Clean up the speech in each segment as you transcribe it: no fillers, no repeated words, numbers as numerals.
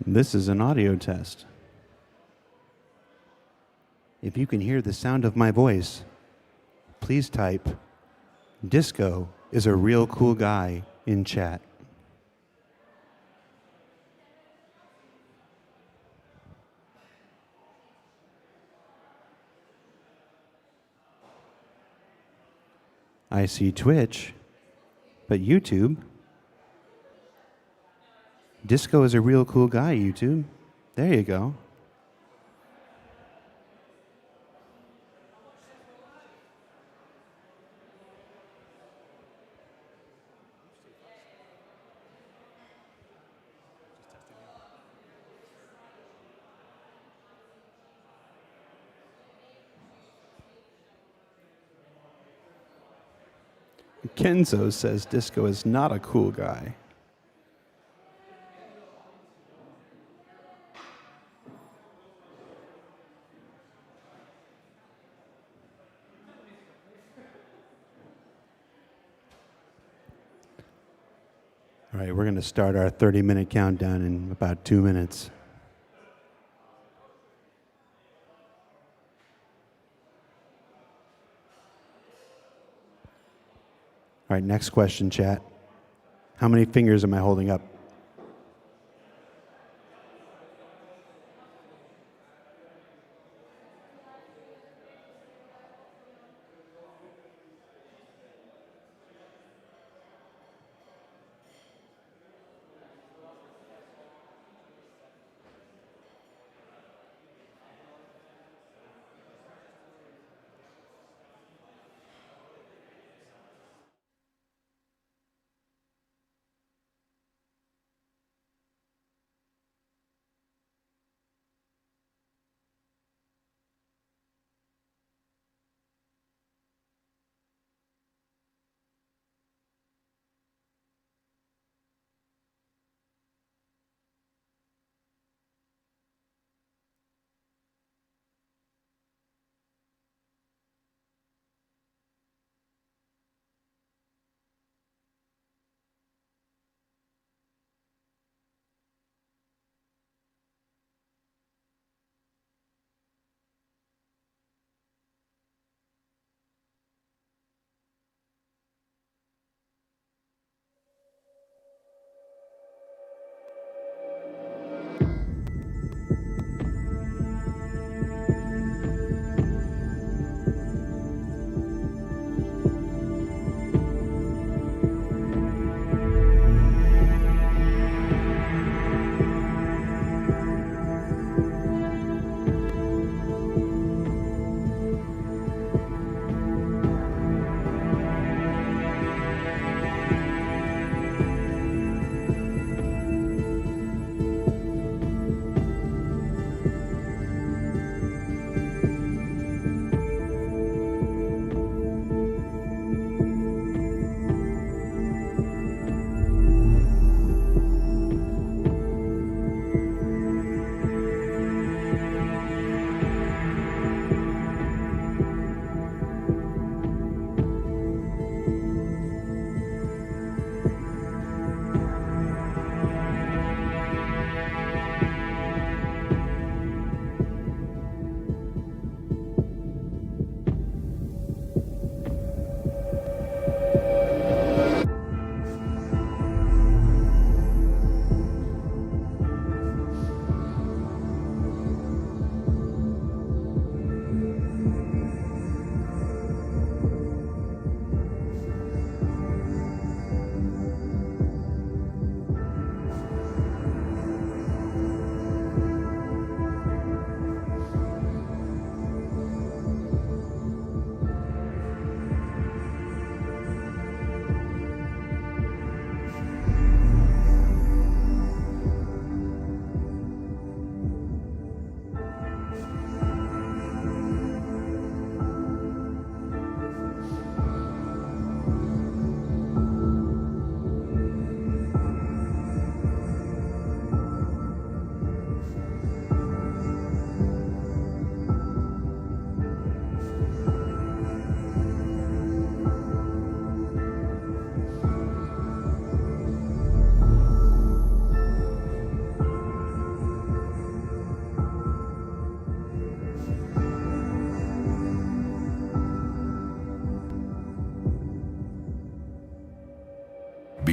This is an audio test. If you can hear the sound of my voice, please type "Disco is a real cool guy" in chat. I see Twitch, but YouTube. Disco is a real cool guy, YouTube. There you go. Kenzo says Disco is not a cool guy. All right, we're going to start our 30-minute countdown in about 2 minutes. All right, next question, chat. How many fingers am I holding up?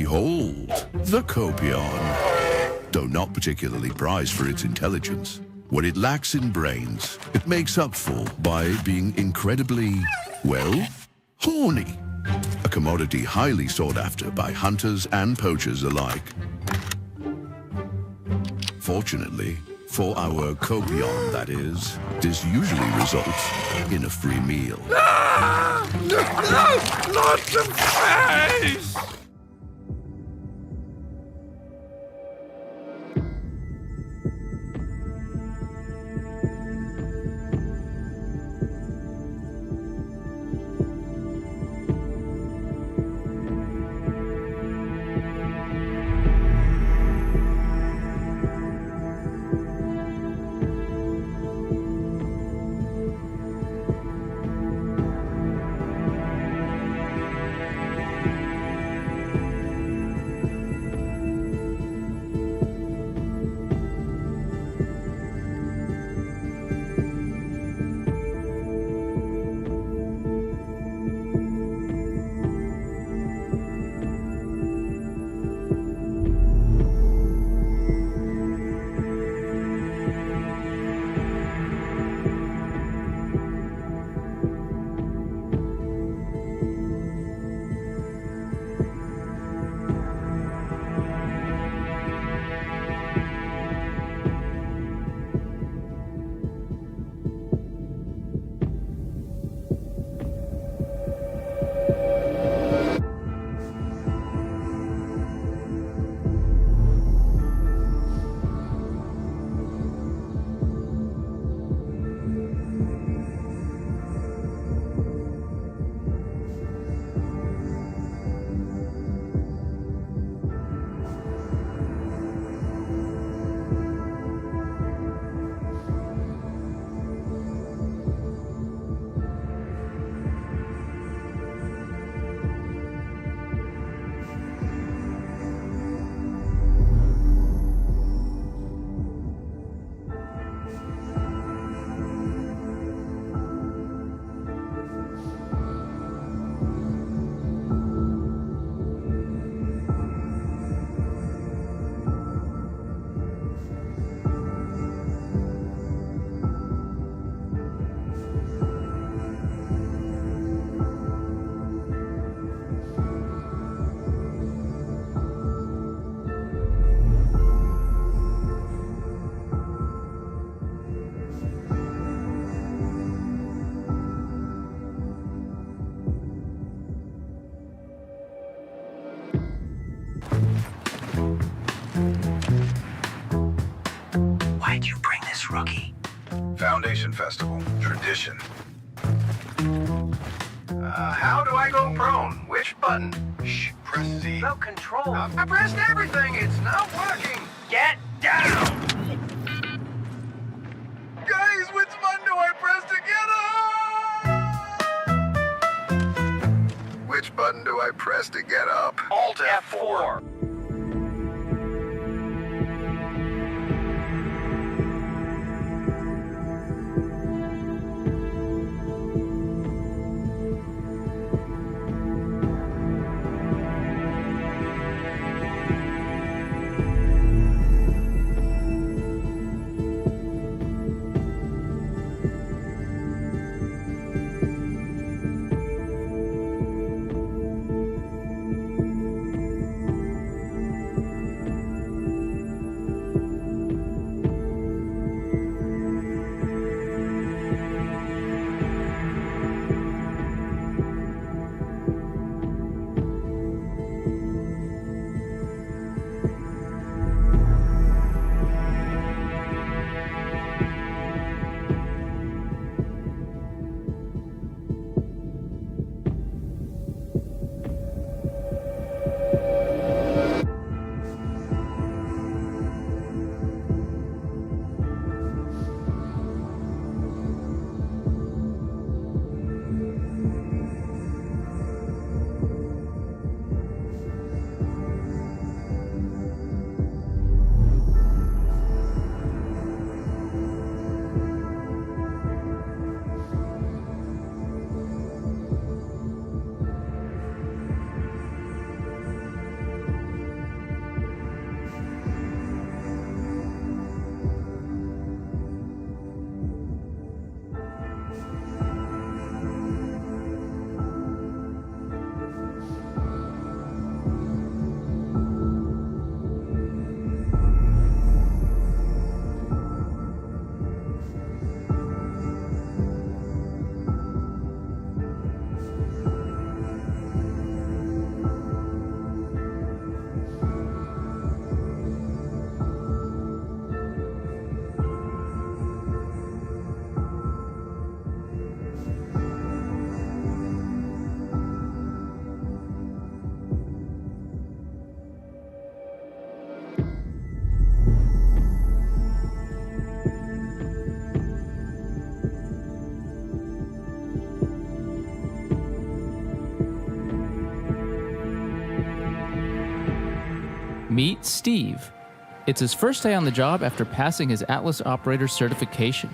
Behold, the Copion. Though not particularly prized for its intelligence, what it lacks in brains, it makes up for by being incredibly, well, horny. A commodity highly sought after by hunters and poachers alike. Fortunately, for our Copion, that is, this usually results in a free meal. Not the face! Why'd you bring this, rookie? Foundation Festival. Tradition. How do I go prone? Which button? Shh, press Z. No control. I pressed everything. It's not working. Get down! Guys, which button do I press to get up? Which button do I press to get up? Alt F4. Meet Steve. It's his first day on the job after passing his Atlas Operator certification.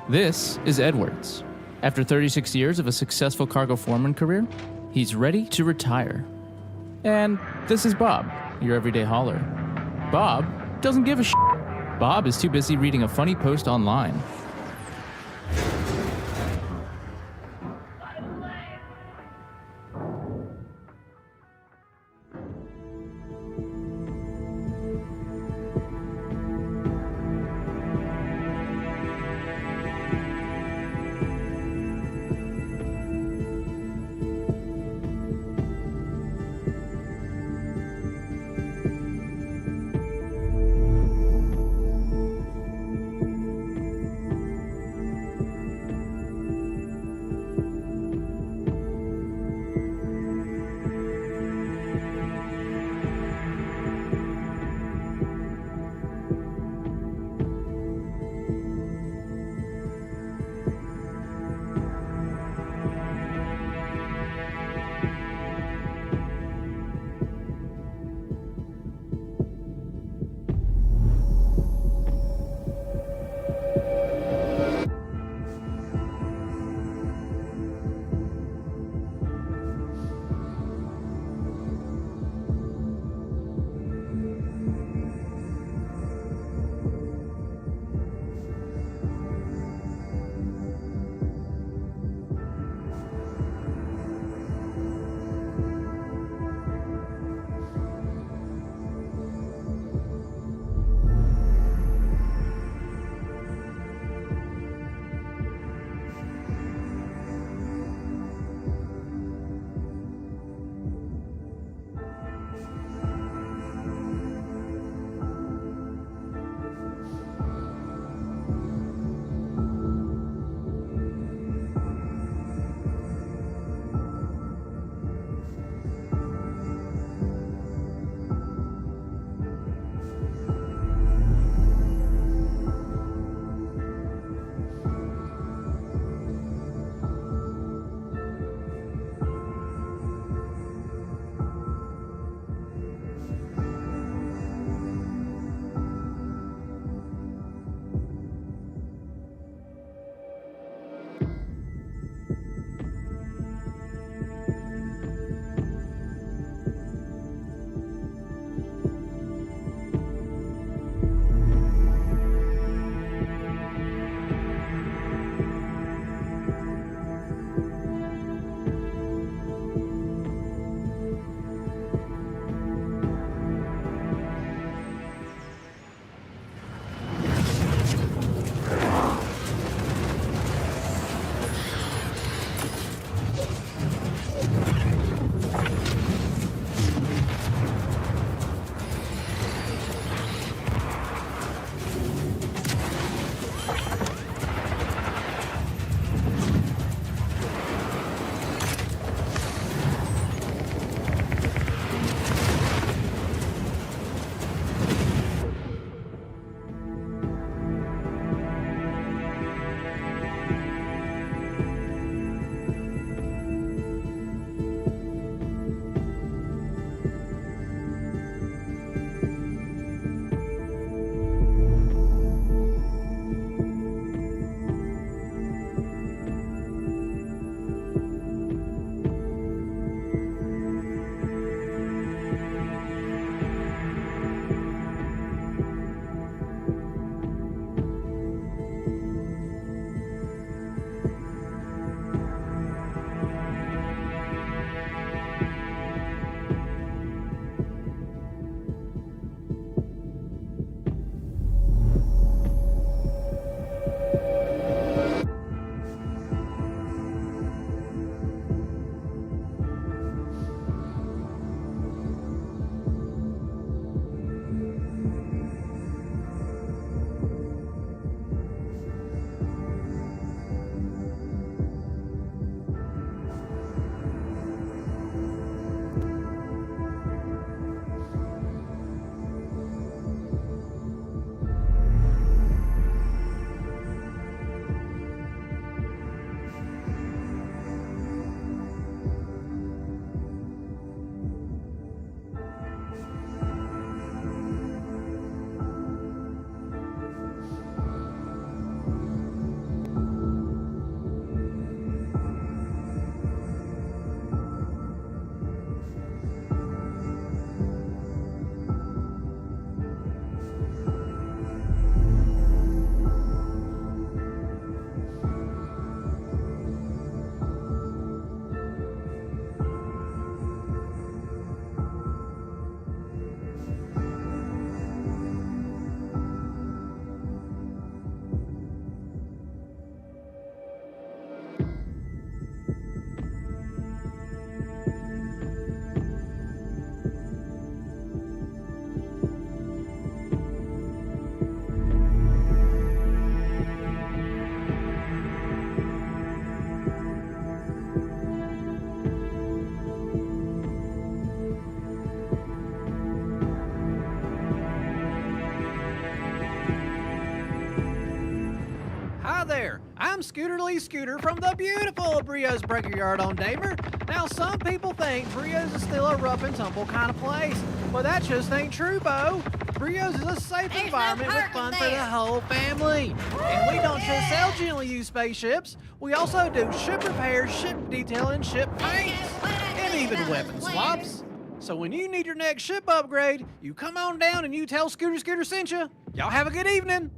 This is Edwards. After 36 years of a successful cargo foreman career, he's ready to retire. And this is Bob, your everyday hauler. Bob doesn't give a shit. Bob is too busy reading a funny post online. I'm Scooter Lee Scooter from the beautiful Brio's Breaker Yard on Damer. Now, some people think Brio's is still a rough and tumble kind of place, but that just ain't true, Bo. Brio's is a safe environment with fun for the whole family. And we don't just sell gently used spaceships, we also do ship repairs, ship detailing, ship paints, and even weapon swaps. So when you need your next ship upgrade, you come on down and you tell Scooter sent you. Y'all have a good evening.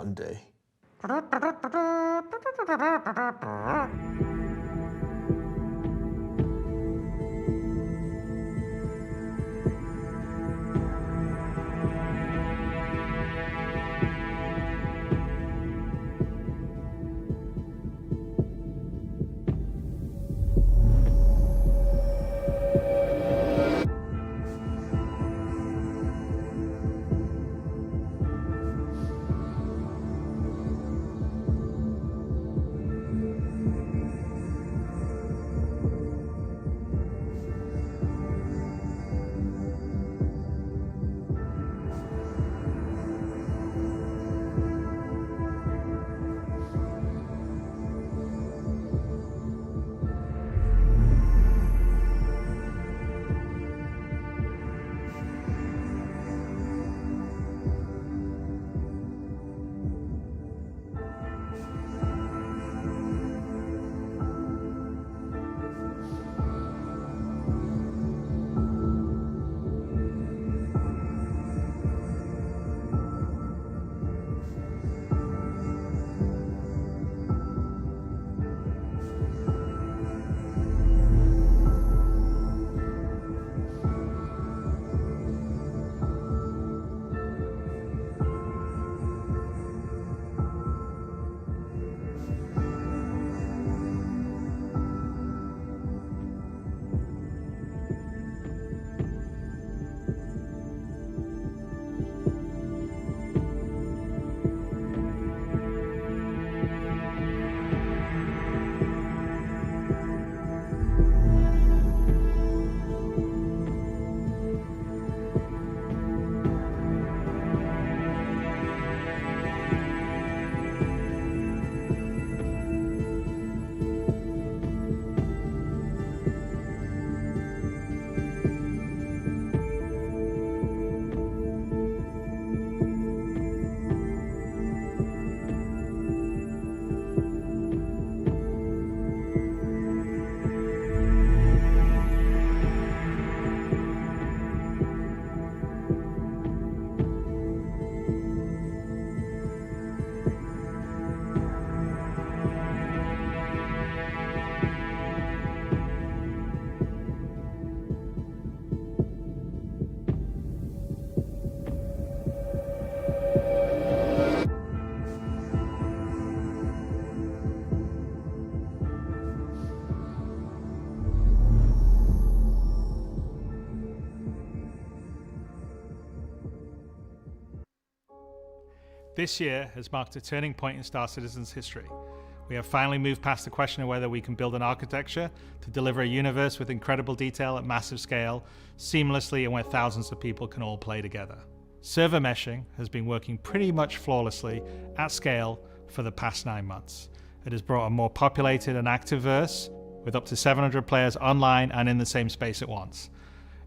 one day. This year has marked a turning point in Star Citizen's history. We have finally moved past the question of whether we can build an architecture to deliver a universe with incredible detail at massive scale, seamlessly, and where thousands of people can all play together. Server meshing has been working pretty much flawlessly at scale for the past 9 months. It has brought a more populated and active verse with up to 700 players online and in the same space at once.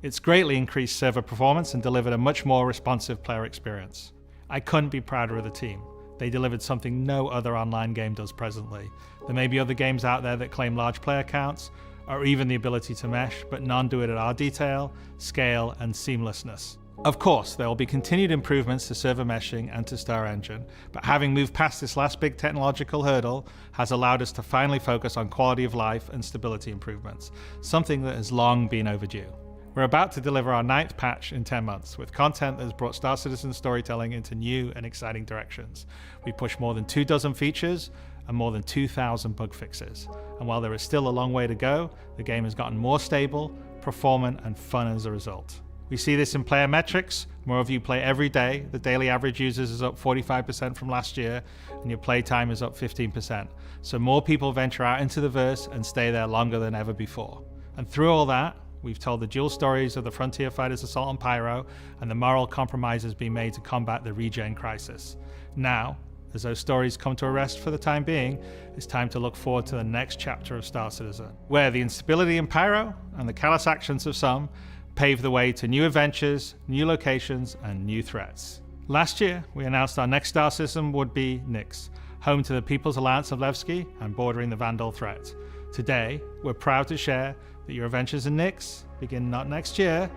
It's greatly increased server performance and delivered a much more responsive player experience. I couldn't be prouder of the team. They delivered something no other online game does presently. There may be other games out there that claim large player counts, or even the ability to mesh, but none do it at our detail, scale, and seamlessness. Of course, there will be continued improvements to server meshing and to Star Engine, but having moved past this last big technological hurdle has allowed us to finally focus on quality of life and stability improvements, something that has long been overdue. We're about to deliver our 9th patch in 10 months, with content that has brought Star Citizen storytelling into new and exciting directions. We pushed more than 24 features and more than 2,000 bug fixes. And while there is still a long way to go, the game has gotten more stable, performant, and fun as a result. We see this in player metrics. More of you play every day. The daily average users is up 45% from last year, and your playtime is up 15%. So more people venture out into the verse and stay there longer than ever before. And through all that, we've told the dual stories of the Frontier Fighters' assault on Pyro and the moral compromises being made to combat the regen crisis. Now, as those stories come to a rest for the time being, it's time to look forward to the next chapter of Star Citizen, where the instability in Pyro and the callous actions of some pave the way to new adventures, new locations, and new threats. Last year, we announced our next star system would be Nyx, home to the People's Alliance of Levski and bordering the Vandal threat. Today, we're proud to share that your adventures in Nyx begin not next year,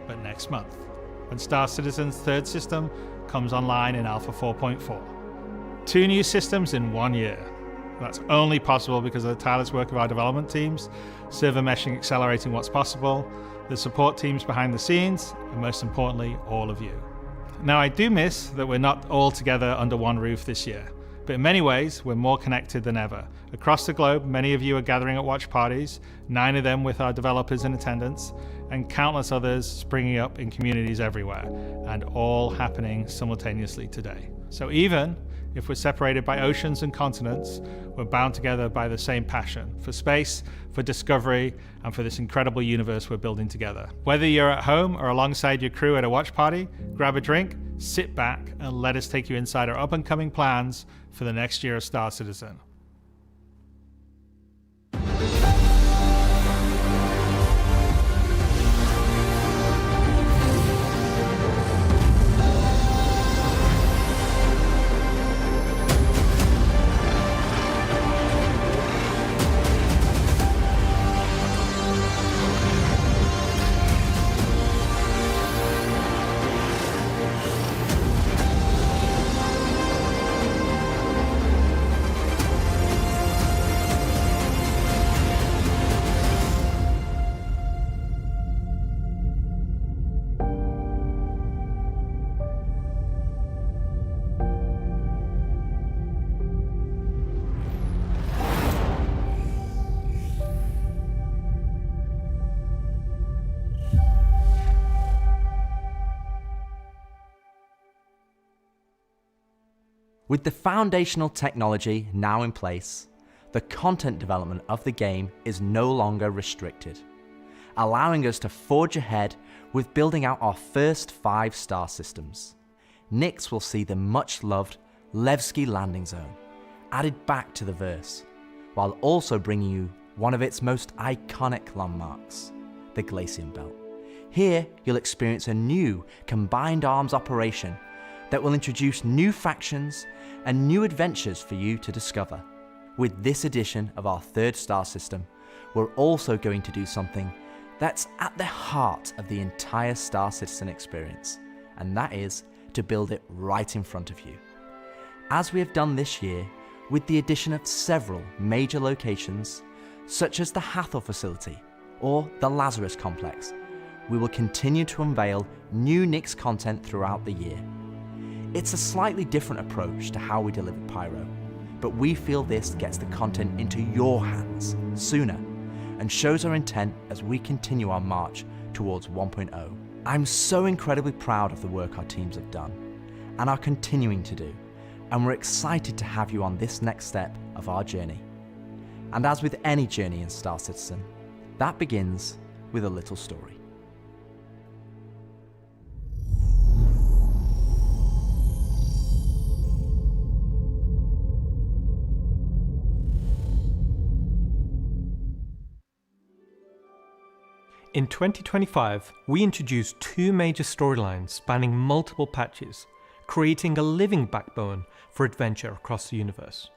but next month, when Star Citizen's third system comes online in Alpha 4.4. 2 new systems in 1 year. That's only possible because of the tireless work of our development teams, server meshing accelerating what's possible, the support teams behind the scenes, and most importantly, all of you. Now, I do miss that we're not all together under one roof this year, but in many ways, we're more connected than ever. Across the globe, many of you are gathering at watch parties, 9 of them with our developers in attendance, and countless others springing up in communities everywhere, and all happening simultaneously today. So even if we're separated by oceans and continents, we're bound together by the same passion for space, for discovery, and for this incredible universe we're building together. Whether you're at home or alongside your crew at a watch party, grab a drink, sit back, and let us take you inside our up-and-coming plans for the next year of Star Citizen. With the foundational technology now in place, the content development of the game is no longer restricted, allowing us to forge ahead with building out our first 5 star systems. Nyx will see the much-loved Levski landing zone added back to the verse, while also bringing you one of its most iconic landmarks, the Glacium Belt. Here, you'll experience a new combined arms operation that will introduce new factions and new adventures for you to discover. With this edition of our 3rd star system, we're also going to do something that's at the heart of the entire Star Citizen experience, and that is to build it right in front of you. As we have done this year, with the addition of several major locations, such as the Hathor facility or the Lazarus complex, we will continue to unveil new Nyx content throughout the year. It's a slightly different approach to how we deliver Pyro, but we feel this gets the content into your hands sooner and shows our intent as we continue our march towards 1.0. I'm so incredibly proud of the work our teams have done and are continuing to do, and we're excited to have you on this next step of our journey. And as with any journey in Star Citizen, that begins with a little story. In 2025, we introduced 2 major storylines spanning multiple patches, creating a living backbone for adventure across the universe.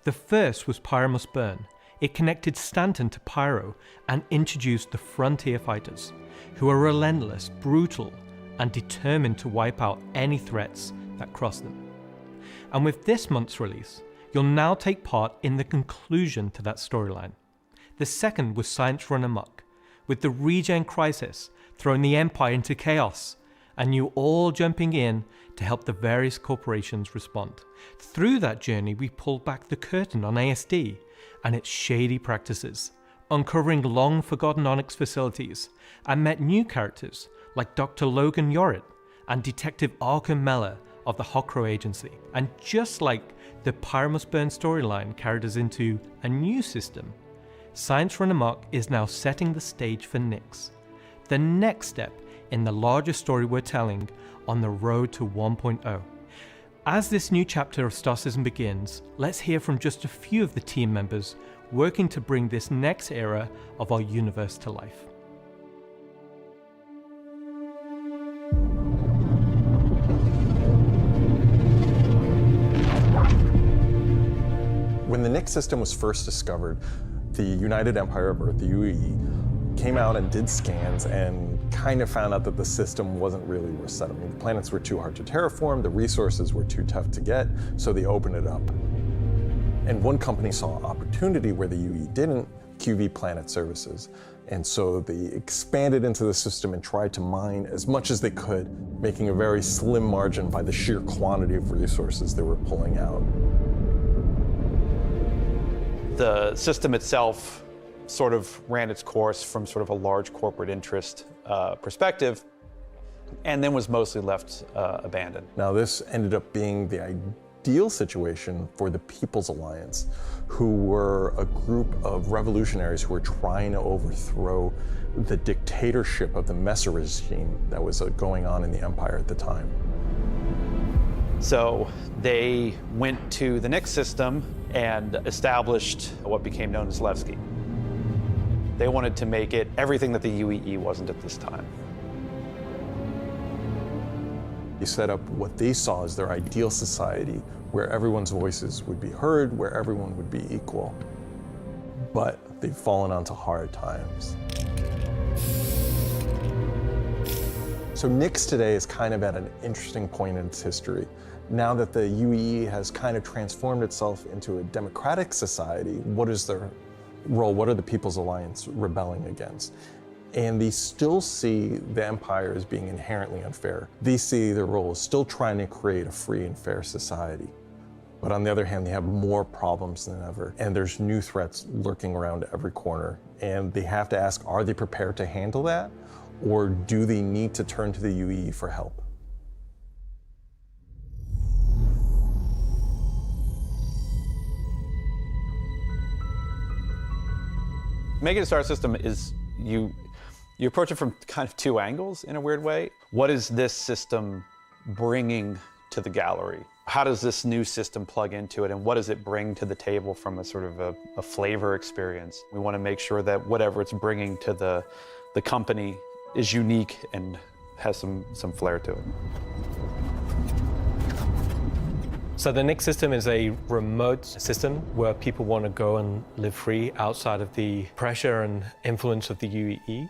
The first was Pyro Must Burn. It connected Stanton to Pyro and introduced the Frontier Fighters, who are relentless, brutal, and determined to wipe out any threats that cross them. And with this month's release, you'll now take part in the conclusion to that storyline. The second was Science Run Amok, with the Regen Crisis throwing the Empire into chaos, and you all jumping in to help the various corporations respond. Through that journey, we pulled back the curtain on ASD and its shady practices, uncovering long-forgotten Onyx facilities, and met new characters like Dr. Logan Yorit and Detective Arkham Meller of the Hokro Agency. And just like the Pyro Must Burn storyline carried us into a new system, Science Run Amok is now setting the stage for Nyx, the next step in the larger story we're telling on the road to 1.0. As this new chapter of Star Citizen begins, let's hear from just a few of the team members working to bring this next era of our universe to life. When the Nyx system was first discovered, the United Empire of Earth, the UAE, came out and did scans and kind of found out that the system wasn't really worth settling. The planets were too hard to terraform, the resources were too tough to get, so they opened it up. And one company saw opportunity where the UE didn't, QV Planet Services. And so they expanded into the system and tried to mine as much as they could, making a very slim margin by the sheer quantity of resources they were pulling out. The system itself sort of ran its course from sort of a large corporate interest perspective, and then was mostly left abandoned. Now this ended up being the ideal situation for the People's Alliance, who were a group of revolutionaries who were trying to overthrow the dictatorship of the Messer regime that was going on in the Empire at the time. So they went to the Nix system and established what became known as Levski. They wanted to make it everything that the UEE wasn't at this time. They set up what they saw as their ideal society, where everyone's voices would be heard, where everyone would be equal. But they've fallen onto hard times. So Nix today is kind of at an interesting point in its history. Now that the UEE has kind of transformed itself into a democratic society, what is their role? What are the People's Alliance rebelling against? And they still see the Empire as being inherently unfair. They see their role as still trying to create a free and fair society. But on the other hand, they have more problems than ever. And there's new threats lurking around every corner. And they have to ask, are they prepared to handle that? Or do they need to turn to the UEE for help? Making a star system is, you approach it from kind of two angles in a weird way. What is this system bringing to the gallery? How does this new system plug into it, and what does it bring to the table from a sort of a flavor experience? We want to make sure that whatever it's bringing to the company is unique and has some flair to it. So the Nix system is a remote system where people want to go and live free outside of the pressure and influence of the UEE.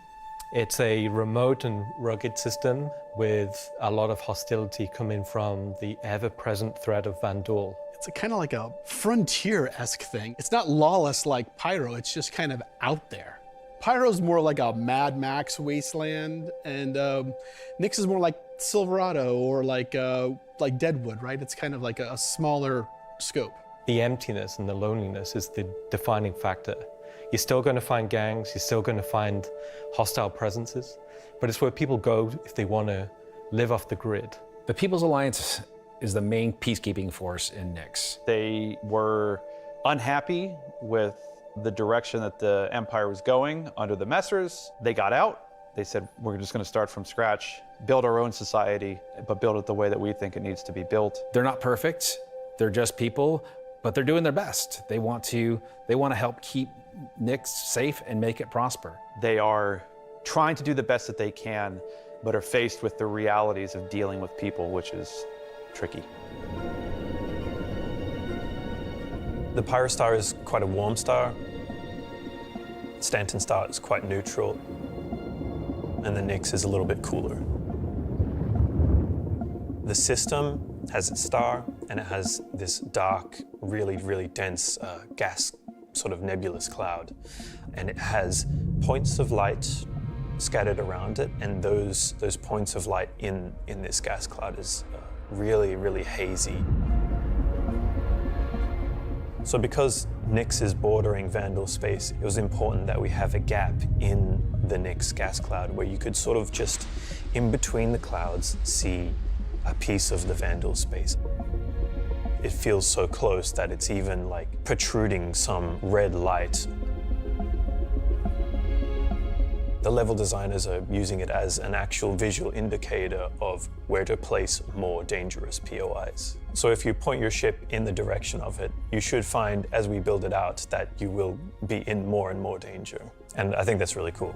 It's a remote and rugged system with a lot of hostility coming from the ever-present threat of Vandal. It's kind of like a frontier-esque thing. It's not lawless like Pyro, it's just kind of out there. Pyro's more like a Mad Max wasteland, and Nix is more like Silverado or like Deadwood, right? It's kind of like a smaller scope. The emptiness and the loneliness is the defining factor. You're still going to find gangs, you're still going to find hostile presences, but it's where people go if they want to live off the grid. The People's Alliance is the main peacekeeping force in Nix. They were unhappy with the direction that the Empire was going under the Messers. They got out. They said, we're just going to start from scratch, build our own society, but build it the way that we think it needs to be built. They're not perfect. They're just people, but they're doing their best. They want to help keep Nix safe and make it prosper. They are trying to do the best that they can, but are faced with the realities of dealing with people, which is tricky. The Pyro Star is quite a warm star. Stanton Star is quite neutral. And the Nix is a little bit cooler. The system has its star, and it has this dark, really, really dense gas sort of nebulous cloud. And it has points of light scattered around it, and those points of light in this gas cloud is really, really hazy. So because Nix is bordering Vandal space, it was important that we have a gap in the Nix gas cloud where you could sort of just, in between the clouds, see a piece of the Vandal space. It feels so close that it's even like protruding some red light. The level designers are using it as an actual visual indicator of where to place more dangerous POIs. So if you point your ship in the direction of it, you should find, as we build it out, that you will be in more and more danger. And I think that's really cool.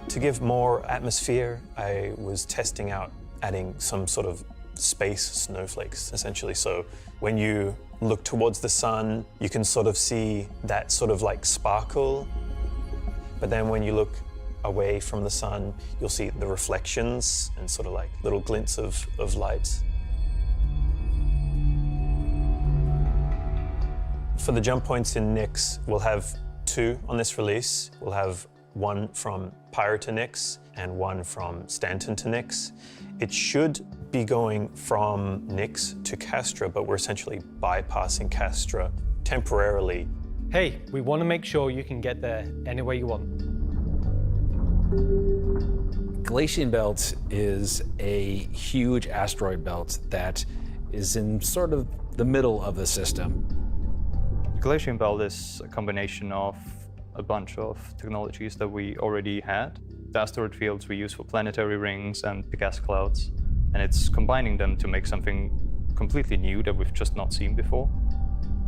To give more atmosphere, I was testing out adding some sort of space snowflakes, essentially. So when you look towards the sun, you can sort of see that sort of like sparkle. But then when you look away from the sun, you'll see the reflections and sort of like little glints of light. For the jump points in Nyx, we'll have 2 on this release. We'll have one from Pyre to Nyx and one from Stanton to Nyx. It should be going from Nyx to Castra, but we're essentially bypassing Castra temporarily. Hey, we want to make sure you can get there any way you want. Galatian Belt is a huge asteroid belt that is in sort of the middle of the system. The Galatian Belt is a combination of a bunch of technologies that we already had. The asteroid fields we use for planetary rings and the gas clouds, and it's combining them to make something completely new that we've just not seen before.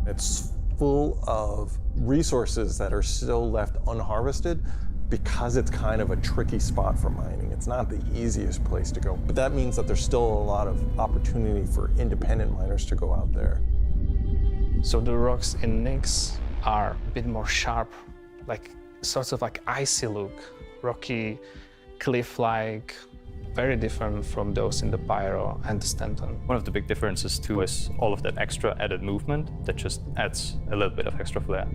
It's full of resources that are still left unharvested because it's kind of a tricky spot for mining. It's not the easiest place to go, but that means that there's still a lot of opportunity for independent miners to go out there. So the rocks in Nyx are a bit more sharp, like sorts of like icy look, rocky, cliff-like, very different from those in the Pyro and the Stanton. One of the big differences too is all of that extra added movement that just adds a little bit of extra flair.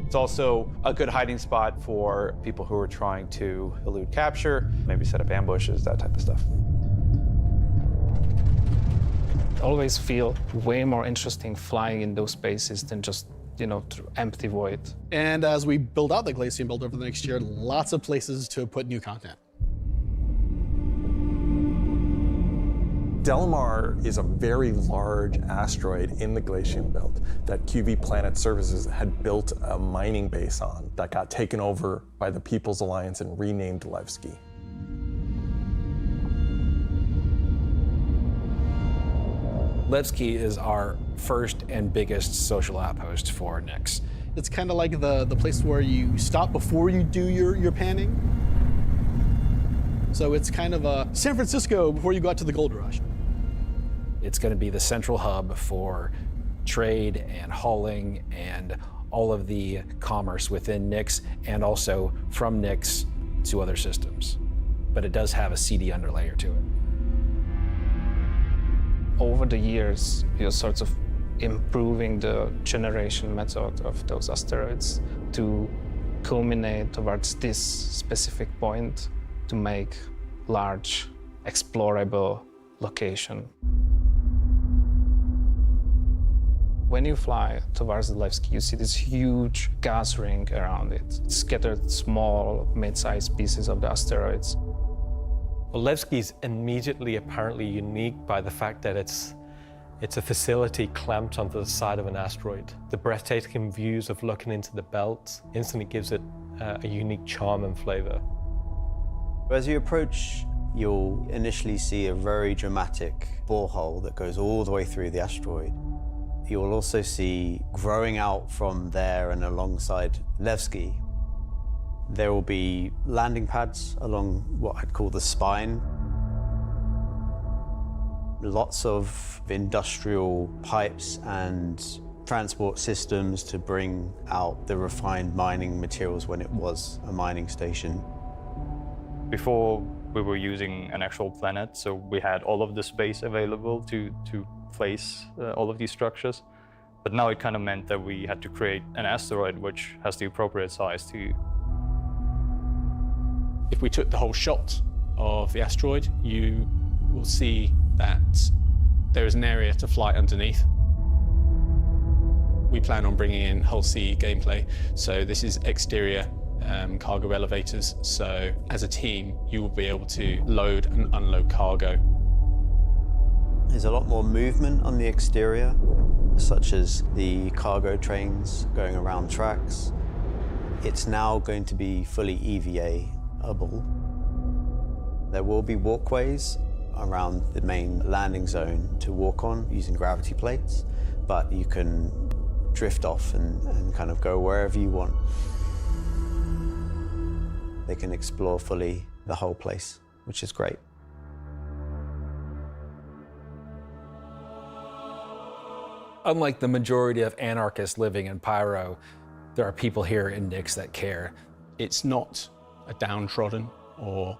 It's also a good hiding spot for people who are trying to elude capture, maybe set up ambushes, that type of stuff. Always feel way more interesting flying in those spaces than just, you know, through empty void. And as we build out the Glacian Belt over the next year, lots of places to put new content. Delamar is a very large asteroid in the Glacian Belt that QV Planet Services had built a mining base on that got taken over by the People's Alliance and renamed Levski. Levski is our first and biggest social outpost for Nyx. It's kind of like the place where you stop before you do your panning. So it's kind of a San Francisco before you go out to the gold rush. It's going to be the central hub for trade and hauling and all of the commerce within Nyx and also from Nyx to other systems. But it does have a seedy underlayer to it. Over the years, you're sort of improving the generation method of those asteroids to culminate towards this specific point to make large, explorable location. When you fly towards the Levski, you see this huge gas ring around it. It's scattered small, mid-sized pieces of the asteroids. Well, Levski is immediately apparently unique by the fact that it's a facility clamped onto the side of an asteroid. The breathtaking views of looking into the belt instantly gives it a unique charm and flavor. As you approach, you'll initially see a very dramatic borehole that goes all the way through the asteroid. You'll also see, growing out from there and alongside Levski, there will be landing pads along what I'd call the spine. Lots of industrial pipes and transport systems to bring out the refined mining materials when it was a mining station. Before, we were using an actual planet, so we had all of the space available to place all of these structures. But now it kind of meant that we had to create an asteroid which has the appropriate size to. If we took the whole shot of the asteroid, you will see that there is an area to fly underneath. We plan on bringing in hull C gameplay, so this is exterior cargo elevators, so as a team you will be able to load and unload cargo. There's a lot more movement on the exterior, such as the cargo trains going around tracks. It's now going to be fully EVA-able. There will be walkways around the main landing zone to walk on using gravity plates, but you can drift off and kind of go wherever you want. They can explore fully the whole place, which is great. Unlike the majority of anarchists living in Pyro, there are people here in Nyx that care. It's not a downtrodden or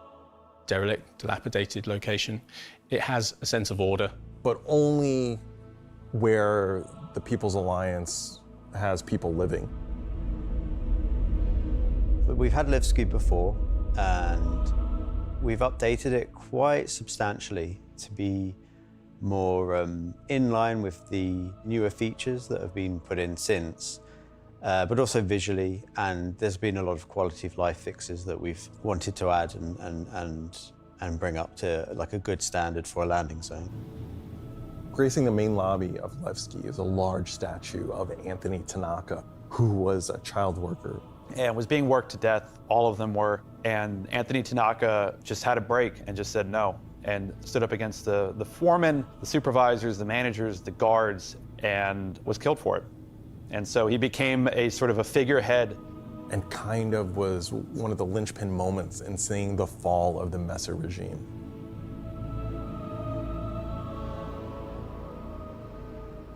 derelict, dilapidated location. It has a sense of order. But only where the People's Alliance has people living. We've had Levski before, and we've updated it quite substantially to be more in line with the newer features that have been put in since, but also visually, and there's been a lot of quality of life fixes that we've wanted to add and bring up to like a good standard for a landing zone. Gracing the main lobby of Levski is a large statue of Anthony Tanaka, who was a child worker. And was being worked to death, all of them were. And Anthony Tanaka just had a break and just said no, and stood up against the foremen, the supervisors, the managers, the guards, and was killed for it. And so he became a sort of a figurehead. And kind of was one of the linchpin moments in seeing the fall of the Messer regime.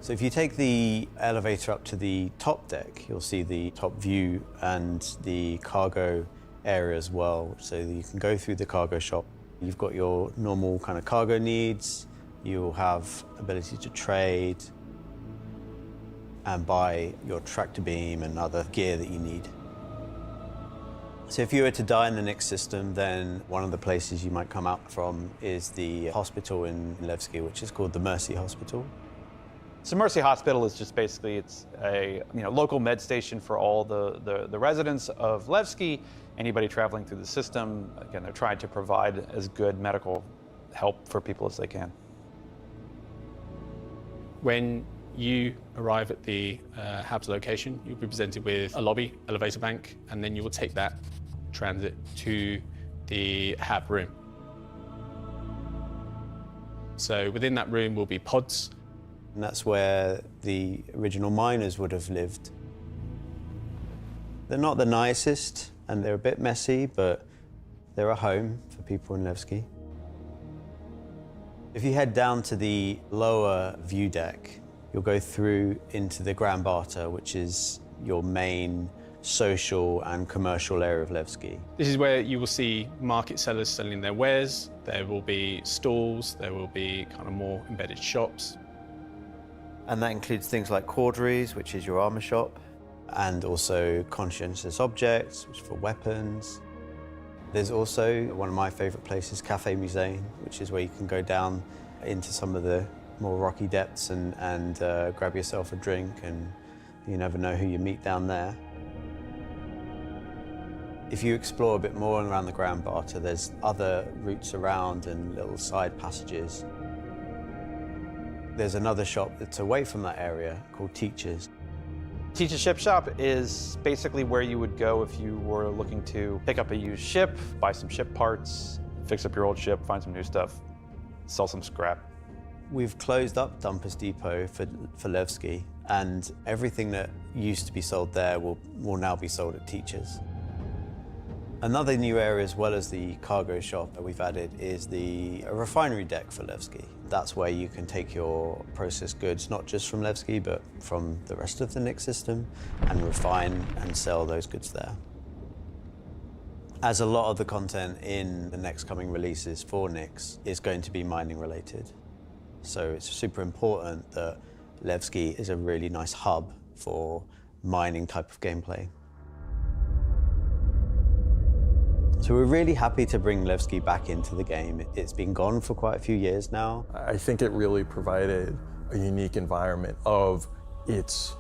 So if you take the elevator up to the top deck, you'll see the top view and the cargo area as well. So you can go through the cargo shop. You've got your normal kind of cargo needs. You'll have ability to trade and buy your tractor beam and other gear that you need. So if you were to die in the Nyx system, then one of the places you might come out from is the hospital in Levski, which is called the Mercy Hospital. So Mercy Hospital is just basically, it's a local med station for all the residents of Levski, anybody traveling through the system. Again, they're trying to provide as good medical help for people as they can. When you arrive at the HAB's location, you'll be presented with a lobby, elevator bank, and then you will take that transit to the HAB room. So within that room will be pods. And that's where the original miners would have lived. They're not the nicest, and they're a bit messy, but they're a home for people in Levski. If you head down to the lower view deck, you'll go through into the Grand Barter, which is your main social and commercial area of Levski. This is where you will see market sellers selling their wares. There will be stalls, there will be kind of more embedded shops. And that includes things like Corderies, which is your armor shop, and also Conscientious Objects, which is for weapons. There's also one of my favorite places, Cafe Musée, which is where you can go down into some of the more rocky depths and grab yourself a drink, and you never know who you meet down there. If you explore a bit more around the Grand Barter, there's other routes around and little side passages. There's another shop that's away from that area called Teachers. Teach's Ship Shop is basically where you would go if you were looking to pick up a used ship, buy some ship parts, fix up your old ship, find some new stuff, sell some scrap. We've closed up Dumpers Depot for Levski, and everything that used to be sold there will now be sold at Teachers. Another new area, as well as the cargo shop that we've added, is the refinery deck for Levski. That's where you can take your processed goods, not just from Levski, but from the rest of the Nyx system, and refine and sell those goods there. As a lot of the content in the next coming releases for Nyx is going to be mining related. So it's super important that Levski is a really nice hub for mining type of gameplay. So we're really happy to bring Levski back into the game. It's been gone for quite a few years now. I think it really provided a unique environment of it's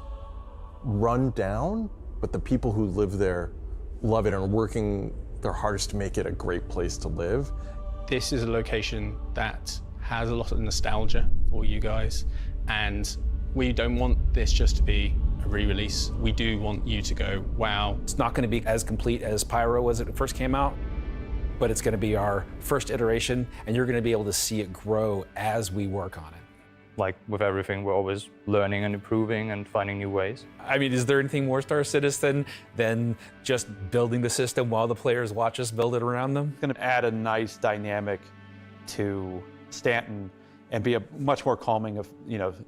run down, but the people who live there love it and are working their hardest to make it a great place to live. This is a location that has a lot of nostalgia for you guys, and we don't want this just to be a re-release. We do want you to go, wow. It's not going to be as complete as Pyro as it first came out, but it's going to be our first iteration, and you're going to be able to see it grow as we work on it. Like with everything, we're always learning and improving and finding new ways. I mean, is there anything more Star Citizen than just building the system while the players watch us build it around them? It's going to add a nice dynamic to Stanton and be a much more calming of,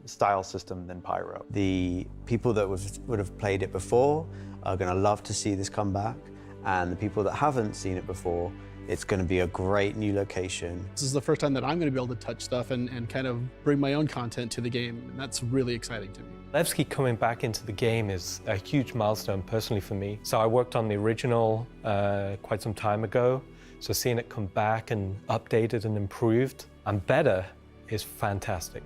style system than Pyro. The people that would have played it before are going to love to see this come back, and the people that haven't seen it before, it's going to be a great new location. This is the first time that I'm going to be able to touch stuff and kind of bring my own content to the game, and that's really exciting to me. Levski coming back into the game is a huge milestone personally for me. So I worked on the original quite some time ago, so seeing it come back and updated and improved and better is fantastic.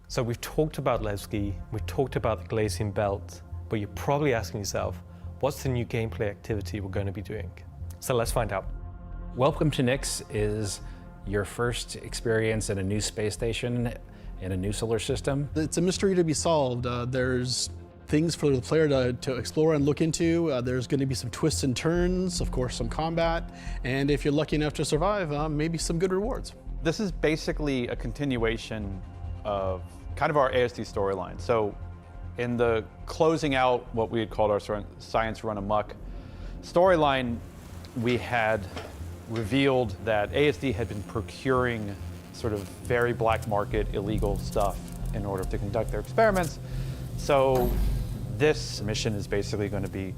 So we've talked about Levski, we've talked about the Glacian Belt, but you're probably asking yourself, what's the new gameplay activity we're going to be doing? So let's find out. Welcome to Nyx is your first experience in a new space station in a new solar system. It's a mystery to be solved. There's things for the player to explore and look into. There's going to be some twists and turns, of course some combat, and if you're lucky enough to survive, maybe some good rewards. This is basically a continuation of kind of our ASD storyline. So in the closing out what we had called our Science Run Amok storyline, we had revealed that ASD had been procuring sort of very black market illegal stuff in order to conduct their experiments. So this mission is basically going to be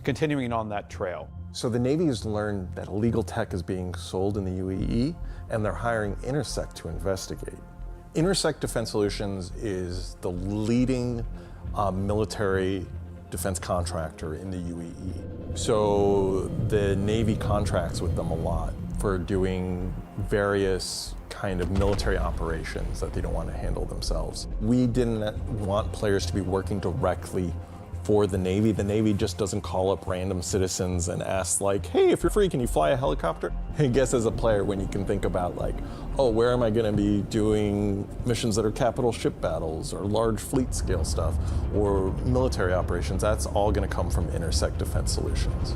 continuing on that trail. So the Navy has learned that illegal tech is being sold in the UAE, and they're hiring Intersect to investigate. Intersect Defense Solutions is the leading military defense contractor in the UAE. So the Navy contracts with them a lot for doing various kind of military operations that they don't want to handle themselves. We didn't want players to be working directly for the Navy. The Navy just doesn't call up random citizens and ask like, hey, if you're free, can you fly a helicopter? I guess as a player, when you can think about like, oh, where am I going to be doing missions that are capital ship battles or large fleet scale stuff or military operations, that's all going to come from Intersect Defense Solutions.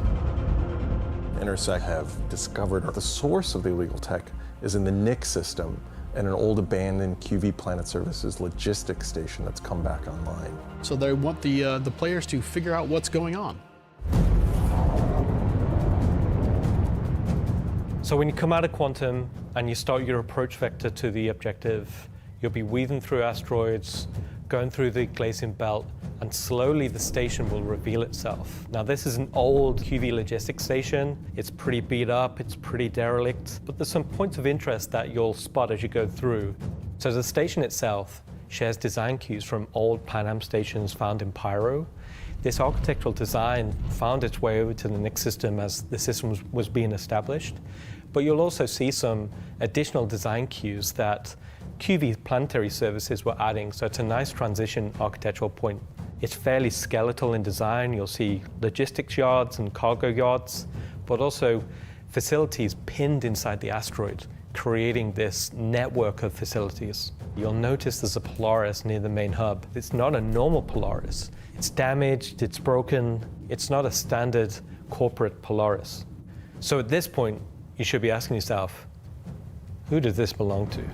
Intersect have discovered the source of the illegal tech is in the Nyx system and an old abandoned QV Planet Services logistics station that's come back online. So they want the players to figure out what's going on. So when you come out of Quantum and you start your approach vector to the objective, you'll be weaving through asteroids, going through the Glacian Belt, and slowly the station will reveal itself. Now this is an old QV logistics station. It's pretty beat up, it's pretty derelict, but there's some points of interest that you'll spot as you go through. So the station itself shares design cues from old Pan Am stations found in Pyro. This architectural design found its way over to the Nyx system as the system was being established, but you'll also see some additional design cues that QV planetary services were adding, so it's a nice transition architectural point. It's fairly skeletal in design. You'll see logistics yards and cargo yards, but also facilities pinned inside the asteroid, creating this network of facilities. You'll notice there's a Polaris near the main hub. It's not a normal Polaris. It's damaged, it's broken. It's not a standard corporate Polaris. So at this point, you should be asking yourself, who does this belong to?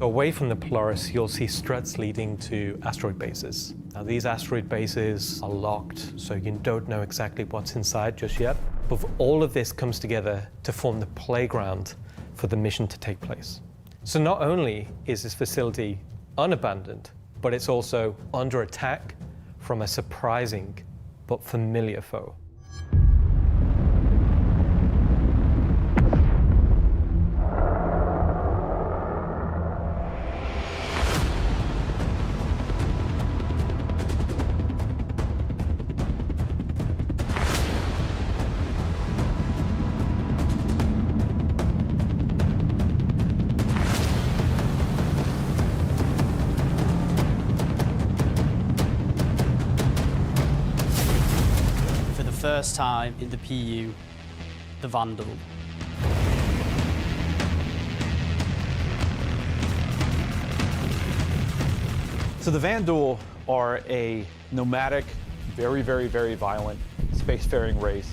Away from the Polaris, you'll see struts leading to asteroid bases. Now, these asteroid bases are locked, so you don't know exactly what's inside just yet. But all of this comes together to form the playground for the mission to take place. So not only is this facility unabandoned, but it's also under attack from a surprising but familiar foe. First time in the PU, the Vandal. So the Vandal are a nomadic, very, very, very violent spacefaring race.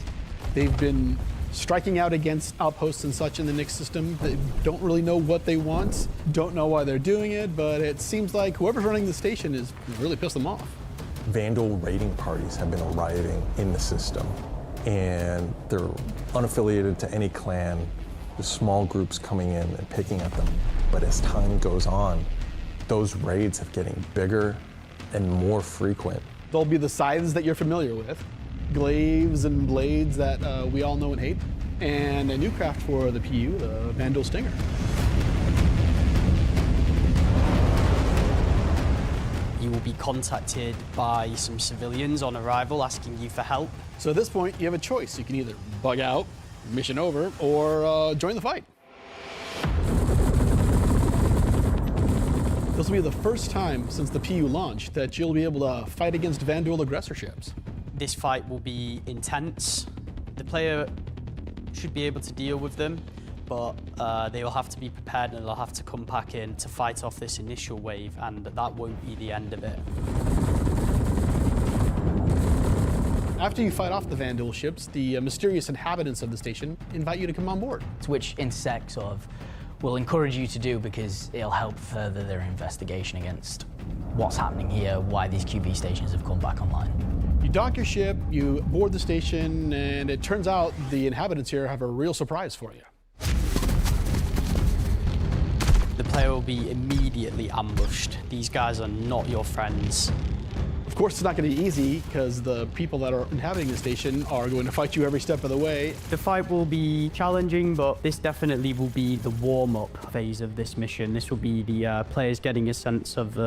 They've been striking out against outposts and such in the Nyx system that don't really know what they want, don't know why they're doing it, but it seems like whoever's running the station is really pissed them off. Vandal raiding parties have been arriving in the system, and they're unaffiliated to any clan. There's small groups coming in and picking at them. But as time goes on, those raids are getting bigger and more frequent. There'll be the scythes that you're familiar with, glaives and blades that we all know and hate, and a new craft for the PU, the Vandal Stinger. You will be contacted by some civilians on arrival asking you for help. So at this point, you have a choice. You can either bug out, mission over, or join the fight. This will be the first time since the PU launched that you'll be able to fight against Vandal aggressor ships. This fight will be intense. The player should be able to deal with them, but they will have to be prepared and they'll have to come back in to fight off this initial wave, and that won't be the end of it. After you fight off the Vandal ships, the mysterious inhabitants of the station invite you to come on board. Which Intersec sort of will encourage you to do because it'll help further their investigation against what's happening here, why these QV stations have come back online. You dock your ship, you board the station, and it turns out the inhabitants here have a real surprise for you. The player will be immediately ambushed. These guys are not your friends. Of course, it's not going to be easy because the people that are inhabiting the station are going to fight you every step of the way. The fight will be challenging, but this definitely will be the warm-up phase of this mission. This will be the players getting a sense of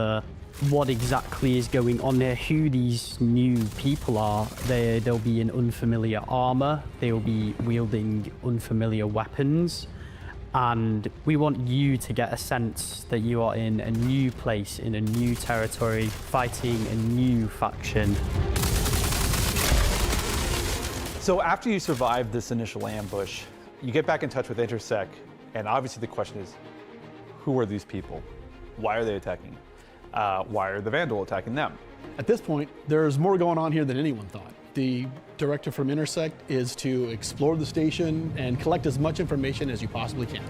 what exactly is going on there, who these new people are. They'll be in unfamiliar armor. They'll be wielding unfamiliar weapons. And we want you to get a sense that you are in a new place, in a new territory, fighting a new faction. So after you survive this initial ambush, you get back in touch with Intersec, and obviously the question is, who are these people? Why are they attacking? Why are the Vandal attacking them? At this point, there's more going on here than anyone thought. The directive from Intersec is to explore the station and collect as much information as you possibly can.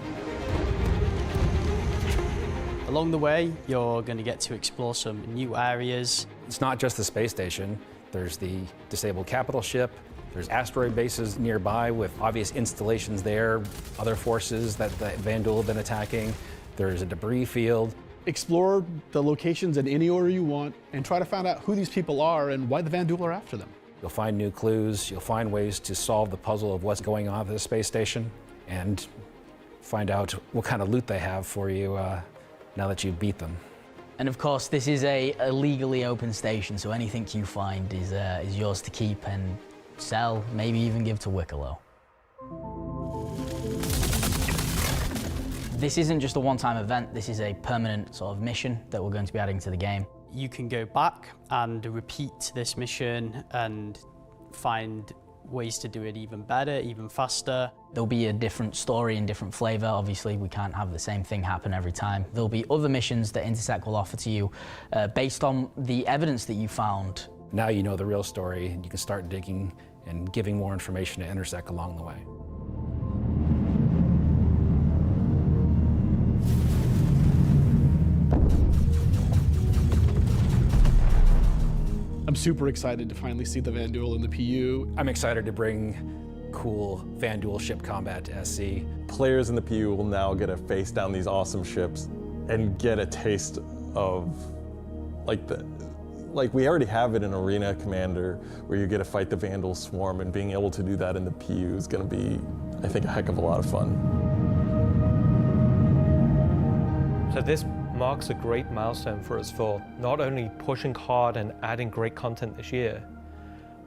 Along the way, you're going to get to explore some new areas. It's not just the space station. There's the disabled capital ship. There's asteroid bases nearby with obvious installations there, other forces that the Vandal have been attacking. There's a debris field. Explore the locations in any order you want and try to find out who these people are and why the Vandal are after them. You'll find new clues, you'll find ways to solve the puzzle of what's going on at the space station, and find out what kind of loot they have for you now that you've beat them. And of course, this is a legally open station, so anything you find is yours to keep and sell, maybe even give to Wicklow. This isn't just a one-time event, this is a permanent sort of mission that we're going to be adding to the game. You can go back and repeat this mission and find ways to do it even better, even faster. There'll be a different story and different flavor. Obviously, we can't have the same thing happen every time. There'll be other missions that Intersec will offer to you based on the evidence that you found. Now you know the real story, and you can start digging and giving more information to Intersec along the way. I'm super excited to finally see the Vandal in the PU. I'm excited to bring cool Vandal ship combat to SC. Players in the PU will now get to face down these awesome ships and get a taste of like we already have it in Arena Commander, where you get to fight the Vandal swarm, and being able to do that in the PU is going to be, I think, a heck of a lot of fun. So this marks a great milestone for us for not only pushing hard and adding great content this year,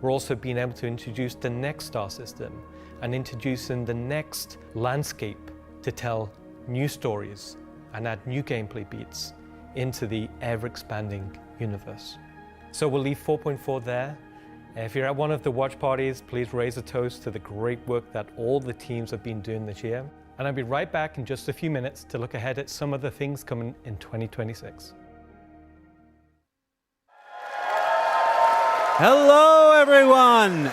we're also being able to introduce the next star system and introducing the next landscape to tell new stories and add new gameplay beats into the ever-expanding universe. So we'll leave 4.4 there. If you're at one of the watch parties, please raise a toast to the great work that all the teams have been doing this year. And I'll be right back in just a few minutes to look ahead at some of the things coming in 2026. Hello, everyone,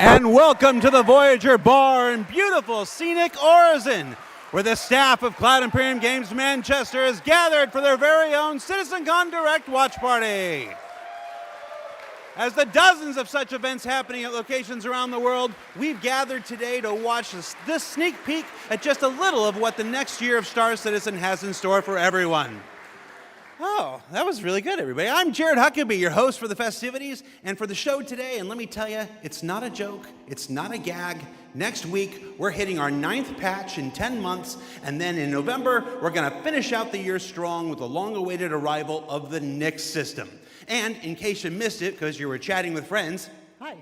And welcome to the Voyager Bar in beautiful, scenic Orison, where the staff of Cloud Imperium Games Manchester is gathered for their very own CitizenCon Direct watch party. As the dozens of such events happening at locations around the world, we've gathered today to watch this sneak peek at just a little of what the next year of Star Citizen has in store for everyone. Oh, that was really good, everybody. I'm Jared Huckabee, your host for the festivities and for the show today. And let me tell you, it's not a joke. It's not a gag. Next week, we're hitting our 9th patch in 10 months. And then in November, we're going to finish out the year strong with the long-awaited arrival of the Nyx system. And in case you missed it, because you were chatting with friends, hi.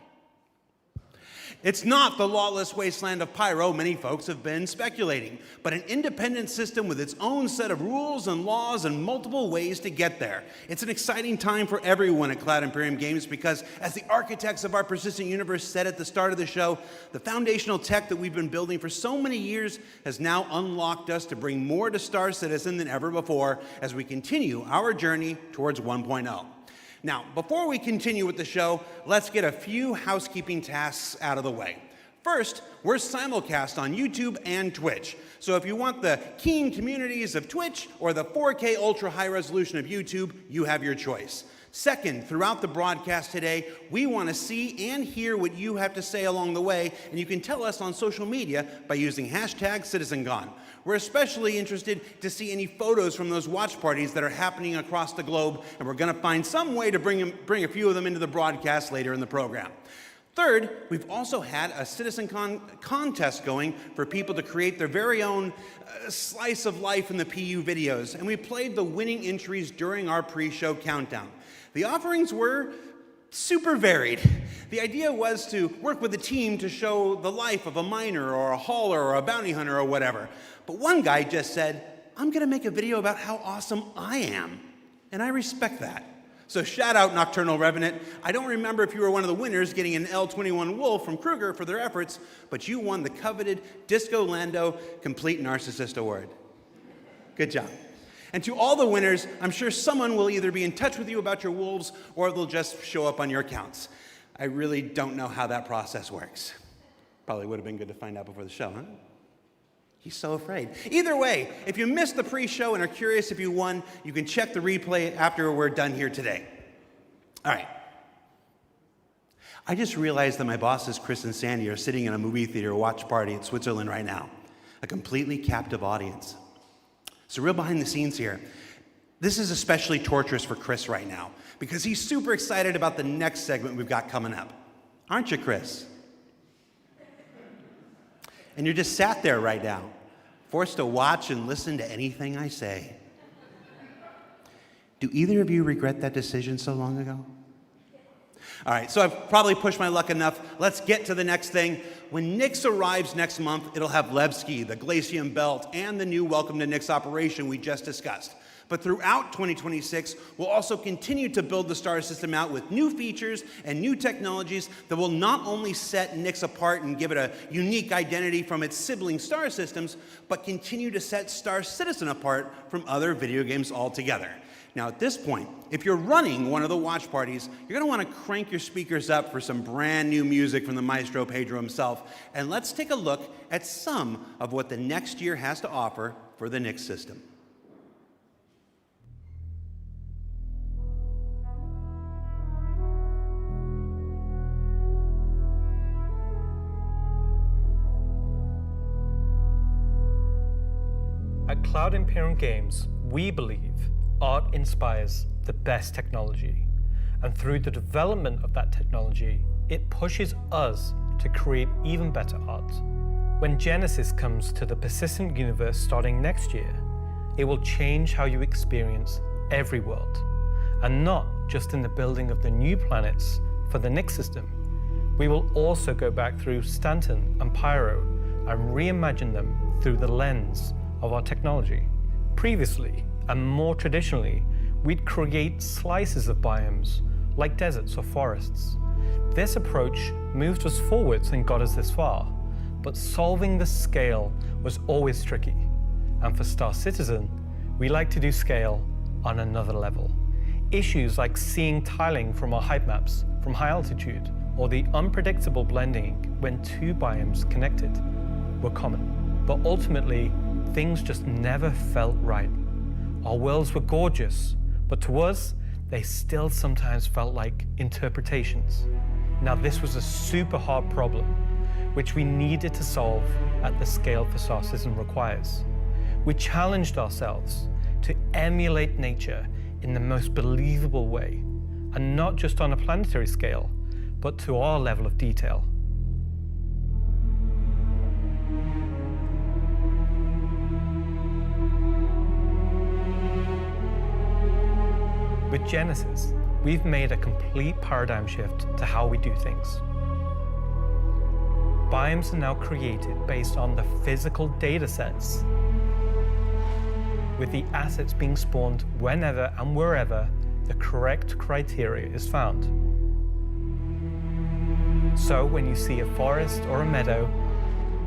It's not the lawless wasteland of Pyro many folks have been speculating, but an independent system with its own set of rules and laws and multiple ways to get there. It's an exciting time for everyone at Cloud Imperium Games because, as the architects of our persistent universe said at the start of the show, the foundational tech that we've been building for so many years has now unlocked us to bring more to Star Citizen than ever before as we continue our journey towards 1.0. Now, before we continue with the show, let's get a few housekeeping tasks out of the way. First, we're simulcast on YouTube and Twitch. So if you want the keen communities of Twitch or the 4K ultra high resolution of YouTube, you have your choice. Second, throughout the broadcast today, we want to see and hear what you have to say along the way, and you can tell us on social media by using hashtag CitizenCon. We're especially interested to see any photos from those watch parties that are happening across the globe, and we're going to find some way to bring a few of them into the broadcast later in the program. Third, we've also had a CitizenCon contest going for people to create their very own slice of life in the PU videos, and we played the winning entries during our pre-show countdown. The offerings were super varied. The idea was to work with a team to show the life of a miner or a hauler or a bounty hunter or whatever. But one guy just said, I'm going to make a video about how awesome I am. And I respect that. So shout out Nocturnal Revenant. I don't remember if you were one of the winners getting an L21 Wolf from Kruger for their efforts, but you won the coveted Disco Lando Complete Narcissist Award. Good job. And to all the winners, I'm sure someone will either be in touch with you about your wolves or they'll just show up on your accounts. I really don't know how that process works. Probably would have been good to find out before the show, huh? He's so afraid. Either way, if you missed the pre-show and are curious if you won, you can check the replay after we're done here today. All right. I just realized that my bosses, Chris and Sandy, are sitting in a movie theater watch party in Switzerland right now. A completely captive audience. So real behind the scenes here. This is especially torturous for Chris right now because he's super excited about the next segment we've got coming up. Aren't you, Chris? And you're just sat there right now, forced to watch and listen to anything I say. Do either of you regret that decision so long ago? All right, so I've probably pushed my luck enough. Let's get to the next thing. When Nyx arrives next month, it'll have Levski, the Glacium Belt, and the new Welcome to Nyx operation we just discussed. But throughout 2026, we'll also continue to build the star system out with new features and new technologies that will not only set Nyx apart and give it a unique identity from its sibling star systems, but continue to set Star Citizen apart from other video games altogether. Now at this point, if you're running one of the watch parties, you're going to want to crank your speakers up for some brand new music from the Maestro Pedro himself, and let's take a look at some of what the next year has to offer for the Nyx system. At Cloud Imperium Games, we believe art inspires the best technology, and through the development of that technology, it pushes us to create even better art. When Genesis comes to the persistent universe starting next year, it will change how you experience every world, and not just in the building of the new planets for the Nyx system. We will also go back through Stanton and Pyro and reimagine them through the lens of our technology. Previously, and more traditionally, we'd create slices of biomes, like deserts or forests. This approach moved us forwards and got us this far, but solving the scale was always tricky. And for Star Citizen, we like to do scale on another level. Issues like seeing tiling from our height maps from high altitude, or the unpredictable blending when two biomes connected were common. But ultimately, things just never felt right. Our worlds were gorgeous, but to us, they still sometimes felt like interpretations. Now, this was a super hard problem, which we needed to solve at the scale Fastarcism requires. We challenged ourselves to emulate nature in the most believable way, and not just on a planetary scale, but to our level of detail. With Genesis, we've made a complete paradigm shift to how we do things. Biomes are now created based on the physical data sets, with the assets being spawned whenever and wherever the correct criteria is found. So when you see a forest or a meadow,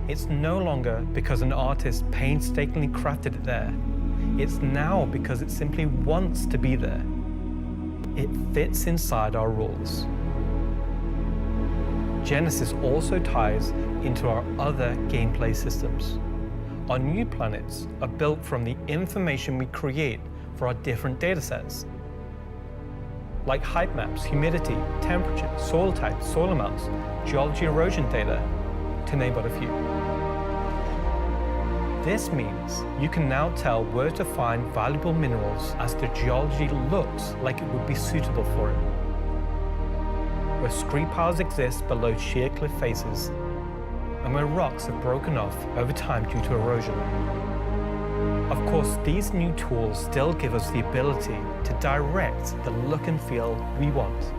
it's no longer because an artist painstakingly crafted it there. It's now because it simply wants to be there. It fits inside our rules. Genesis also ties into our other gameplay systems. Our new planets are built from the information we create for our different datasets, like height maps, humidity, temperature, soil types, soil amounts, geology erosion data, to name but a few. This means you can now tell where to find valuable minerals as the geology looks like it would be suitable for it. Where scree piles exist below sheer cliff faces, and where rocks have broken off over time due to erosion. Of course, these new tools still give us the ability to direct the look and feel we want.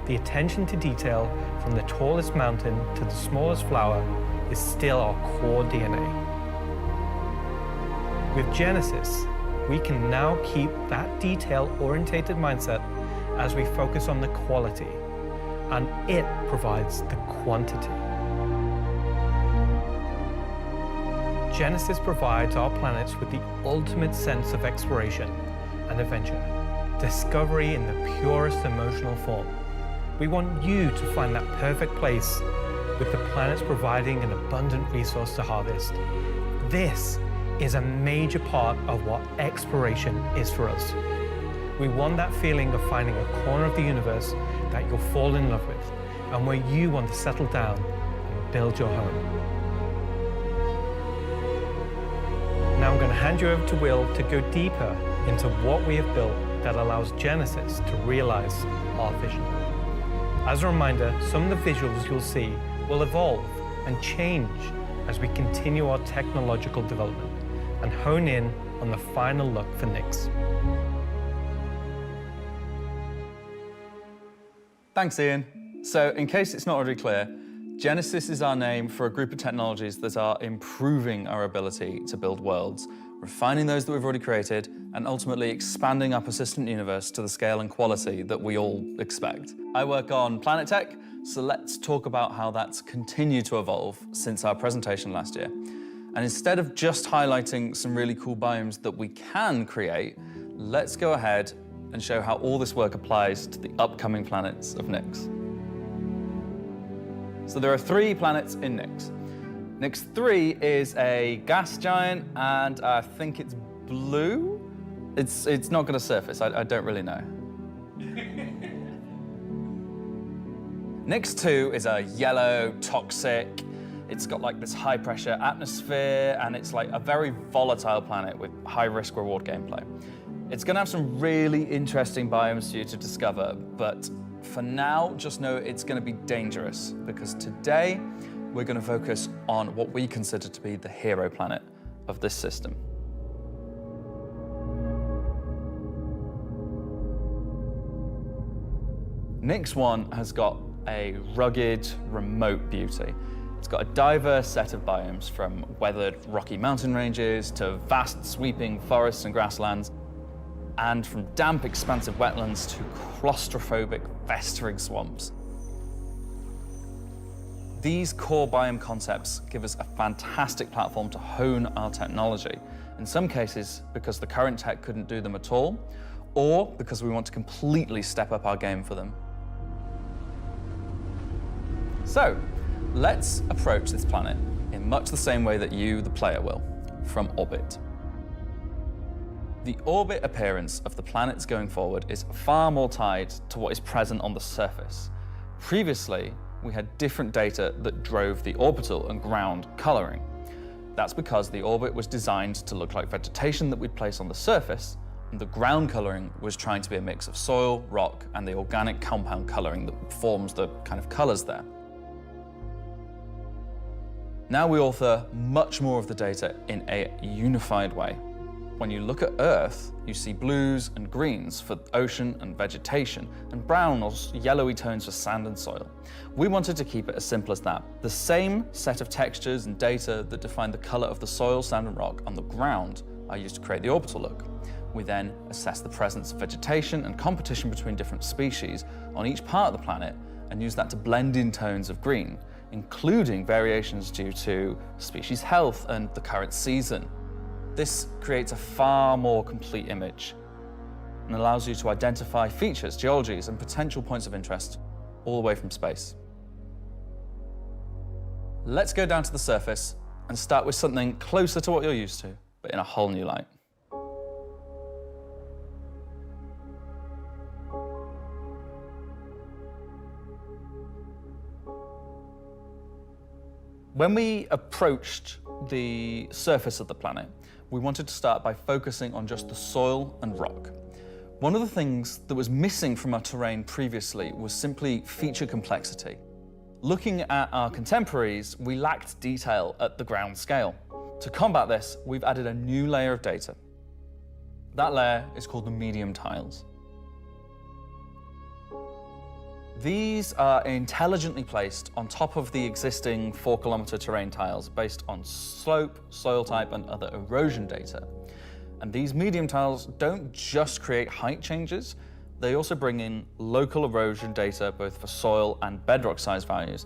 The attention to detail from the tallest mountain to the smallest flower is still our core DNA. With Genesis, we can now keep that detail-orientated mindset as we focus on the quality, and it provides the quantity. Genesis provides our planets with the ultimate sense of exploration and adventure, discovery in the purest emotional form. We want you to find that perfect place, with the planets providing an abundant resource to harvest. This is a major part of what exploration is for us. We want that feeling of finding a corner of the universe that you'll fall in love with, and where you want to settle down and build your home. Now I'm going to hand you over to Will to go deeper into what we have built that allows Genesis to realize our vision. As a reminder, some of the visuals you'll see will evolve and change as we continue our technological development and hone in on the final look for Nyx. Thanks, Ian. So, in case it's not already clear, Genesis is our name for a group of technologies that are improving our ability to build worlds, refining those that we've already created, and ultimately expanding our persistent universe to the scale and quality that we all expect. I work on planet tech, so let's talk about how that's continued to evolve since our presentation last year. And instead of just highlighting some really cool biomes that we can create, let's go ahead and show how all this work applies to the upcoming planets of Nyx. So there are 3 planets in Nyx. Nyx 3 is a gas giant, and I think it's blue. It's not going to surface, I don't really know. Nyx 2 is a yellow, toxic, it's got like this high pressure atmosphere, and it's like a very volatile planet with high risk reward gameplay. It's gonna have some really interesting biomes for you to discover, but for now, just know it's gonna be dangerous, because today, we're gonna focus on what we consider to be the hero planet of this system. Nyx 1 has got a rugged, remote beauty. It's got a diverse set of biomes, from weathered rocky mountain ranges to vast sweeping forests and grasslands, and from damp, expansive wetlands to claustrophobic, festering swamps. These core biome concepts give us a fantastic platform to hone our technology, in some cases because the current tech couldn't do them at all, or because we want to completely step up our game for them. So, let's approach this planet in much the same way that you, the player, will, from orbit. The orbit appearance of the planets going forward is far more tied to what is present on the surface. Previously, we had different data that drove the orbital and ground coloring. That's because the orbit was designed to look like vegetation that we'd place on the surface, and the ground coloring was trying to be a mix of soil, rock, and the organic compound coloring that forms the kind of colors there. Now we author much more of the data in a unified way. When you look at Earth, you see blues and greens for ocean and vegetation, and brown or yellowy tones for sand and soil. We wanted to keep it as simple as that. The same set of textures and data that define the color of the soil, sand, and rock on the ground are used to create the orbital look. We then assess the presence of vegetation and competition between different species on each part of the planet and use that to blend in tones of green, including variations due to species health and the current season. This creates a far more complete image and allows you to identify features, geologies, and potential points of interest all the way from space. Let's go down to the surface and start with something closer to what you're used to, but in a whole new light. When we approached the surface of the planet, we wanted to start by focusing on just the soil and rock. One of the things that was missing from our terrain previously was simply feature complexity. Looking at our contemporaries, we lacked detail at the ground scale. To combat this, we've added a new layer of data. That layer is called the medium tiles. These are intelligently placed on top of the existing 4-kilometer terrain tiles based on slope, soil type, and other erosion data. And these medium tiles don't just create height changes, they also bring in local erosion data both for soil and bedrock size values.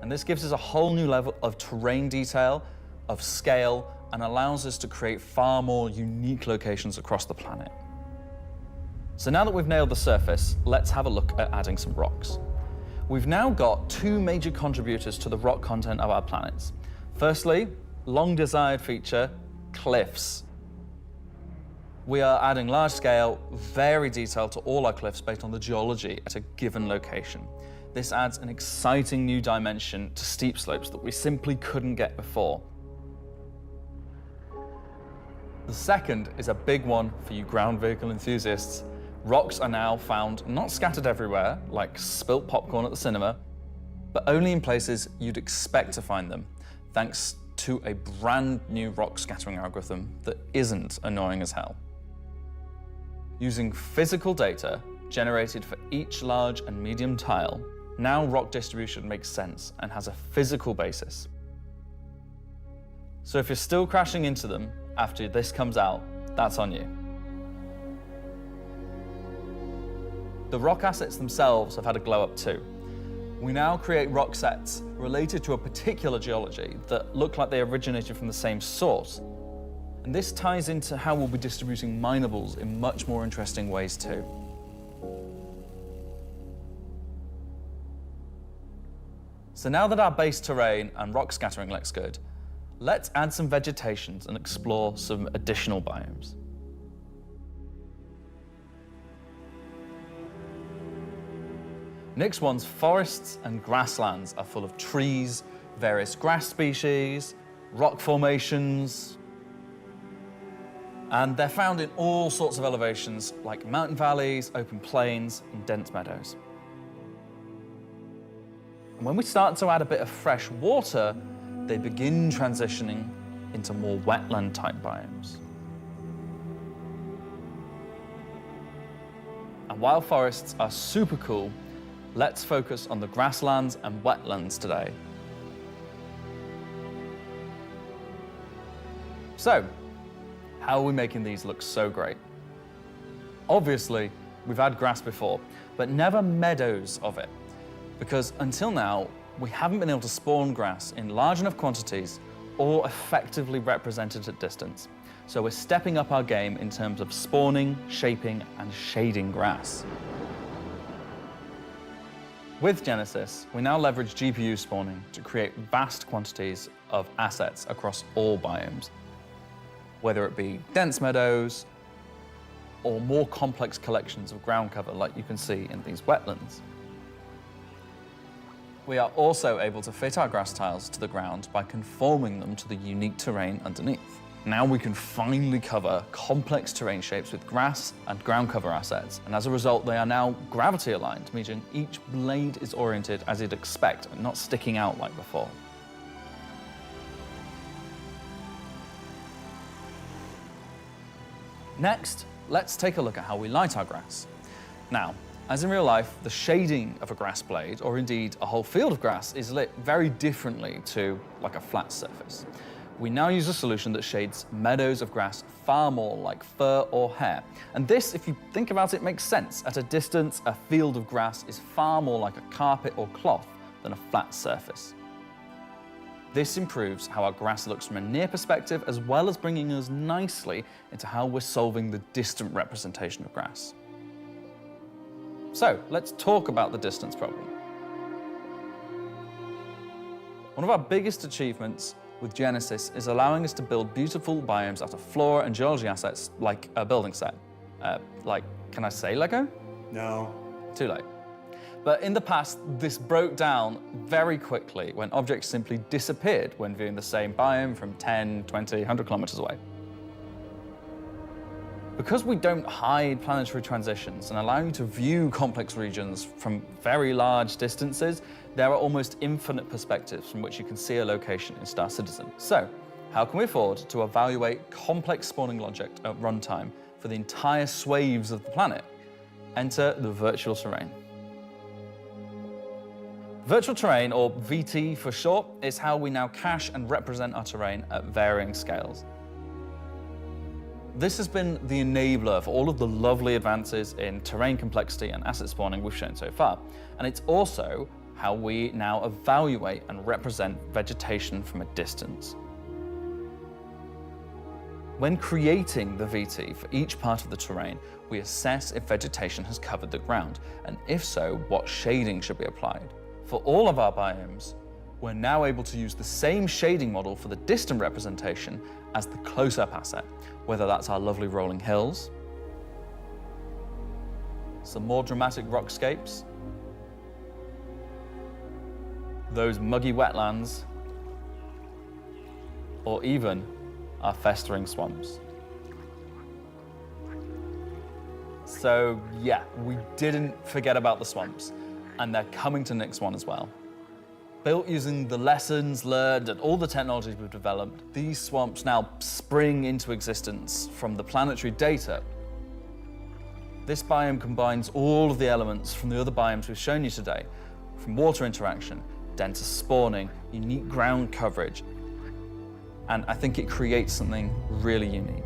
And this gives us a whole new level of terrain detail, of scale, and allows us to create far more unique locations across the planet. So now that we've nailed the surface, let's have a look at adding some rocks. We've now got 2 major contributors to the rock content of our planets. Firstly, long desired feature, cliffs. We are adding large scale, very detailed to all our cliffs based on the geology at a given location. This adds an exciting new dimension to steep slopes that we simply couldn't get before. The second is a big one for you ground vehicle enthusiasts. Rocks are now found not scattered everywhere, like spilt popcorn at the cinema, but only in places you'd expect to find them, thanks to a brand new rock scattering algorithm that isn't annoying as hell. Using physical data generated for each large and medium tile, now rock distribution makes sense and has a physical basis. So if you're still crashing into them after this comes out, that's on you. The rock assets themselves have had a glow up too. We now create rock sets related to a particular geology that look like they originated from the same source. And this ties into how we'll be distributing minables in much more interesting ways too. So now that our base terrain and rock scattering looks good, let's add some vegetations and explore some additional biomes. Nyx 1's forests and grasslands are full of trees, various grass species, rock formations, and they're found in all sorts of elevations like mountain valleys, open plains, and dense meadows. And when we start to add a bit of fresh water, they begin transitioning into more wetland-type biomes. And while forests are super cool, let's focus on the grasslands and wetlands today. So, how are we making these look so great? Obviously, we've had grass before, but never meadows of it, because until now, we haven't been able to spawn grass in large enough quantities or effectively represented at distance. So we're stepping up our game in terms of spawning, shaping, and shading grass. With Genesis, we now leverage GPU spawning to create vast quantities of assets across all biomes, whether it be dense meadows or more complex collections of ground cover like you can see in these wetlands. We are also able to fit our grass tiles to the ground by conforming them to the unique terrain underneath. Now we can finally cover complex terrain shapes with grass and ground cover assets, and as a result they are now gravity aligned, meaning each blade is oriented as you'd expect and not sticking out like before. Next, let's take a look at how we light our grass. Now, as in real life, the shading of a grass blade, or indeed a whole field of grass, is lit very differently to like a flat surface. We now use a solution that shades meadows of grass far more like fur or hair. And this, if you think about it, makes sense. At a distance, a field of grass is far more like a carpet or cloth than a flat surface. This improves how our grass looks from a near perspective, as well as bringing us nicely into how we're solving the distant representation of grass. So, let's talk about the distance problem. One of our biggest achievements with Genesis is allowing us to build beautiful biomes out of flora and geology assets like a building set. Can I say Lego? No. Too late. But in the past, this broke down very quickly when objects simply disappeared when viewing the same biome from 10, 20, 100 kilometers away. Because we don't hide planetary transitions and allow you to view complex regions from very large distances, there are almost infinite perspectives from which you can see a location in Star Citizen. So, how can we afford to evaluate complex spawning logic at runtime for the entire swathes of the planet? Enter the virtual terrain. Virtual terrain, or VT for short, is how we now cache and represent our terrain at varying scales. This has been the enabler for all of the lovely advances in terrain complexity and asset spawning we've shown so far. And it's also how we now evaluate and represent vegetation from a distance. When creating the VT for each part of the terrain, we assess if vegetation has covered the ground, and if so, what shading should be applied. For all of our biomes, we're now able to use the same shading model for the distant representation as the close-up asset, whether that's our lovely rolling hills, some more dramatic rockscapes, those muggy wetlands, or even our festering swamps. So yeah, we didn't forget about the swamps, and they're coming to Nyx 1 as well. Built using the lessons learned and all the technologies we've developed, these swamps now spring into existence from the planetary data. This biome combines all of the elements from the other biomes we've shown you today, from water interaction, denser spawning, unique ground coverage, and I think it creates something really unique.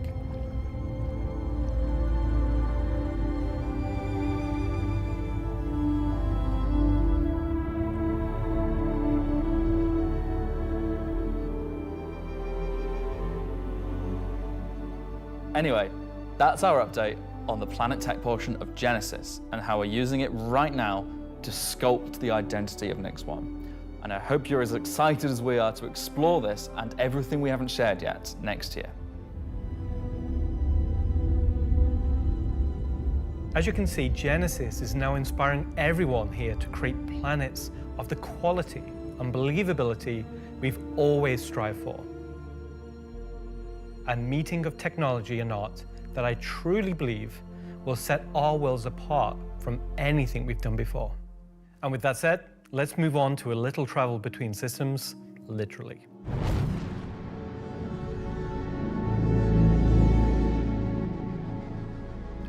Anyway, that's our update on the planet tech portion of Genesis and how we're using it right now to sculpt the identity of Nyx 1. And I hope you're as excited as we are to explore this and everything we haven't shared yet next year. As you can see, Genesis is now inspiring everyone here to create planets of the quality and believability we've always strived for. A meeting of technology and art that I truly believe will set our worlds apart from anything we've done before. And with that said, let's move on to a little travel between systems, literally.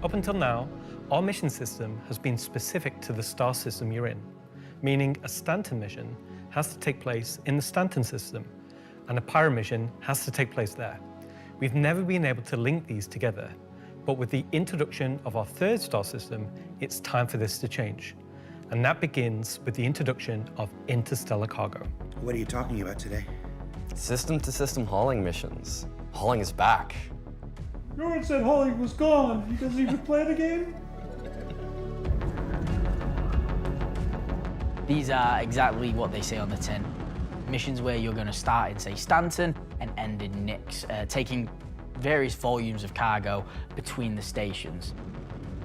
Up until now, our mission system has been specific to the star system you're in, meaning a Stanton mission has to take place in the Stanton system, and a Pyro mission has to take place there. We've never been able to link these together, but with the introduction of our third star system, it's time for this to change. And that begins with the introduction of interstellar cargo. What are you talking about today? System-to-system hauling missions. Hauling is back. No one said hauling was gone. You guys even play the game? These are exactly what they say on the tin. Missions where you're going to start in, say, Stanton and end in Nyx, taking various volumes of cargo between the stations.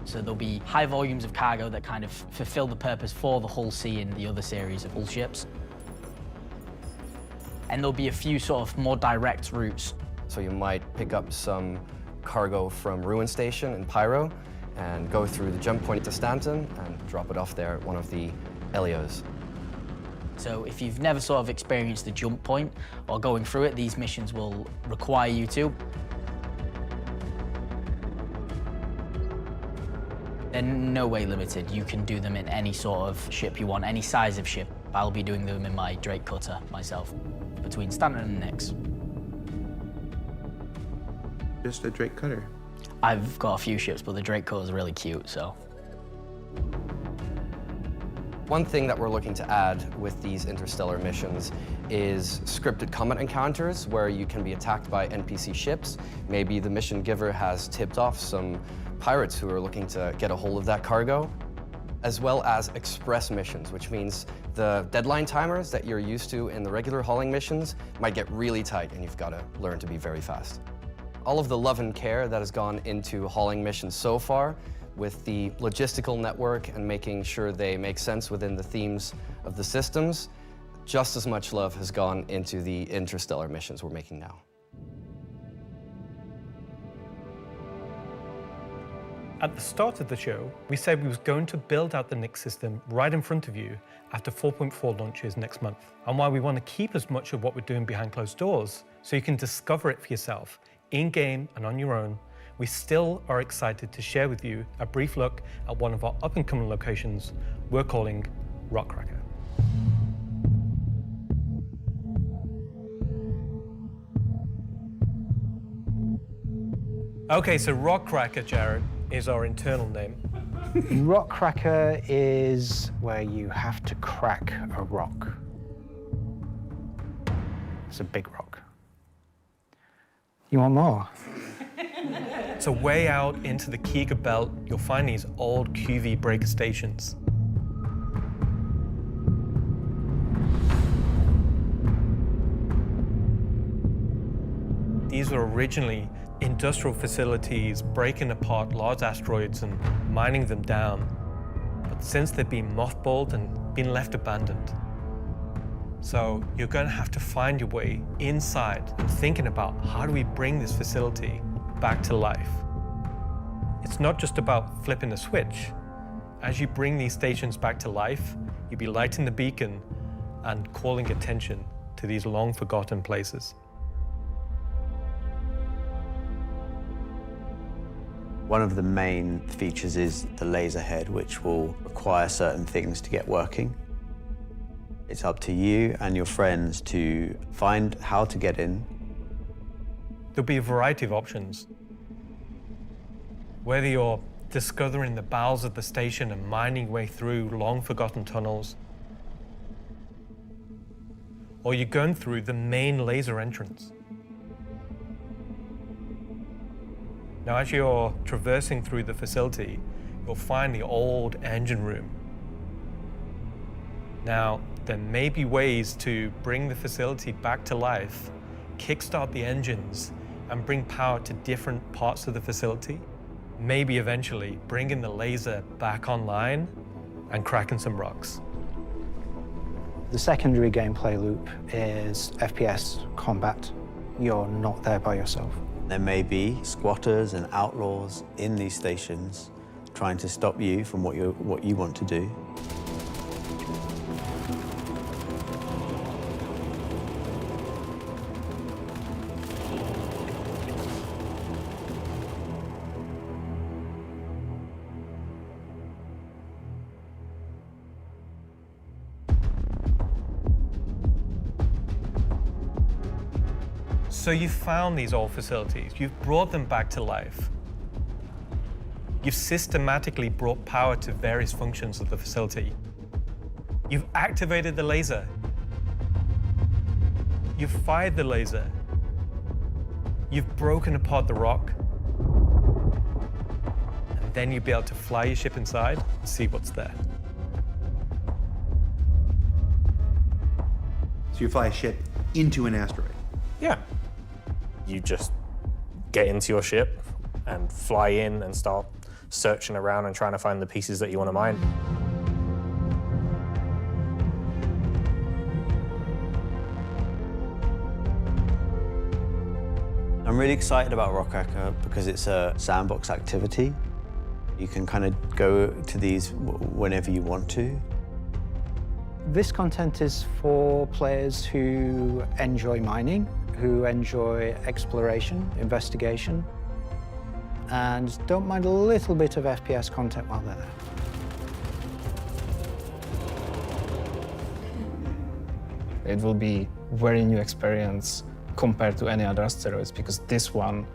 So there'll be high volumes of cargo that kind of fulfill the purpose for the Hull C and the other series of Hull ships. And there'll be a few sort of more direct routes. So you might pick up some cargo from Ruin Station in Pyro and go through the jump point to Stanton and drop it off there at one of the LEOs. So if you've never sort of experienced the jump point or going through it, these missions will require you to. They're no way limited. You can do them in any sort of ship you want, any size of ship. I'll be doing them in my Drake Cutter myself, between Stanton and Nyx. Just a Drake Cutter? I've got a few ships, but the Drake Cutter is really cute, so. One thing that we're looking to add with these interstellar missions is scripted combat encounters where you can be attacked by NPC ships. Maybe the mission giver has tipped off some pirates who are looking to get a hold of that cargo, as well as express missions, which means the deadline timers that you're used to in the regular hauling missions might get really tight and you've got to learn to be very fast. All of the love and care that has gone into hauling missions so far, with the logistical network and making sure they make sense within the themes of the systems, just as much love has gone into the interstellar missions we're making now. At the start of the show, we said we was going to build out the Nyx system right in front of you after 4.4 launches next month, and why we want to keep as much of what we're doing behind closed doors so you can discover it for yourself, in-game and on your own. We still are excited to share with you a brief look at one of our up-and-coming locations we're calling Rockcracker. Okay, so Rockcracker, Jared, is our internal name. Rockcracker is where you have to crack a rock. It's a big rock. You want more? So way out into the Keegar Belt, you'll find these old QV breaker stations. These were originally industrial facilities breaking apart large asteroids and mining them down. But since they've been mothballed and been left abandoned. So you're going to have to find your way inside and thinking about how do we bring this facility back to life. It's not just about flipping a switch. As you bring these stations back to life, you'll be lighting the beacon and calling attention to these long forgotten places. One of the main features is the laser head, which will require certain things to get working. It's up to you and your friends to find how to get in. There'll be a variety of options. Whether you're discovering the bowels of the station and mining your way through long-forgotten tunnels, or you're going through the main laser entrance. Now, as you're traversing through the facility, you'll find the old engine room. Now, there may be ways to bring the facility back to life, kickstart the engines, and bring power to different parts of the facility. Maybe eventually bringing the laser back online and cracking some rocks. The secondary gameplay loop is FPS combat. You're not there by yourself. There may be squatters and outlaws in these stations trying to stop you from what you want to do. So you've found these old facilities, you've brought them back to life. You've systematically brought power to various functions of the facility. You've activated the laser. You've fired the laser. You've broken apart the rock. And then you'll be able to fly your ship inside and see what's there. So you fly a ship into an asteroid. Yeah. You just get into your ship and fly in and start searching around and trying to find the pieces that you want to mine. I'm really excited about Rockcracker because it's a sandbox activity. You can kind of go to these whenever you want to. This content is for players who enjoy mining, who enjoy exploration, investigation, and don't mind a little bit of FPS content while they're there. It will be a very new experience compared to any other asteroids, because this one,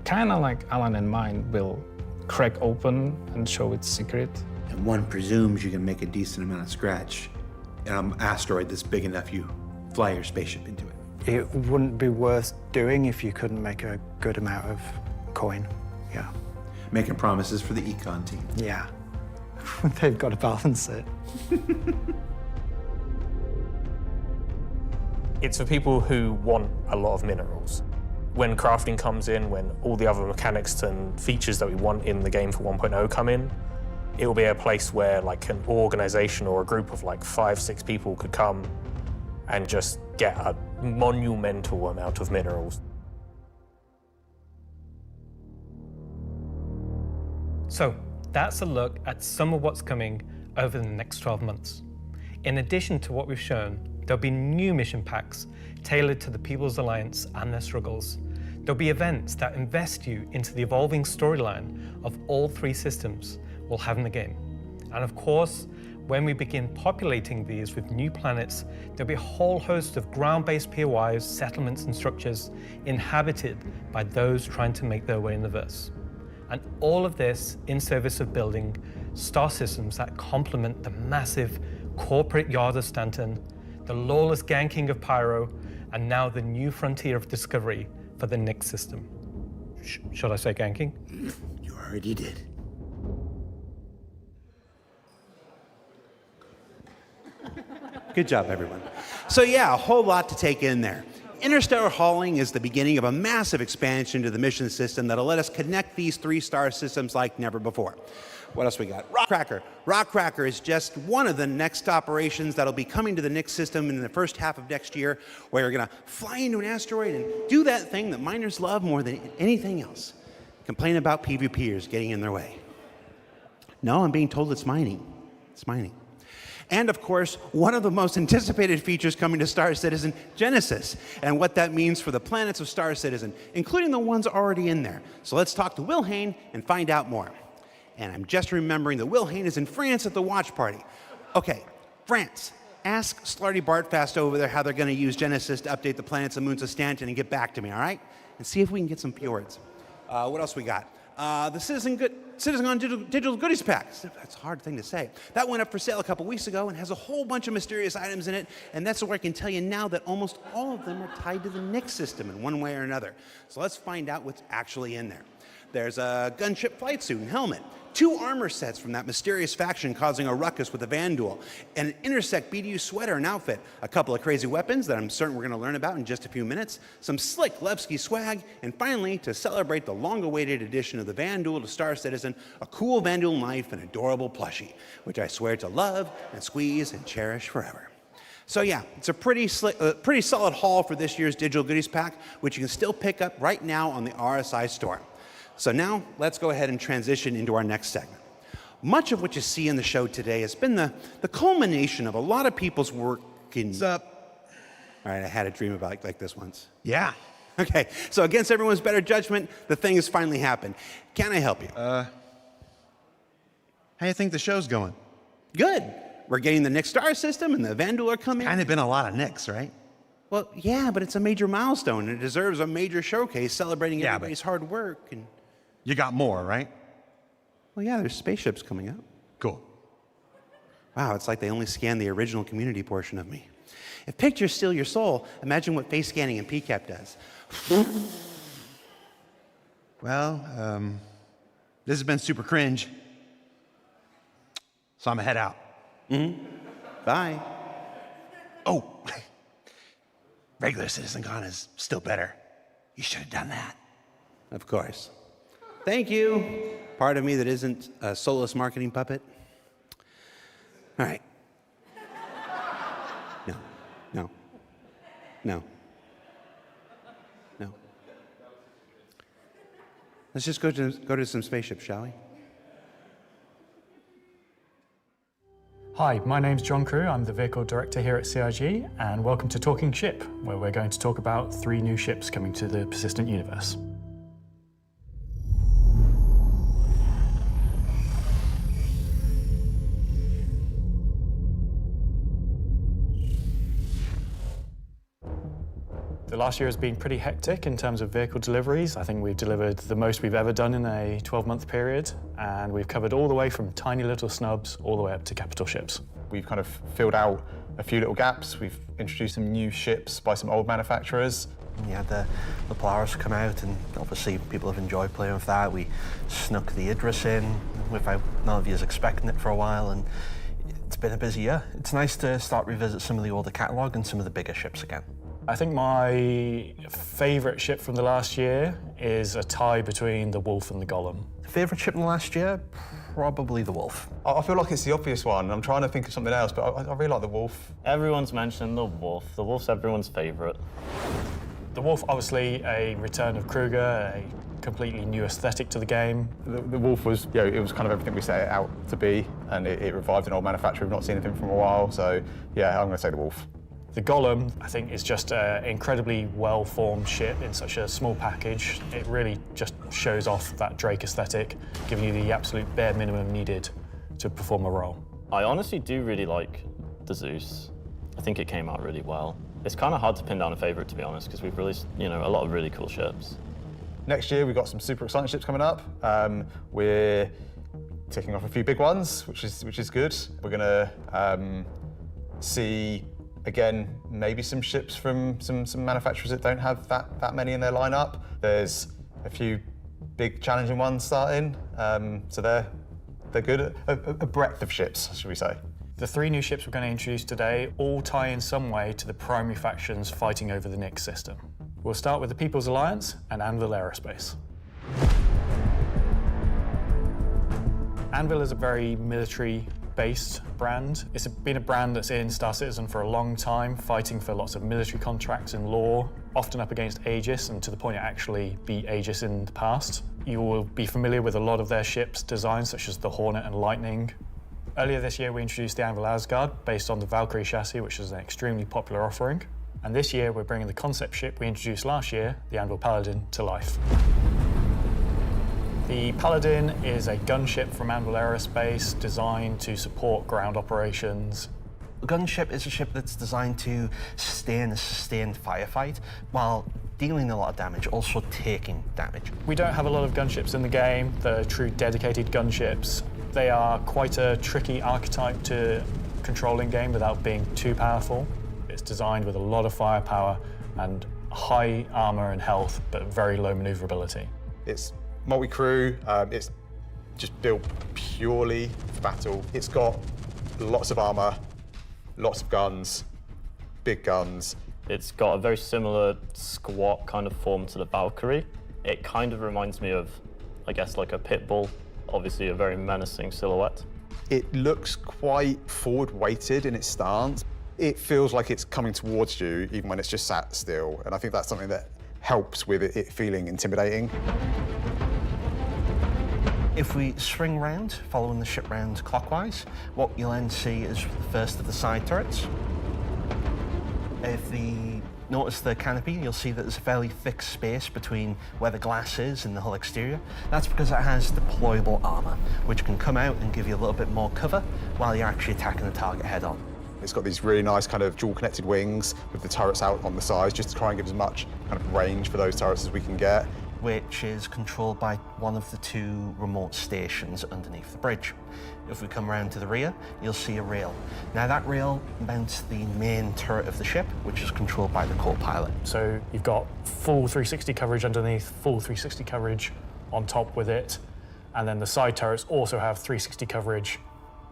kind of like Alan and mine, will crack open and show its secret. And one presumes you can make a decent amount of scratch on an asteroid that's big enough you fly your spaceship into it. It wouldn't be worth doing if you couldn't make a good amount of coin, yeah. Making promises for the econ team. Yeah, they've got to balance it. It's for people who want a lot of minerals. When crafting comes in, when all the other mechanics and features that we want in the game for 1.0 come in, it will be a place where like an organization or a group of like 5-6 people could come and just get a monumental amount of minerals. So that's a look at some of what's coming over the next 12 months. In addition to what we've shown, there'll be new mission packs tailored to the People's Alliance and their struggles. There'll be events that invest you into the evolving storyline of all 3 systems we'll have in the game. And of course, when we begin populating these with new planets, there'll be a whole host of ground-based POIs, settlements, and structures inhabited by those trying to make their way in the verse. And all of this in service of building star systems that complement the massive corporate yard of Stanton, the lawless ganking of Pyro, and now the new frontier of discovery for the Nyx system. Should I say ganking? You already did. Good job, everyone. So yeah, a whole lot to take in there. Interstellar hauling is the beginning of a massive expansion to the mission system that'll let us connect these 3-star systems like never before. What else we got? Rockcracker. Rockcracker is just one of the next operations that'll be coming to the Nyx system in the first half of next year, where you're gonna fly into an asteroid and do that thing that miners love more than anything else. Complain about PvPers getting in their way. No, I'm being told it's mining. It's mining. And of course, one of the most anticipated features coming to Star Citizen, Genesis, and what that means for the planets of Star Citizen, including the ones already in there. So let's talk to Will Hain and find out more. And I'm just remembering that Will Hain is in France at the watch party. Okay, France. Ask Slarty Bartfast over there how they're going to use Genesis to update the planets and moons of Stanton and get back to me, all right? And see if we can get some fjords. What else we got? The CitizenCon Digital Goodies Pack. That's a hard thing to say. That went up for sale a couple weeks ago and has a whole bunch of mysterious items in it, and that's where I can tell you now that almost all of them are tied to the Nyx system in one way or another. So let's find out what's actually in there. There's a gunship flight suit and helmet, 2 armor sets from that mysterious faction causing a ruckus with the Van Duel, and an Intersect BDU sweater and outfit, a couple of crazy weapons that I'm certain we're going to learn about in just a few minutes, some slick Levski swag, and finally, to celebrate the long-awaited addition of the Van Duel to Star Citizen, a cool Van Duel knife and adorable plushie, which I swear to love and squeeze and cherish forever. So yeah, it's a pretty solid haul for this year's Digital Goodies Pack, which you can still pick up right now on the RSI store. So now, let's go ahead and transition into our next segment. Much of what you see in the show today has been the culmination of a lot of people's work in... What's up? All right, I had a dream about like this once. Yeah. Okay, so against everyone's better judgment, the thing has finally happened. Can I help you? How you think the show's going? Good. We're getting the Nyx star system and the Van Duel are coming. Kind of been a lot of Nyx, right? Well, yeah, but it's a major milestone and it deserves a major showcase celebrating everybody's hard work and... You got more, right? Well, yeah, there's spaceships coming up. Cool. Wow, it's like they only scanned the original community portion of me. If pictures steal your soul, imagine what face scanning and PCAP does. Well, this has been super cringe. So I'm gonna head out. Mm-hmm. Bye. Oh, Regular CitizenCon is still better. You should have done that. Of course. Thank you. Part of me that isn't a soulless marketing puppet. All right. No. Let's just go to some spaceships, shall we? Hi, my name's John Crew. I'm the Vehicle Director here at CIG, and welcome to Talkin Ship, where we're going to talk about 3 new ships coming to the persistent universe. The last year has been pretty hectic in terms of vehicle deliveries. I think we've delivered the most we've ever done in a 12-month period, and we've covered all the way from tiny little snubs all the way up to capital ships. We've kind of filled out a few little gaps. We've introduced some new ships by some old manufacturers. We had the Polaris come out, and obviously people have enjoyed playing with that. We snuck the Idris in without none of you expecting it for a while, and it's been a busy year. It's nice to start revisit some of the older catalogue and some of the bigger ships again. I think my favourite ship from the last year is a tie between the Wolf and the Golem. Favourite ship in the last year? Probably the Wolf. I feel like it's the obvious one. I'm trying to think of something else, but I really like the Wolf. Everyone's mentioned the Wolf. The Wolf's everyone's favourite. The Wolf, obviously a return of Kruger, a completely new aesthetic to the game. The Wolf was, it was kind of everything we set it out to be, and it revived an old manufacturer. We've not seen anything from a while, so yeah, I'm going to say the Wolf. The Golem, I think, is just an incredibly well-formed ship in such a small package. It really just shows off that Drake aesthetic, giving you the absolute bare minimum needed to perform a role. I honestly do really like the Zeus. I think it came out really well. It's kind of hard to pin down a favourite, to be honest, because we've released, a lot of really cool ships. Next year, we've got some super exciting ships coming up. We're ticking off a few big ones, which is good. We're going to see, again, maybe some ships from some manufacturers that don't have that many in their lineup. There's a few big challenging ones starting, so they're good. A breadth of ships, should we say. The 3 new ships we're going to introduce today all tie in some way to the primary factions fighting over the Nyx system. We'll start with the People's Alliance and Anvil Aerospace. Anvil is a very military-based brand. It's been a brand that's in Star Citizen for a long time, fighting for lots of military contracts and lore, often up against Aegis, and to the point it actually beat Aegis in the past. You will be familiar with a lot of their ships' designs, such as the Hornet and Lightning. Earlier this year, we introduced the Anvil Asgard, based on the Valkyrie chassis, which is an extremely popular offering. And this year, we're bringing the concept ship we introduced last year, the Anvil Paladin, to life. The Paladin is a gunship from Anvil Aerospace designed to support ground operations. A gunship is a ship that's designed to stay in a sustained firefight while dealing a lot of damage, also taking damage. We don't have a lot of gunships in the game that are true dedicated gunships. They are quite a tricky archetype to control in game without being too powerful. It's designed with a lot of firepower and high armor and health, but very low maneuverability. It's multi-crew, it's just built purely for battle. It's got lots of armor, lots of guns, big guns. It's got a very similar squat kind of form to the Valkyrie. It kind of reminds me of, I guess, like a pit bull. Obviously a very menacing silhouette. It looks quite forward-weighted in its stance. It feels like it's coming towards you even when it's just sat still, and I think that's something that helps with it feeling intimidating. If we swing round, following the ship round clockwise, what you'll then see is the first of the side turrets. If you notice the canopy, you'll see that there's a fairly thick space between where the glass is and the hull exterior. That's because it has deployable armor, which can come out and give you a little bit more cover while you're actually attacking the target head on. It's got these really nice kind of dual connected wings with the turrets out on the sides, just to try and give as much kind of range for those turrets as we can get. Which is controlled by one of the 2 remote stations underneath the bridge. If we come around to the rear, you'll see a rail. Now that rail mounts the main turret of the ship, which is controlled by the co-pilot. So you've got full 360 coverage underneath, full 360 coverage on top with it, and then the side turrets also have 360 coverage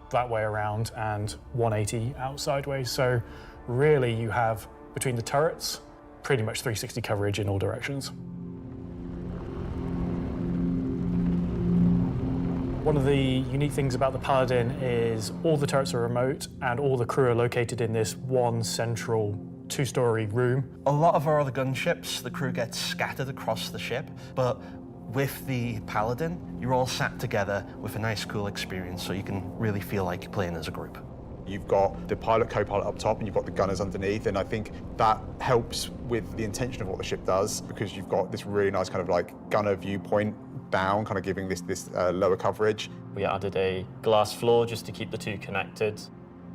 that way around and 180 out sideways. So really you have, between the turrets pretty much 360 coverage in all directions. One of the unique things about the Paladin is all the turrets are remote and all the crew are located in this one central two-story room. A lot of our other gunships, the crew gets scattered across the ship, but with the Paladin, you're all sat together with a nice, cool experience, so you can really feel like you're playing as a group. You've got the pilot, co-pilot up top, and you've got the gunners underneath, and I think that helps with the intention of what the ship does, because you've got this really nice kind of like gunner viewpoint down, kind of giving this lower coverage. We added a glass floor just to keep the two connected.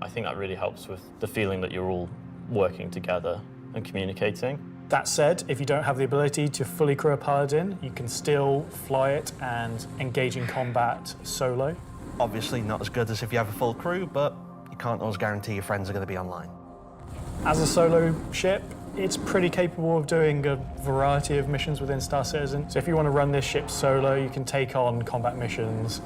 I think that really helps with the feeling that you're all working together and communicating. That said, if you don't have the ability to fully crew a Paladin, you can still fly it and engage in combat solo. Obviously not as good as if you have a full crew, but you can't always guarantee your friends are going to be online. As a solo ship, it's pretty capable of doing a variety of missions within Star Citizen. So if you want to run this ship solo, you can take on combat missions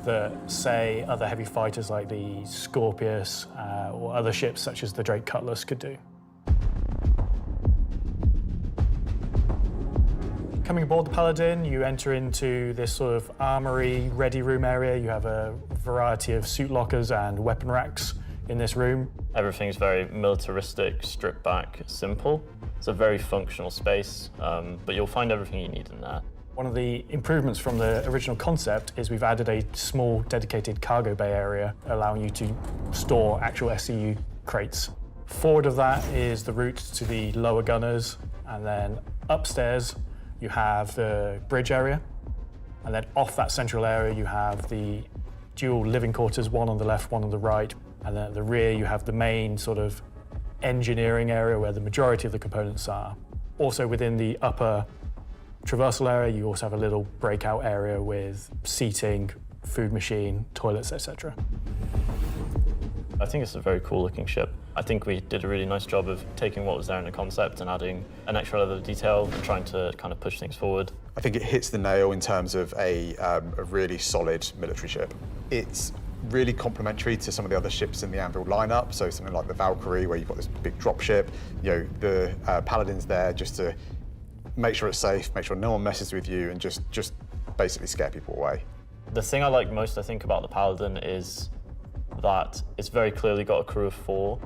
that, say, other heavy fighters like the Scorpius or other ships such as the Drake Cutlass could do. Coming aboard the Paladin, you enter into this sort of armory ready room area. You have a variety of suit lockers and weapon racks in this room. Everything's very militaristic, stripped back, simple. It's a very functional space, but you'll find everything you need in there. One of the improvements from the original concept is we've added a small dedicated cargo bay area, allowing you to store actual SCU crates. Forward of that is the route to the lower gunners, and then upstairs you have the bridge area, and then off that central area you have the dual living quarters, one on the left, one on the right, and then at the rear you have the main sort of engineering area where the majority of the components are. Also within the upper traversal area you also have a little breakout area with seating, food machine, toilets, etc. I think it's a very cool looking ship. I think we did a really nice job of taking what was there in the concept and adding an extra level of detail and trying to kind of push things forward. I think it hits the nail in terms of a really solid military ship. It's really complementary to some of the other ships in the Anvil lineup, so something like the Valkyrie, where you've got this big drop ship. You know, the Paladin's there just to make sure it's safe, make sure no one messes with you, and just basically scare people away. The thing I like most, I think, about the Paladin is that it's very clearly got a crew of 4,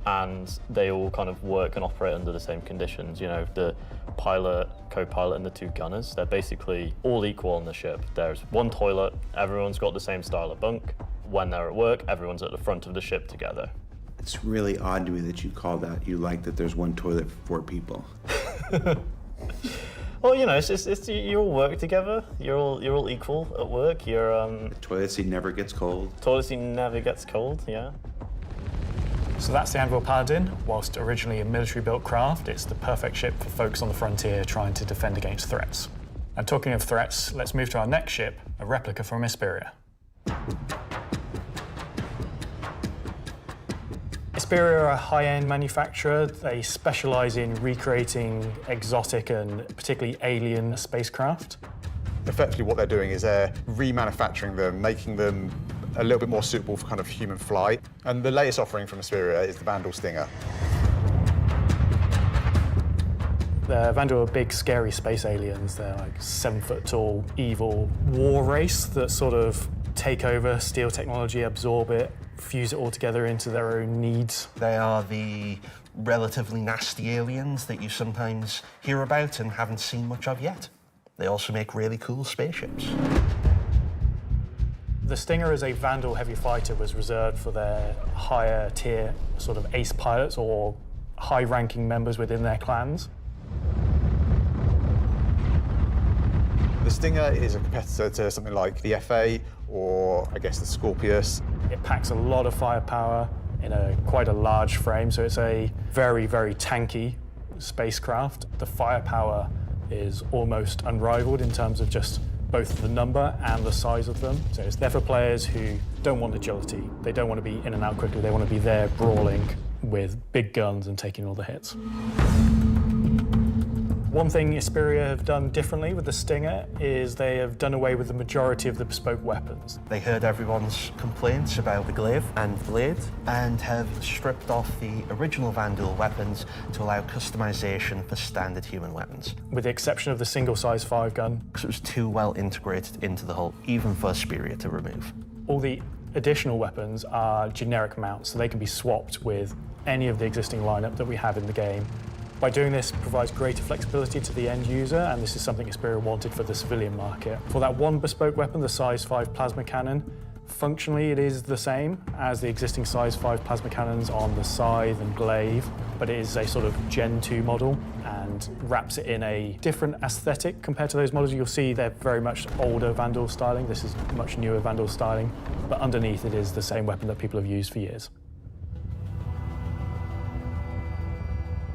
and they all kind of work and operate under the same conditions. You know, the pilot, co-pilot, and the 2 gunners, they're basically all equal on the ship. There's one toilet, everyone's got the same style of bunk. When they're at work, everyone's at the front of the ship together. It's really odd to me that you call that, you like that there's one toilet for 4 people. Well, you know, it's you all work together. You're all equal at work. The toilet seat never gets cold. Toilet seat never gets cold. Yeah. So that's the Anvil Paladin. Whilst originally a military-built craft, it's the perfect ship for folks on the frontier trying to defend against threats. And talking of threats, let's move to our next ship, a replica from Esperia. Esperia are a high-end manufacturer. They specialize in recreating exotic and particularly alien spacecraft. Effectively what they're doing is they're remanufacturing them, making them a little bit more suitable for kind of human flight. And the latest offering from Esperia is the Vandal Stinger. The Vandal are big, scary space aliens. They're like 7-foot-tall, evil war race that sort of take over, steal technology, absorb it, fuse it all together into their own needs. They are the relatively nasty aliens that you sometimes hear about and haven't seen much of yet. They also make really cool spaceships. The Stinger as a Vandal heavy fighter was reserved for their higher tier sort of ace pilots or high-ranking members within their clans. The Stinger is a competitor to something like the FA or, I guess, the Scorpius. It packs a lot of firepower in quite a large frame, so it's a very, very tanky spacecraft. The firepower is almost unrivaled in terms of just both the number and the size of them. So it's there for players who don't want agility. They don't want to be in and out quickly. They want to be there brawling with big guns and taking all the hits. One thing Esperia have done differently with the Stinger is they have done away with the majority of the bespoke weapons. They heard everyone's complaints about the glaive and blade and have stripped off the original Vandal weapons to allow customization for standard human weapons. With the exception of the single size 5 gun. Because it was too well integrated into the hull, even for Esperia to remove. All the additional weapons are generic mounts, so they can be swapped with any of the existing lineup that we have in the game. By doing this, it provides greater flexibility to the end user, and this is something Esperia wanted for the civilian market. For that one bespoke weapon, the size 5 plasma cannon, functionally it is the same as the existing size 5 plasma cannons on the Scythe and Glaive, but it is a sort of Gen 2 model and wraps it in a different aesthetic compared to those models. You'll see they're very much older Vandal styling. This is much newer Vandal styling, but underneath it is the same weapon that people have used for years.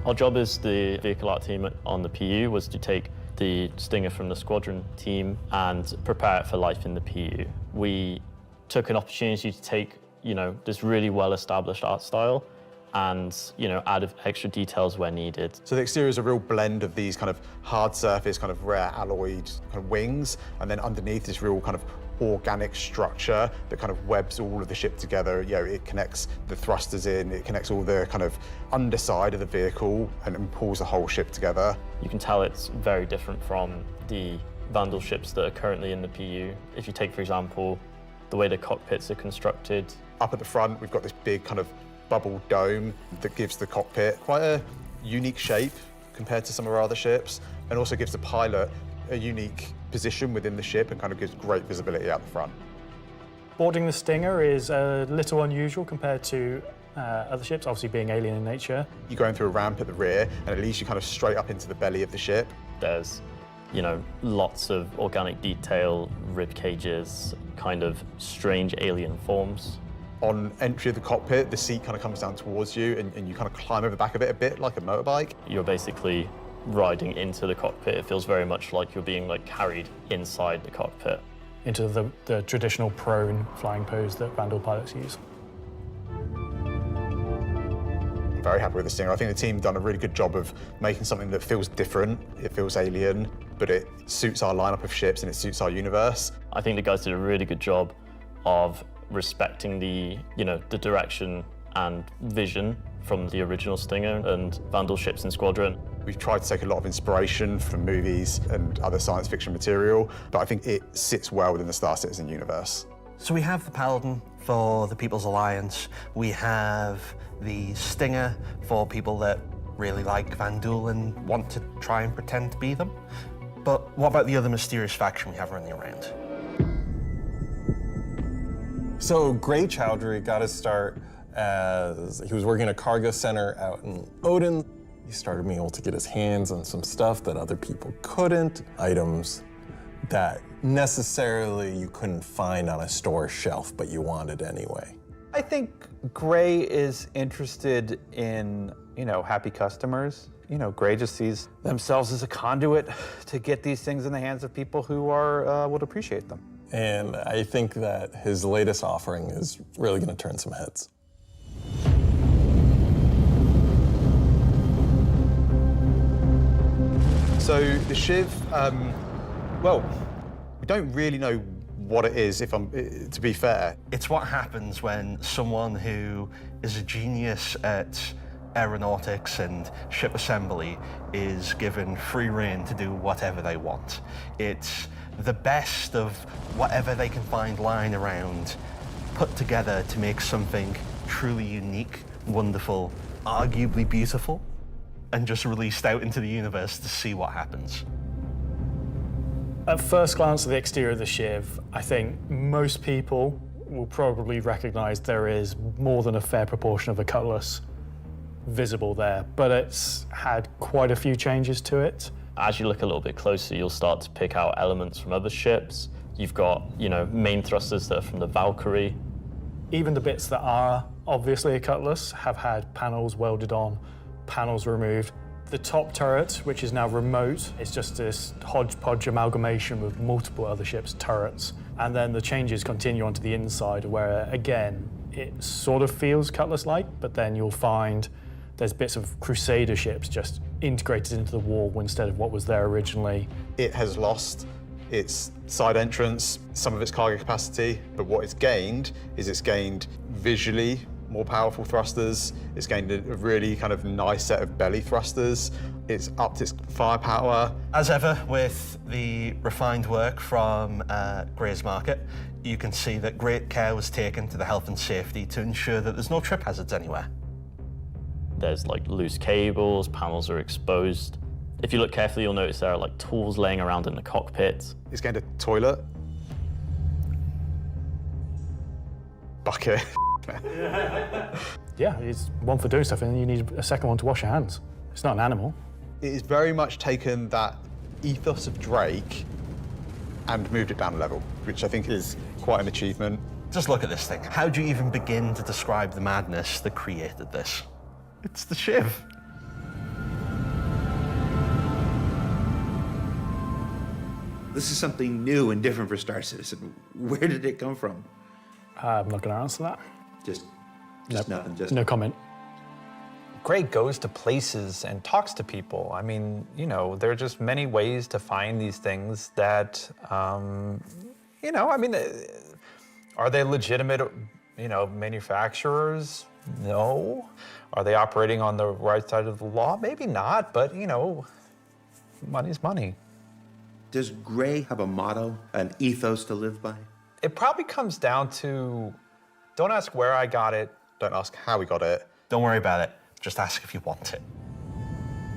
Our job as the vehicle art team on the PU was to take the Stinger from the squadron team and prepare it for life in the PU. We took an opportunity to take, this really well-established art style and, add extra details where needed. So the exterior is a real blend of these kind of hard surface, kind of rare alloyed kind of wings, and then underneath this real kind of organic structure that kind of webs all of the ship together. It connects the thrusters in, it connects all the kind of underside of the vehicle and pulls the whole ship together. You can tell it's very different from the Vandal ships that are currently in the PU. If you take, for example, the way the cockpits are constructed. Up at the front, we've got this big kind of bubble dome that gives the cockpit quite a unique shape compared to some of our other ships, and also gives the pilot a unique position within the ship and kind of gives great visibility out the front. Boarding the Stinger is a little unusual compared to other ships, obviously being alien in nature. You're going through a ramp at the rear, and it leads you kind of straight up into the belly of the ship. There's, lots of organic detail, rib cages, kind of strange alien forms. On entry of the cockpit, the seat kind of comes down towards you, and you kind of climb over the back of it a bit like a motorbike. You're basically riding into the cockpit. It feels very much like you're being carried inside the cockpit. Into the traditional prone flying pose that Vandal pilots use. I'm very happy with the Stinger. I think the team done a really good job of making something that feels different, it feels alien, but it suits our lineup of ships and it suits our universe. I think the guys did a really good job of respecting the direction and vision from the original Stinger and Vandal ships in Squadron. We've tried to take a lot of inspiration from movies and other science fiction material, but I think it sits well within the Star Citizen universe. So we have the Paladin for the People's Alliance. We have the Stinger for people that really like Vandal and want to try and pretend to be them. But what about the other mysterious faction we have running around? So Gray Chowdhury got his start as he was working at a cargo center out in Odin. He started being able to get his hands on some stuff that other people couldn't, items that necessarily you couldn't find on a store shelf, but you wanted anyway. I think Gray is interested in, happy customers. Gray just sees themselves as a conduit to get these things in the hands of people who would appreciate them. And I think that his latest offering is really going to turn some heads. So the Shiv, well, we don't really know what it is, to be fair. It's what happens when someone who is a genius at aeronautics and ship assembly is given free rein to do whatever they want. It's the best of whatever they can find lying around, put together to make something truly unique, wonderful, arguably beautiful, and just released out into the universe to see what happens. At first glance at the exterior of the Shiv, I think most people will probably recognize there is more than a fair proportion of the cutlass visible there, but it's had quite a few changes to it. As you look a little bit closer, you'll start to pick out elements from other ships. You've got, main thrusters that are from the Valkyrie. Even the bits that are obviously a cutlass have had panels welded on, panels removed. The top turret, which is now remote, is just this hodgepodge amalgamation with multiple other ships' turrets. And then the changes continue onto the inside where, again, it sort of feels cutlass-like, but then you'll find There's bits of Crusader ships just integrated into the wall instead of what was there originally. It has lost its side entrance, some of its cargo capacity, but what it's gained is it's gained visually more powerful thrusters. It's gained a really kind of nice set of belly thrusters. It's upped its firepower. As ever, with the refined work from Gray's Market, you can see that great care was taken to the health and safety to ensure that there's no trip hazards anywhere. There's like loose cables, panels are exposed. If you look carefully, you'll notice there are like tools laying around in the cockpit. It's gained a toilet. Bucket. Yeah, it's one for doing stuff, and then you need a second one to wash your hands. It's not an animal. It has very much taken that ethos of Drake and moved it down a level, which I think is quite an achievement. Just look at this thing. How do you even begin to describe the madness that created this? It's the Shiv. This is something new and different for Star Citizen. Where did it come from? I'm not going to answer that. Just Nope. nothing. No comment. Gray goes to places and talks to people. I mean, you know, there are just many ways to find these things that, you know, I mean, are they legitimate, you know, manufacturers? No. Are they operating on the right side of the law? Maybe not, but, you know, money's money. Does Gray have a motto, an ethos to live by? It probably comes down to, don't ask where I got it, don't ask how we got it. Don't worry about it. Just ask if you want it.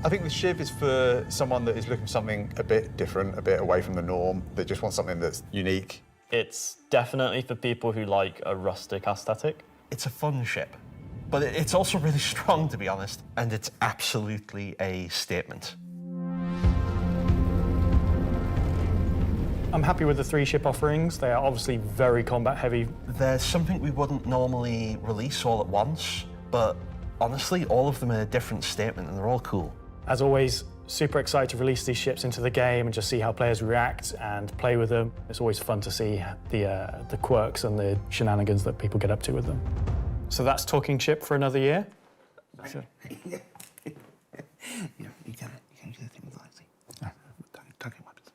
I think the Shiv is for someone that is looking for something a bit different, a bit away from the norm, that just wants something that's unique. It's definitely for people who like a rustic aesthetic. It's a fun ship, but it's also really strong, to be honest, and it's absolutely a statement. I'm happy with the 3 ship offerings. They are obviously very combat heavy. There's something we wouldn't normally release all at once, but honestly, all of them are a different statement and they're all cool. As always, super excited to release these ships into the game and just see how players react and play with them. It's always fun to see the quirks and the shenanigans that people get up to with them. So that's Talkin Ship for another year. So. Yeah, you gotta do the thing with Lexi. Talkin Weapons.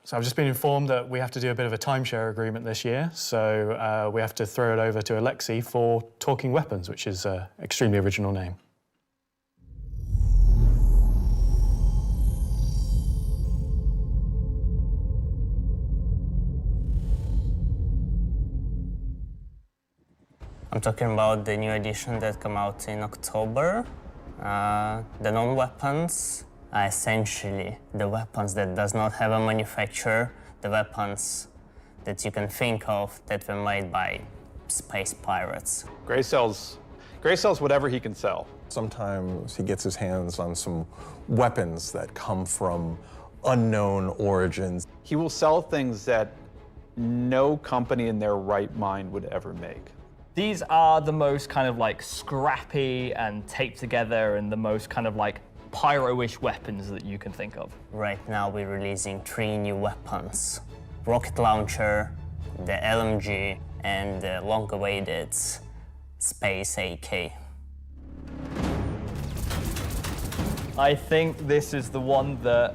So I've just been informed that we have to do a bit of a timeshare agreement this year, so we have to throw it over to Alexi for Talkin Weapons, which is an extremely original name. I'm talking about the new edition that came out in October. The non-weapons are essentially the weapons that does not have a manufacturer, the weapons that you can think of that were made by space pirates. Gray sells whatever he can sell. Sometimes he gets his hands on some weapons that come from unknown origins. He will sell things that no company in their right mind would ever make. These are the most kind of like scrappy and taped together and the most kind of like pyro-ish weapons that you can think of. Right now we're releasing 3 new weapons. Rocket launcher, the LMG, and the long-awaited Space AK. I think this is the one that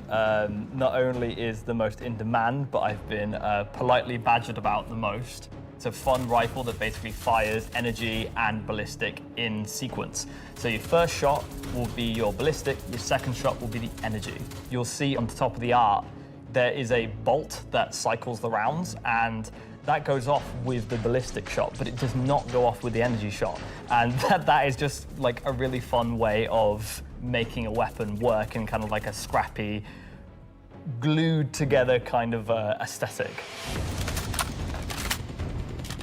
not only is the most in demand, but I've been politely badgered about the most. It's a fun rifle that basically fires energy and ballistic in sequence. So your first shot will be your ballistic, your second shot will be the energy. You'll see on the top of the art, there is a bolt that cycles the rounds, and that goes off with the ballistic shot, but it does not go off with the energy shot. And that is just like a really fun way of making a weapon work in kind of like a scrappy, glued together kind of aesthetic.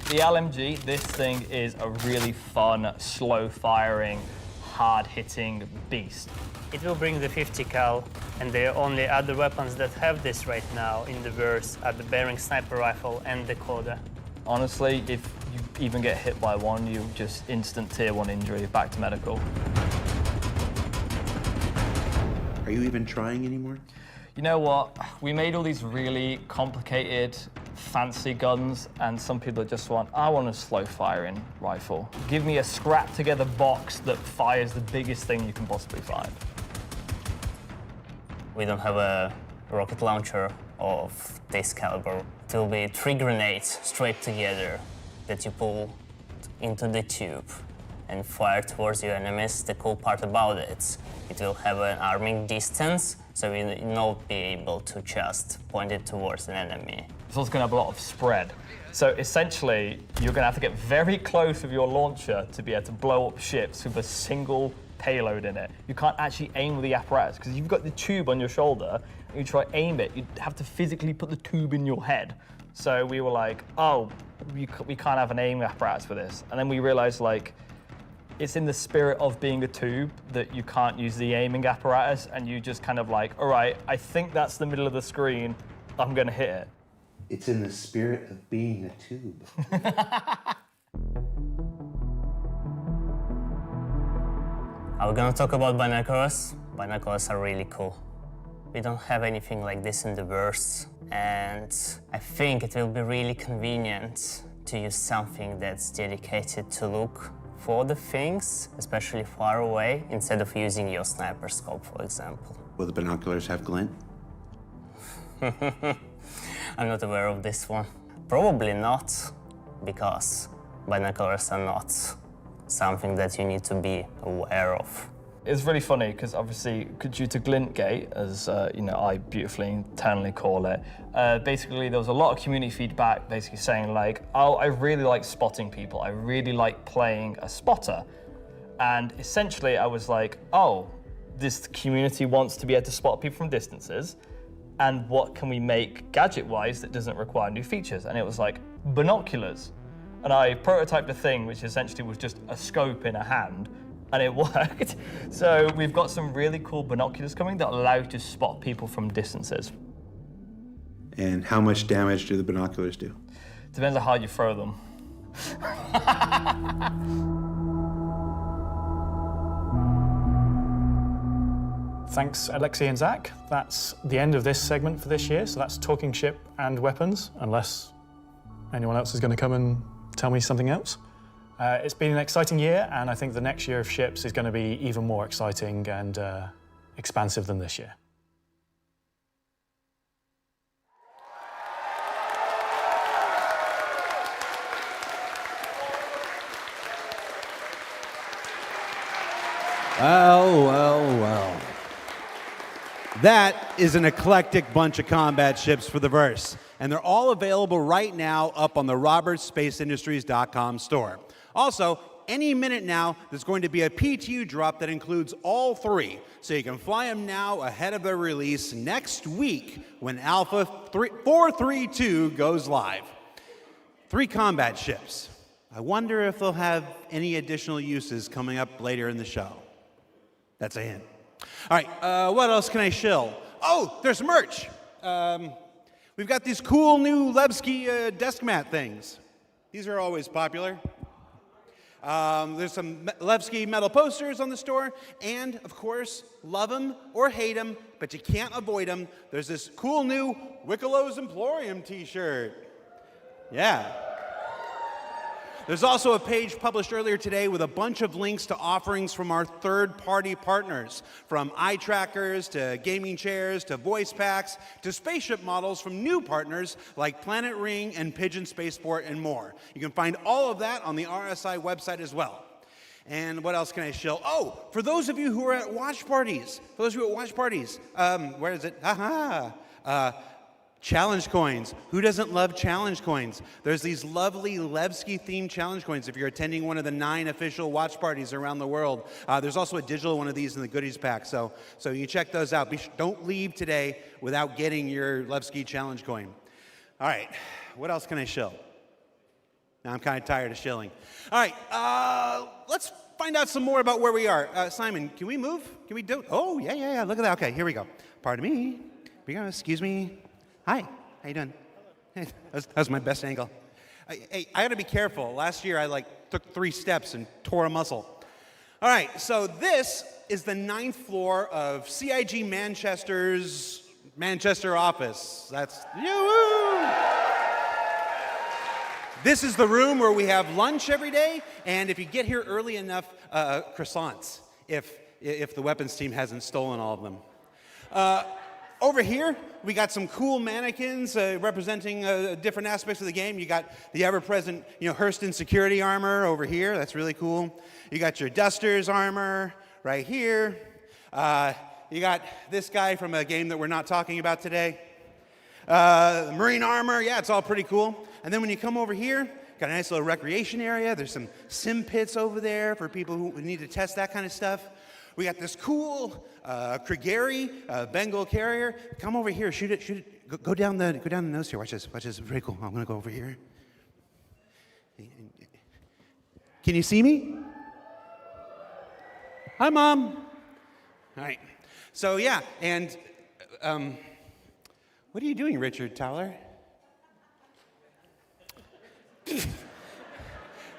The LMG, this thing is a really fun, slow-firing, hard-hitting beast. It will bring the 50 cal, and the only other weapons that have this right now in the verse are the Bearing Sniper Rifle and the Coda. Honestly, if you even get hit by one, you just instant tier 1 injury, back to medical. Are you even trying anymore? You know what? We made all these really complicated fancy guns, and some people just want, I want a slow firing rifle. Give me a scrap together box that fires the biggest thing you can possibly find. We don't have a rocket launcher of this caliber. It will be 3 grenades straight together that you pull into the tube and fire towards your enemies. The cool part about it, it will have an arming distance, so you will not be able to just point it towards an enemy. It's also going to have a lot of spread. So essentially, you're going to have to get very close with your launcher to be able to blow up ships with a single payload in it. You can't actually aim with the apparatus, because if you've got the tube on your shoulder and you try to aim it, you'd have to physically put the tube in your head. So we were like, oh, we can't have an aim apparatus for this. And then we realized, like, it's in the spirit of being a tube that you can't use the aiming apparatus, and you just kind of like, all right, I think that's the middle of the screen, I'm gonna hit it. It's in the spirit of being a tube. Are we gonna talk about binoculars? Binoculars are really cool. We don't have anything like this in the verse, and I think it will be really convenient to use something that's dedicated to look for the things, especially far away, instead of using your sniper scope, for example. Will the binoculars have glint? I'm not aware of this one. Probably not, because binoculars are not something that you need to be aware of. It's really funny because obviously, due to Glintgate, as I beautifully internally call it, basically there was a lot of community feedback basically saying like, oh, I really like spotting people. I really like playing a spotter. And essentially I was like, oh, this community wants to be able to spot people from distances. And what can we make gadget-wise that doesn't require new features? And it was like binoculars. And I prototyped a thing which essentially was just a scope in a hand, and it worked. So we've got some really cool binoculars coming that allow you to spot people from distances. And how much damage do the binoculars do? Depends on how you throw them. Thanks, Alexei and Zach. That's the end of this segment for this year. So that's Talking Ship and Weapons, unless anyone else is going to come and tell me something else. It's been an exciting year, and I think the next year of ships is going to be even more exciting and expansive than this year. Well. That is an eclectic bunch of combat ships for the verse, and they're all available right now up on the robertsspaceindustries.com store. Also, any minute now, there's going to be a PTU drop that includes all 3, so you can fly them now ahead of their release next week when Alpha 432 goes live. 3 combat ships. I wonder if they'll have any additional uses coming up later in the show. That's a hint. All right, what else can I shill? Oh, there's merch. We've got these cool new Levski desk mat things. These are always popular. There's some Levski metal posters on the store, and of course, love them or hate them, but you can't avoid them. There's this cool new Wickelo's Emporium t-shirt. Yeah. There's also a page published earlier today with a bunch of links to offerings from our third-party partners, from eye trackers to gaming chairs to voice packs to spaceship models from new partners like Planet Ring and Pigeon Spaceport and more. You can find all of that on the RSI website as well. And what else can I shill? Oh, for those of you who are at watch parties, where is it? Challenge coins. Who doesn't love challenge coins? There's these lovely Levski-themed challenge coins if you're attending one of the 9 official watch parties around the world. There's also a digital one of these in the goodies pack, so you check those out. Don't leave today without getting your Levski challenge coin. All right, what else can I shill? Now I'm kind of tired of shilling. All right, let's find out some more about where we are. Simon, can we move? Can we do? Oh, yeah, look at that. Okay, here we go. Pardon me. Excuse me. Hi, how you doing? Hey, that was my best angle. Hey, I gotta be careful. Last year I took 3 steps and tore a muscle. All right, so this is the 9th floor of CIG Manchester's Manchester office. That's, This is the room where we have lunch every day, and if you get here early enough, croissants, if the weapons team hasn't stolen all of them. Over here, we got some cool mannequins representing different aspects of the game. You got the ever-present, Hurston security armor over here. That's really cool. You got your Dusters armor right here. You got this guy from a game that we're not talking about today. Marine armor, yeah, it's all pretty cool. And then when you come over here, got a nice little recreation area. There's some sim pits over there for people who need to test that kind of stuff. We got this cool Krigeri Bengal carrier. Come over here, shoot it. Go down the nose here. Watch this. It's pretty cool. I'm gonna go over here. Can you see me? Hi, Mom. All right. So yeah, and what are you doing, Richard Tyler?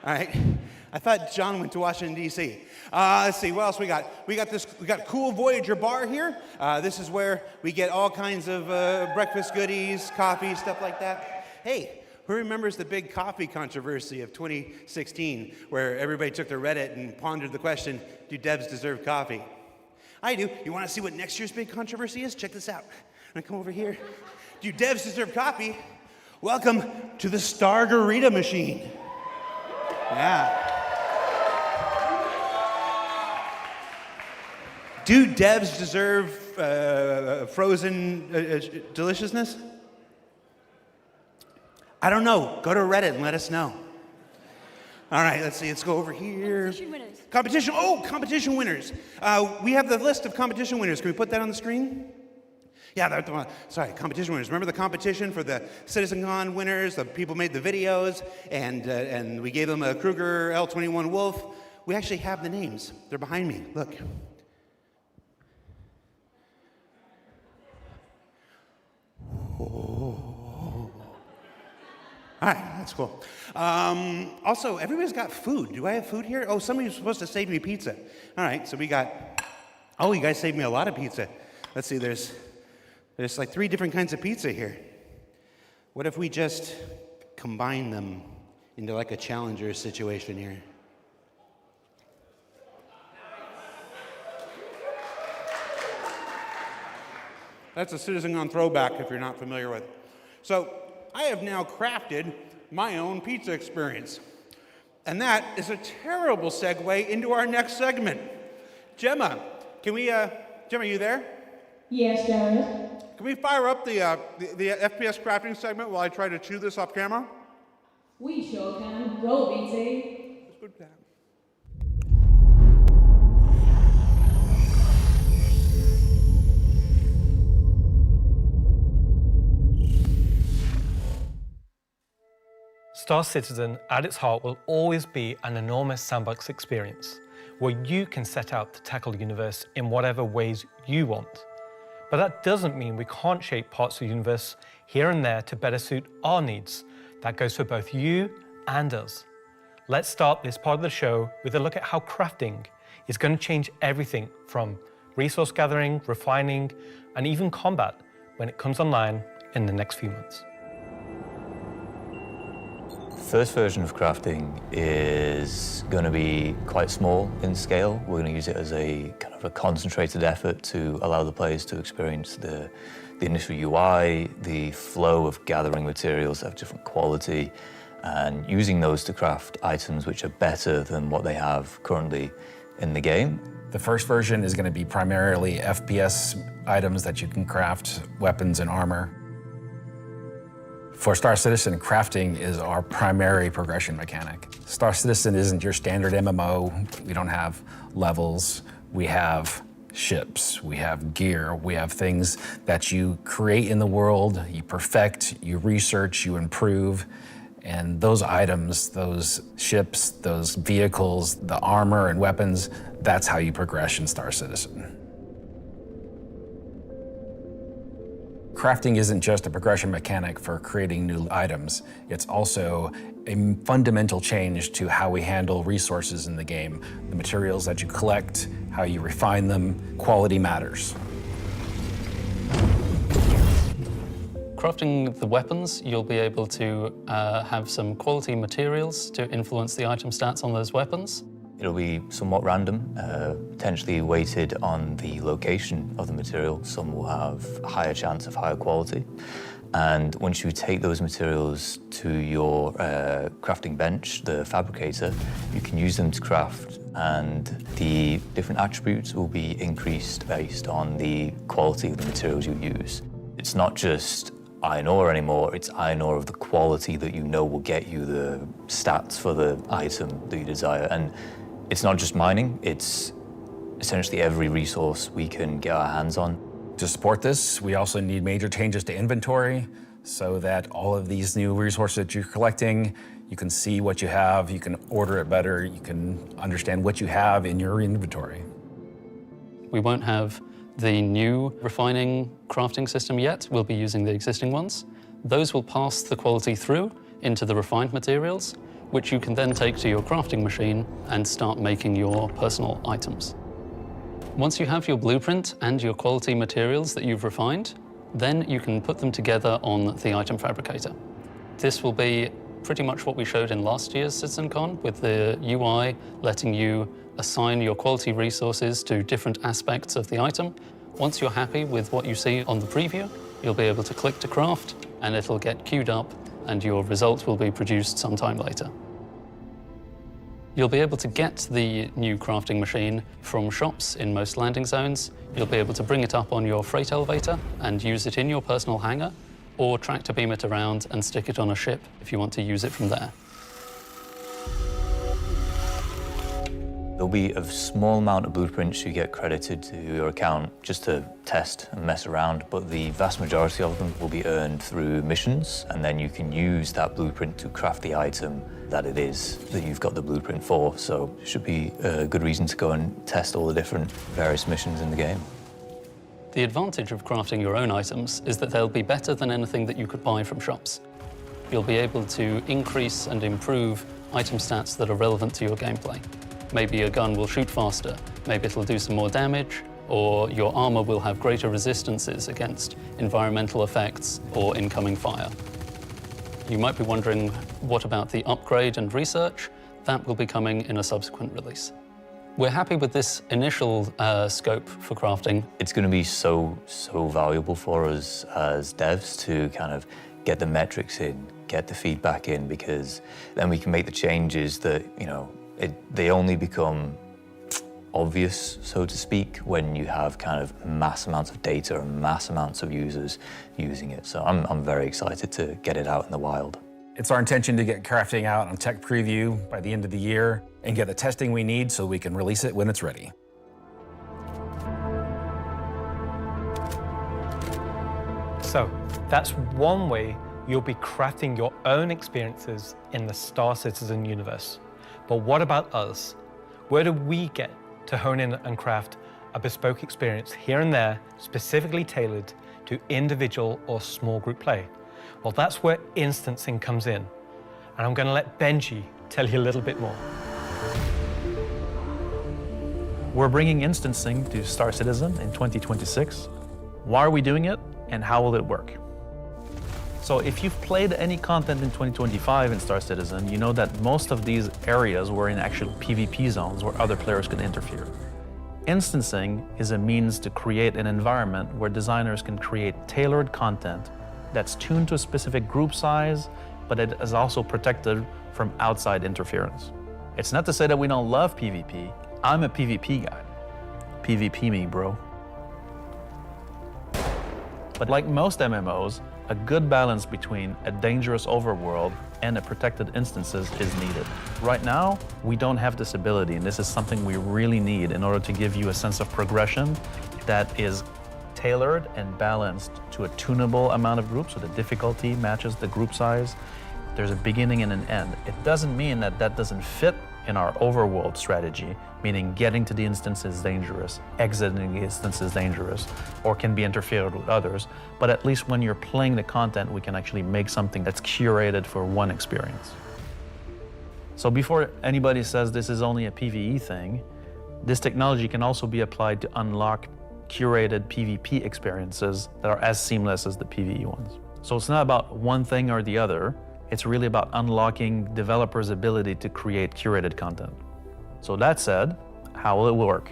All right. I thought John went to Washington, D.C. Let's see, what else we got? We got cool Voyager bar here. This is where we get all kinds of breakfast goodies, coffee, stuff like that. Hey, who remembers the big coffee controversy of 2016 where everybody took to Reddit and pondered the question, do devs deserve coffee? I do. You want to see what next year's big controversy is? Check this out. I'm going to come over here. Do devs deserve coffee? Welcome to the Stargarita machine. Yeah. Do devs deserve frozen deliciousness? I don't know. Go to Reddit and let us know. All right, let's see. Let's go over here. Competition winners. Competition winners. We have the list of competition winners. Can we put that on the screen? Yeah, sorry, competition winners. Remember the competition for the CitizenCon winners? The people made the videos, and we gave them a Kruger L21 Wolf. We actually have the names. They're behind me. Look. Oh. All right, that's cool. Also, everybody's got food. Do I have food here? Oh, somebody's supposed to save me pizza. All right, so we got, oh, you guys saved me a lot of pizza. Let's see, there's like 3 different kinds of pizza here. What if we just combine them into like a challenger situation here? That's a CitizenCon throwback if you're not familiar with it. So I have now crafted my own pizza experience. And that is a terrible segue into our next segment. Gemma, Gemma, are you there? Yes, Jared. Can we fire up the FPS crafting segment while I try to chew this off camera? We sure can. Roll, BT. Let's go to that. Star Citizen, at its heart, will always be an enormous sandbox experience where you can set out to tackle the universe in whatever ways you want. But that doesn't mean we can't shape parts of the universe here and there to better suit our needs. That goes for both you and us. Let's start this part of the show with a look at how crafting is going to change everything from resource gathering, refining, and even combat when it comes online in the next few months. First version of crafting is going to be quite small in scale. We're going to use it as a kind of a concentrated effort to allow the players to experience the initial UI, the flow of gathering materials that have different quality, and using those to craft items which are better than what they have currently in the game. The first version is going to be primarily FPS items that you can craft, weapons and armor. For Star Citizen, crafting is our primary progression mechanic. Star Citizen isn't your standard MMO. We don't have levels. We have ships, we have gear, we have things that you create in the world, you perfect, you research, you improve. And those items, those ships, those vehicles, the armor and weapons, that's how you progress in Star Citizen. Crafting isn't just a progression mechanic for creating new items. It's also a fundamental change to how we handle resources in the game. The materials that you collect, how you refine them, quality matters. Crafting the weapons, you'll be able to have some quality materials to influence the item stats on those weapons. It'll be somewhat random, potentially weighted on the location of the material. Some will have a higher chance of higher quality. And once you take those materials to your crafting bench, the fabricator, you can use them to craft, and the different attributes will be increased based on the quality of the materials you use. It's not just iron ore anymore, it's iron ore of the quality that you know will get you the stats for the item that you desire. And it's not just mining, it's essentially every resource we can get our hands on. To support this, we also need major changes to inventory so that all of these new resources that you're collecting, you can see what you have, you can order it better, you can understand what you have in your inventory. We won't have the new refining crafting system yet. We'll be using the existing ones. Those will pass the quality through into the refined materials, which you can then take to your crafting machine and start making your personal items. Once you have your blueprint and your quality materials that you've refined, then you can put them together on the item fabricator. This will be pretty much what we showed in last year's CitizenCon, with the UI letting you assign your quality resources to different aspects of the item. Once you're happy with what you see on the preview, you'll be able to click to craft, and it'll get queued up, and your result will be produced sometime later. You'll be able to get the new crafting machine from shops in most landing zones. You'll be able to bring it up on your freight elevator and use it in your personal hangar, or tractor beam it around and stick it on a ship if you want to use it from there. There'll be a small amount of blueprints you get credited to your account just to test and mess around, but the vast majority of them will be earned through missions, and then you can use that blueprint to craft the item that it is that you've got the blueprint for. So it should be a good reason to go and test all the different various missions in the game. The advantage of crafting your own items is that they'll be better than anything that you could buy from shops. You'll be able to increase and improve item stats that are relevant to your gameplay. Maybe your gun will shoot faster, maybe it'll do some more damage, or your armor will have greater resistances against environmental effects or incoming fire. You might be wondering, what about the upgrade and research? That will be coming in a subsequent release. We're happy with this initial scope for crafting. It's going to be so valuable for us as devs to kind of get the metrics in, get the feedback in, because then we can make the changes that, they only become obvious, so to speak, when you have kind of mass amounts of data and mass amounts of users using it. So I'm very excited to get it out in the wild. It's our intention to get crafting out on tech preview by the end of the year and get the testing we need so we can release it when it's ready. So that's one way you'll be crafting your own experiences in the Star Citizen universe. But what about us? Where do we get to hone in and craft a bespoke experience here and there, specifically tailored to individual or small group play? Well, that's where instancing comes in. And I'm going to let Benji tell you a little bit more. We're bringing instancing to Star Citizen in 2026. Why are we doing it, and how will it work? So if you've played any content in 2025 in Star Citizen, you know that most of these areas were in actual PvP zones where other players could interfere. Instancing is a means to create an environment where designers can create tailored content that's tuned to a specific group size, but it is also protected from outside interference. It's not to say that we don't love PvP. I'm a PvP guy. PvP me, bro. But like most MMOs, a good balance between a dangerous overworld and a protected instances is needed. Right now, we don't have this ability, and this is something we really need in order to give you a sense of progression that is tailored and balanced to a tunable amount of groups, so the difficulty matches the group size. There's a beginning and an end. It doesn't mean that that doesn't fit in our overworld strategy, meaning getting to the instance is dangerous, exiting the instance is dangerous, or can be interfered with others. But at least when you're playing the content, we can actually make something that's curated for one experience. So before anybody says this is only a PvE thing, this technology can also be applied to unlock curated PvP experiences that are as seamless as the PvE ones. So it's not about one thing or the other. It's really about unlocking developers' ability to create curated content. So that said, how will it work?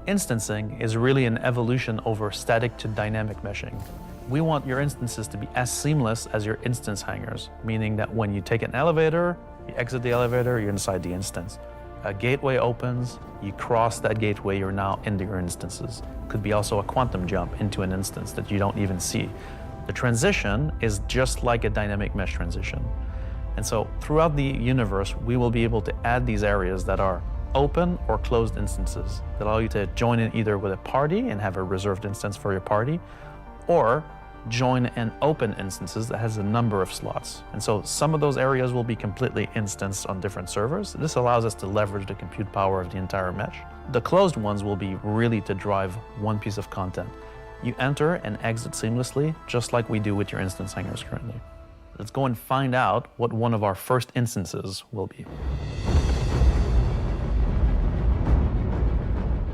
Instancing is really an evolution over static to dynamic meshing. We want your instances to be as seamless as your instance hangars, meaning that when you take an elevator, you exit the elevator, you're inside the instance. A gateway opens, you cross that gateway, you're now into your instances. Could be also a quantum jump into an instance that you don't even see. The transition is just like a dynamic mesh transition. And so throughout the universe, we will be able to add these areas that are open or closed instances that allow you to join in either with a party and have a reserved instance for your party, or join an open instances that has a number of slots. And so some of those areas will be completely instanced on different servers. This allows us to leverage the compute power of the entire mesh. The closed ones will be really to drive one piece of content. You enter and exit seamlessly, just like we do with your instance hangars currently. Let's go and find out what one of our first instances will be.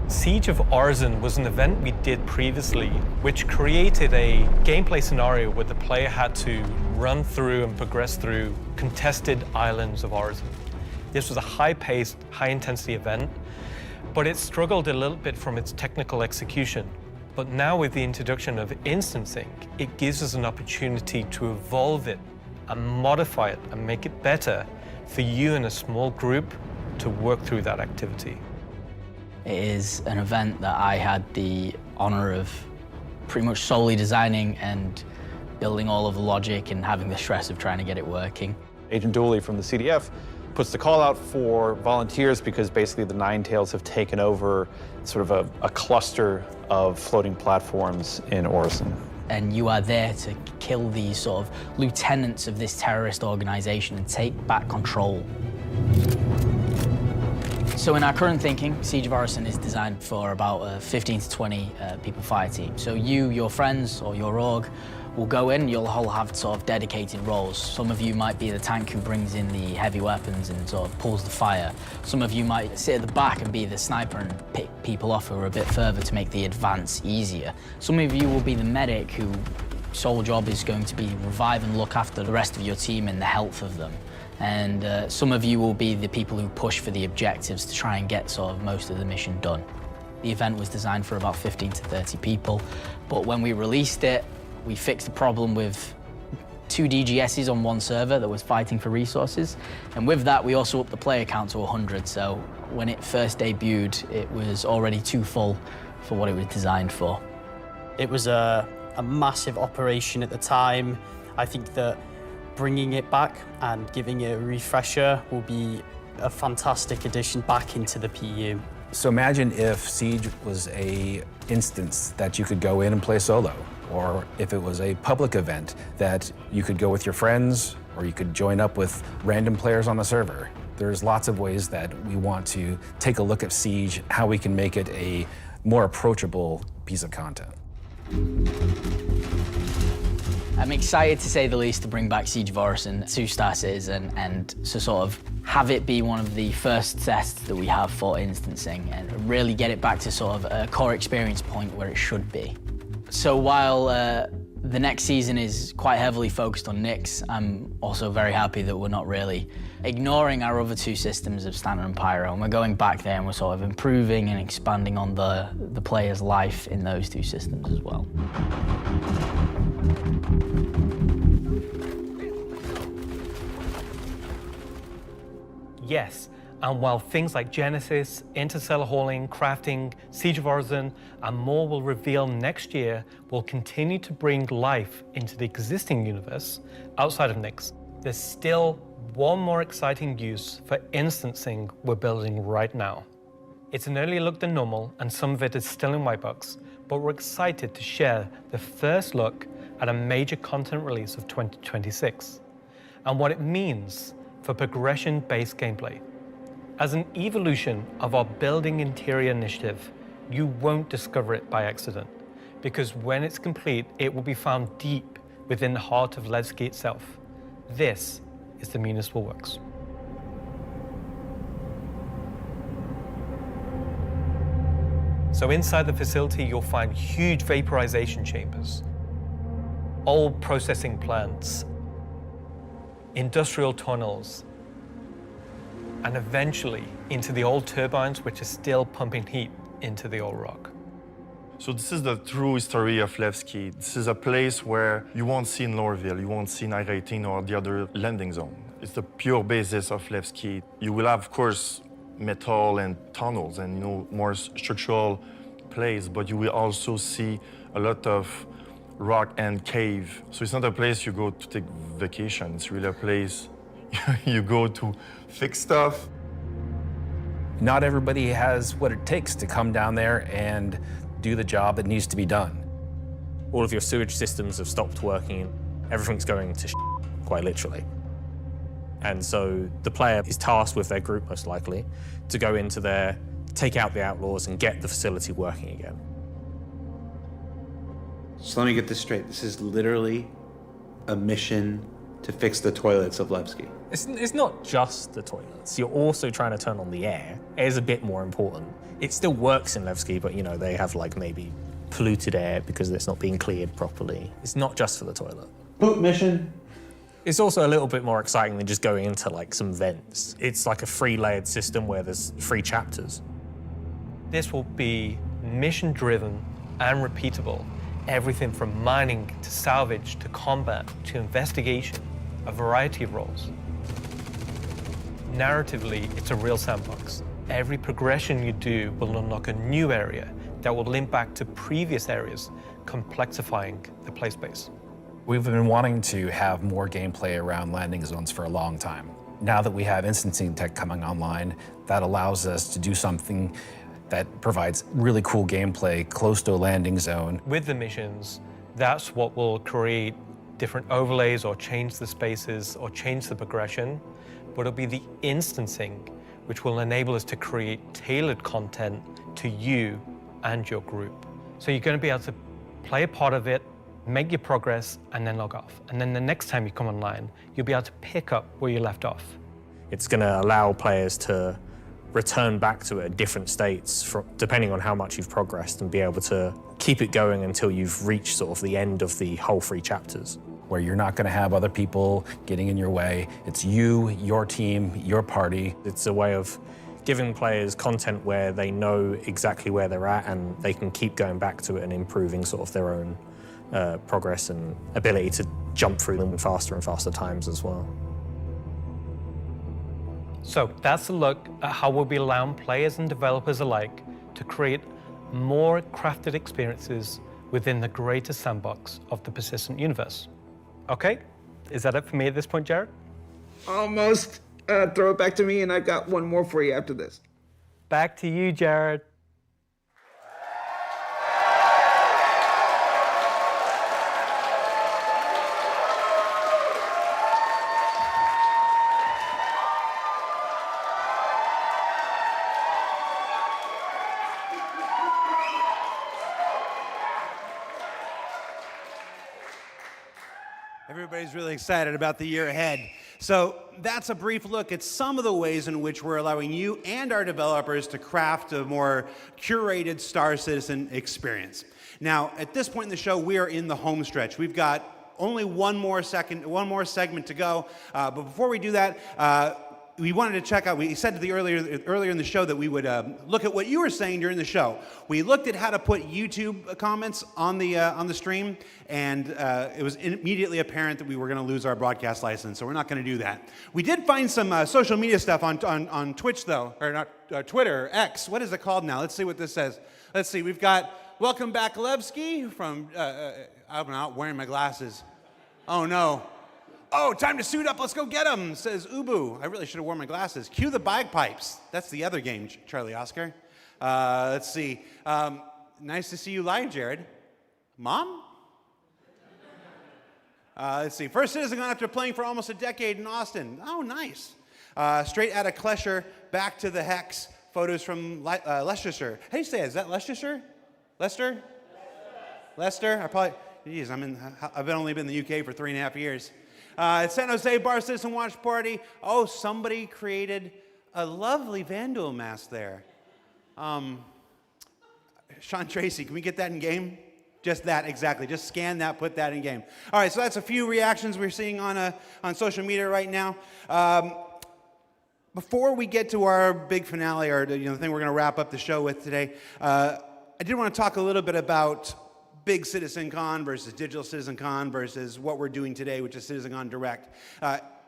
Siege of Orison was an event we did previously, which created a gameplay scenario where the player had to run through and progress through contested islands of Orison. This was a high-paced, high-intensity event, but it struggled a little bit from its technical execution. But now with the introduction of instancing, it gives us an opportunity to evolve it and modify it and make it better for you and a small group to work through that activity. It is an event that I had the honor of pretty much solely designing and building all of the logic and having the stress of trying to get it working. Agent Dooley from the CDF puts the call out for volunteers because basically the Nine Tails have taken over sort of a cluster of floating platforms in Orison. And you are there to kill these sort of lieutenants of this terrorist organization and take back control. So in our current thinking, Siege of Orison is designed for about 15 to 20 people fire team. So you, your friends, or your org will go in, you'll all have sort of dedicated roles. Some of you might be the tank who brings in the heavy weapons and sort of pulls the fire. Some of you might sit at the back and be the sniper and pick people off who are a bit further to make the advance easier. Some of you will be the medic whose sole job is going to be revive and look after the rest of your team and the health of them. And some of you will be the people who push for the objectives to try and get sort of most of the mission done. The event was designed for about 15 to 30 people, but when we released it, we fixed the problem with 2 DGSs on one server that was fighting for resources. And with that, we also upped the player count to 100. So when it first debuted, it was already too full for what it was designed for. It was a massive operation at the time. I think that bringing it back and giving it a refresher will be a fantastic addition back into the PU. So imagine if Siege was a instance that you could go in and play solo, or if it was a public event that you could go with your friends, or you could join up with random players on the server. There's lots of ways that we want to take a look at Siege, how we can make it a more approachable piece of content. I'm excited, to say the least, to bring back Siege of Orison to Star Citizen and to sort of have it be one of the first tests that we have for instancing and really get it back to sort of a core experience point where it should be. So while the next season is quite heavily focused on Nyx, I'm also very happy that we're not really ignoring our other 2 systems of Standard and Pyro, and we're going back there and we're sort of improving and expanding on the player's life in those 2 systems as well. Yes, and while things like Genesis, Interstellar hauling, crafting, Siege of Orison, and more will reveal next year, we'll continue to bring life into the existing universe outside of Nyx. There's still one more exciting use for instancing we're building right now. It's an earlier look than normal, and some of it is still in white box, but we're excited to share the first look at a major content release of 2026, and what it means for progression-based gameplay. As an evolution of our Building Interior initiative, you won't discover it by accident, because when it's complete, it will be found deep within the heart of Levski itself. This is the Municipal Works. So inside the facility, you'll find huge vaporization chambers. old processing plants, industrial tunnels, and eventually into the old turbines which are still pumping heat into the old rock. So this is the true history of Levski. This is a place where you won't see in Lorville, you won't see in I-18 or the other landing zone. It's the pure basis of Levski. You will have, of course, metal and tunnels and more structural plays, but you will also see a lot of rock and cave. So it's not a place you go to take vacation. It's really a place you go to fix stuff. Not everybody has what it takes to come down there and do the job that needs to be done. All of your sewage systems have stopped working. Everything's going to quite literally. And so the player is tasked with their group, most likely, to go into there, take out the outlaws, and get the facility working again. So let me get this straight. This is literally a mission to fix the toilets of Levski. It's not just the toilets. You're also trying to turn on the air. Air is a bit more important. It still works in Levski, but they have maybe polluted air because it's not being cleared properly. It's not just for the toilet. Boot mission. It's also a little bit more exciting than just going into some vents. It's like a free-layered system where there's 3 chapters. This will be mission-driven and repeatable. Everything from mining to salvage to combat to investigation, a variety of roles. Narratively, it's a real sandbox. Every progression you do will unlock a new area that will link back to previous areas, complexifying the play space. We've been wanting to have more gameplay around landing zones for a long time. Now that we have instancing tech coming online, that allows us to do something that provides really cool gameplay close to a landing zone. With the missions, that's what will create different overlays or change the spaces or change the progression, but it'll be the instancing which will enable us to create tailored content to you and your group. So you're going to be able to play a part of it, make your progress, and then log off. And then the next time you come online, you'll be able to pick up where you left off. It's going to allow players to return back to it at different states, depending on how much you've progressed, and be able to keep it going until you've reached sort of the end of the whole 3 chapters. Where you're not going to have other people getting in your way. It's you, your team, your party. It's a way of giving players content where they know exactly where they're at and they can keep going back to it and improving sort of their own progress and ability to jump through them in faster and faster times as well. So that's a look at how we'll be allowing players and developers alike to create more crafted experiences within the greater sandbox of the persistent universe. Okay, is that it for me at this point, Jared? Almost. Throw it back to me, and I've got one more for you after this. Back to you, Jared. Everybody's really excited about the year ahead. So that's a brief look at some of the ways in which we're allowing you and our developers to craft a more curated Star Citizen experience. Now, at this point in the show, we are in the home stretch. We've got only one more segment to go. But before we do that, we wanted to check out, we said earlier in the show that we would look at what you were saying during the show. We looked at how to put YouTube comments on the stream, and it was immediately apparent that we were going to lose our broadcast license, so we're not going to do that. We did find some social media stuff on Twitch, though, or not Twitter, X. What is it called now? Let's see what this says. Let's see. We've got Welcome Back Levski from, I'm not wearing my glasses. Oh, no. Oh, time to suit up. Let's go get him, says Ubu. I really should have worn my glasses. Cue the bagpipes. That's the other game, Charlie Oscar. Let's see. Nice to see you live, Jared. Mom? Let's see. First Citizen Con after playing for almost a decade in Austin. Oh, nice. Straight out of Klesher, back to the Hex. Photos from Leicestershire. How do you say it? Is that Leicestershire? Leicester? Leicester? I've only been in the UK for 3.5 years. At San Jose Bar Citizen Watch Party. Oh, somebody created a lovely Vandal mask there. Sean Tracy, can we get that in game? Just that, exactly. Just scan that, put that in game. All right, so that's a few reactions we're seeing on social media right now. Before we get to our big finale, or the thing we're going to wrap up the show with today, I did want to talk a little bit about big CitizenCon versus digital CitizenCon versus what we're doing today, which is CitizenCon Direct.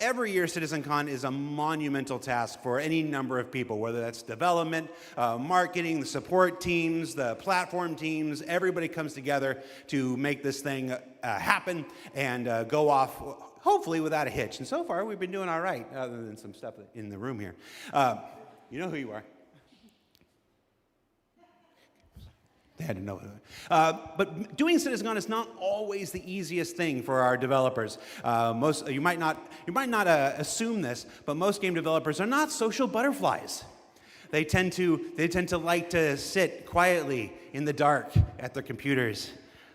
Every year, CitizenCon is a monumental task for any number of people, whether that's development, marketing, the support teams, the platform teams. Everybody comes together to make this thing happen and go off, hopefully without a hitch. And so far, we've been doing all right, other than some stuff in the room here. You know who you are. They had to know. But doing CitizenCon is not always the easiest thing for our developers. You might not assume this, but most game developers are not social butterflies. They tend to like to sit quietly in the dark at their computers,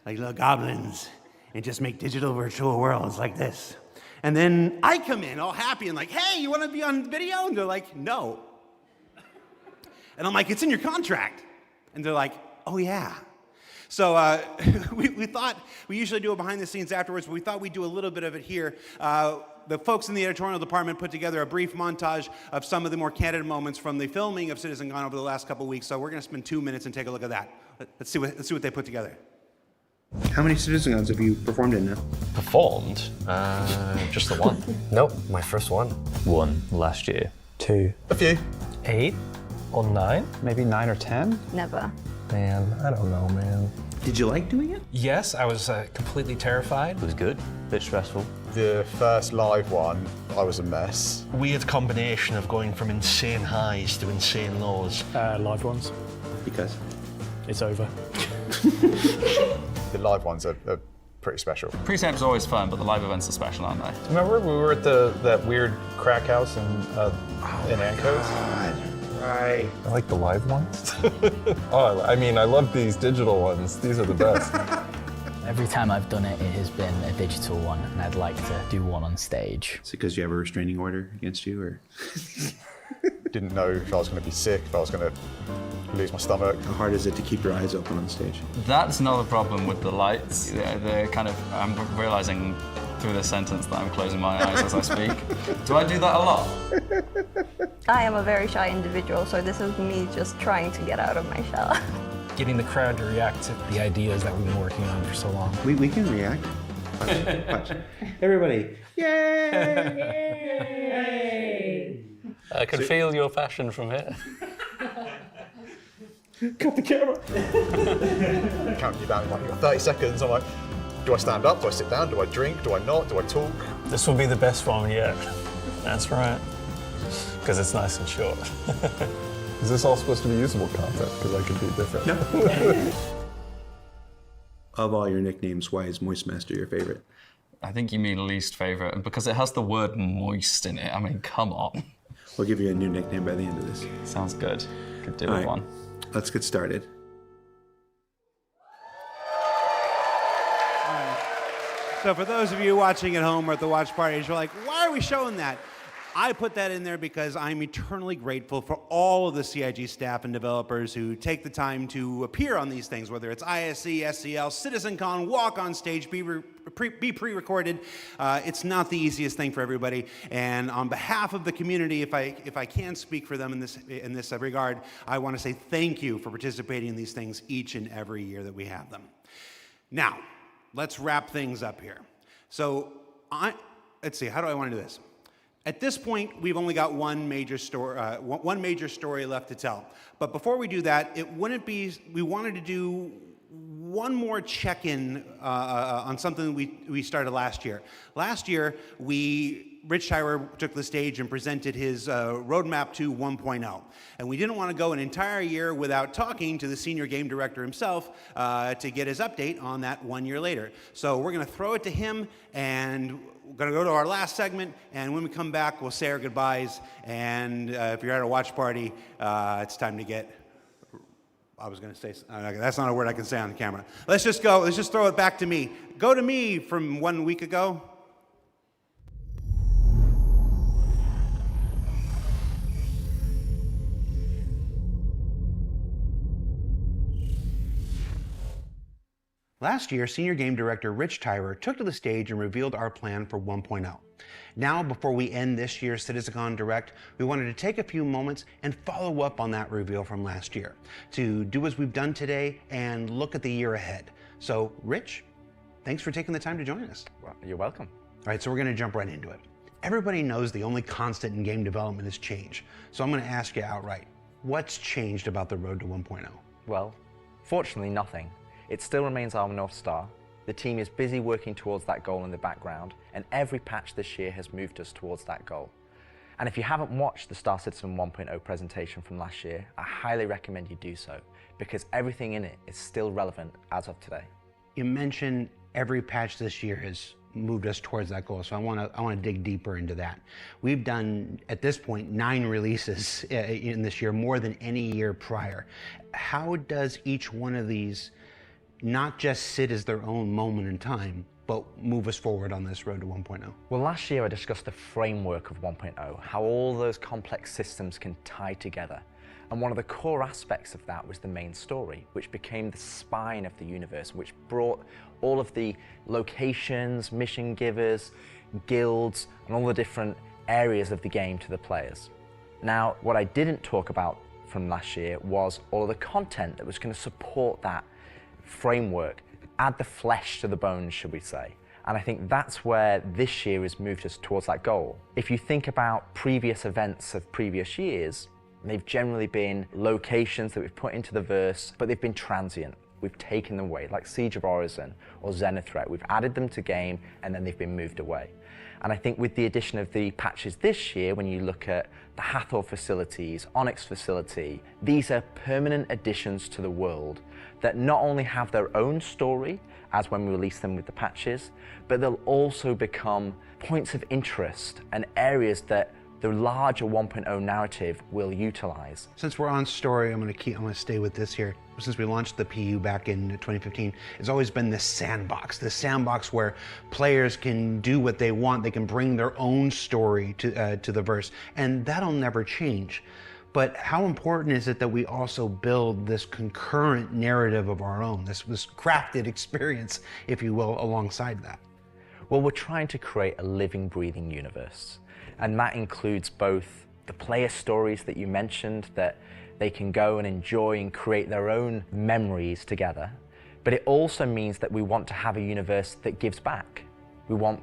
like little goblins, and just make digital virtual worlds like this. And then I come in all happy and like, hey, you want to be on video? And they're like, no. And I'm like, it's in your contract. And they're like, oh, yeah. So we thought, we usually do it behind the scenes afterwards, but we thought we'd do a little bit of it here. The folks in the editorial department put together a brief montage of some of the more candid moments from the filming of CitizenCon over the last couple of weeks, so we're going to spend 2 minutes and take a look at that. Let's see what they put together. How many CitizenCons have you performed in now? Performed? Just the one. Nope, my first one. One last year. 2. A few. 8 or 9? Maybe 9 or 10? Never. Man, I don't know, man. Did you like doing it? Yes, I was completely terrified. It was good, a bit stressful. The first live one, I was a mess. Weird combination of going from insane highs to insane lows. Live ones. Because? It's over. The live ones are pretty special. Pre-samp's always fun, but the live events are special, aren't they? Remember we were at that weird crack house in Anco's? Right. I like the live ones. Oh, I mean, I love these digital ones. These are the best. Every time I've done it, it has been a digital one, and I'd like to do one on stage. Is it because you have a restraining order against you, or? Didn't know if I was going to be sick, if I was going to lose my stomach. How hard is it to keep your eyes open on stage? That's not a problem with the lights. They're kind of, I'm realizing through this sentence that I'm closing my eyes as I speak. Do I do that a lot? I am a very shy individual, so this is me just trying to get out of my shell. Getting the crowd to react to the ideas that we've been working on for so long. We can react. Watch. Everybody. Yay! Yay! I can feel your passion from here. Cut the camera. Counting you down in like 30 seconds. I'm like, do I stand up? Do I sit down? Do I drink? Do I not? Do I talk? This will be the best one yet. That's right. Because it's nice and short. Is this all supposed to be usable content? Because I could be different. No. Of all your nicknames, why is Moist Master your favorite? I think you mean least favorite, and because it has the word moist in it. I mean, come on. We'll give you a new nickname by the end of this. Sounds good. Could do All with right. one. Let's get started. So for those of you watching at home or at the watch parties, you're like, why are we showing that? I put that in there because I'm eternally grateful for all of the CIG staff and developers who take the time to appear on these things, whether it's ISC, SCL, CitizenCon, walk on stage, be pre-recorded. It's not the easiest thing for everybody. And on behalf of the community, if I can speak for them in this regard, I want to say thank you for participating in these things each and every year that we have them. Now, let's wrap things up here. So let's see, how do I want to do this? At this point, we've only got one major story left to tell. But before we do that, we wanted to do one more check-in on something we started last year. Last year, Rich Tyrer took the stage and presented his roadmap to 1.0. And we didn't want to go an entire year without talking to the senior game director himself to get his update on that 1 year later. So we're going to throw it to him, and we're going to go to our last segment, and when we come back, we'll say our goodbyes. And if you're at a watch party, it's time to get... I was going to say, that's not a word I can say on the camera. Let's just go. Let's just throw it back to me. Go to me from 1 week ago. Last year, Senior Game Director Rich Tyrer took to the stage and revealed our plan for 1.0. Now, before we end this year's CitizenCon Direct, we wanted to take a few moments and follow up on that reveal from last year, to do as we've done today and look at the year ahead. So, Rich, thanks for taking the time to join us. Well, you're welcome. All right, so we're going to jump right into it. Everybody knows the only constant in game development is change. So I'm going to ask you outright, what's changed about the road to 1.0? Well, fortunately nothing. It still remains our North Star. The team is busy working towards that goal in the background, and every patch this year has moved us towards that goal. And if you haven't watched the Star Citizen 1.0 presentation from last year, I highly recommend you do so, because everything in it is still relevant as of today. You mentioned every patch this year has moved us towards that goal, so I want to dig deeper into that. We've done, at this point, 9 releases in this year, more than any year prior. How does each one of these not just sit as their own moment in time, but move us forward on this road to 1.0? Well, last year I discussed the framework of 1.0, how all those complex systems can tie together. And one of the core aspects of that was the main story, which became the spine of the universe, which brought all of the locations, mission givers, guilds, and all the different areas of the game to the players. Now, what I didn't talk about from last year was all of the content that was going to support that framework, add the flesh to the bones, should we say. And I think that's where this year has moved us towards that goal. If you think about previous events of previous years, they've generally been locations that we've put into the verse, but they've been transient. We've taken them away, like Siege of Orison or Zenithreat. We've added them to game, and then they've been moved away. And I think with the addition of the patches this year, when you look at the Hathor facilities, Onyx facility, these are permanent additions to the world that not only have their own story, as when we release them with the patches, but they'll also become points of interest and areas that the larger 1.0 narrative will utilize. Since we're on story, I'm going to stay with this here. Since we launched the PU back in 2015, it's always been this sandbox where players can do what they want. They can bring their own story to the verse, and that'll never change. But how important is it that we also build this concurrent narrative of our own, this crafted experience, if you will, alongside that? Well, we're trying to create a living, breathing universe. And that includes both the player stories that you mentioned, that they can go and enjoy and create their own memories together. But it also means that we want to have a universe that gives back. We want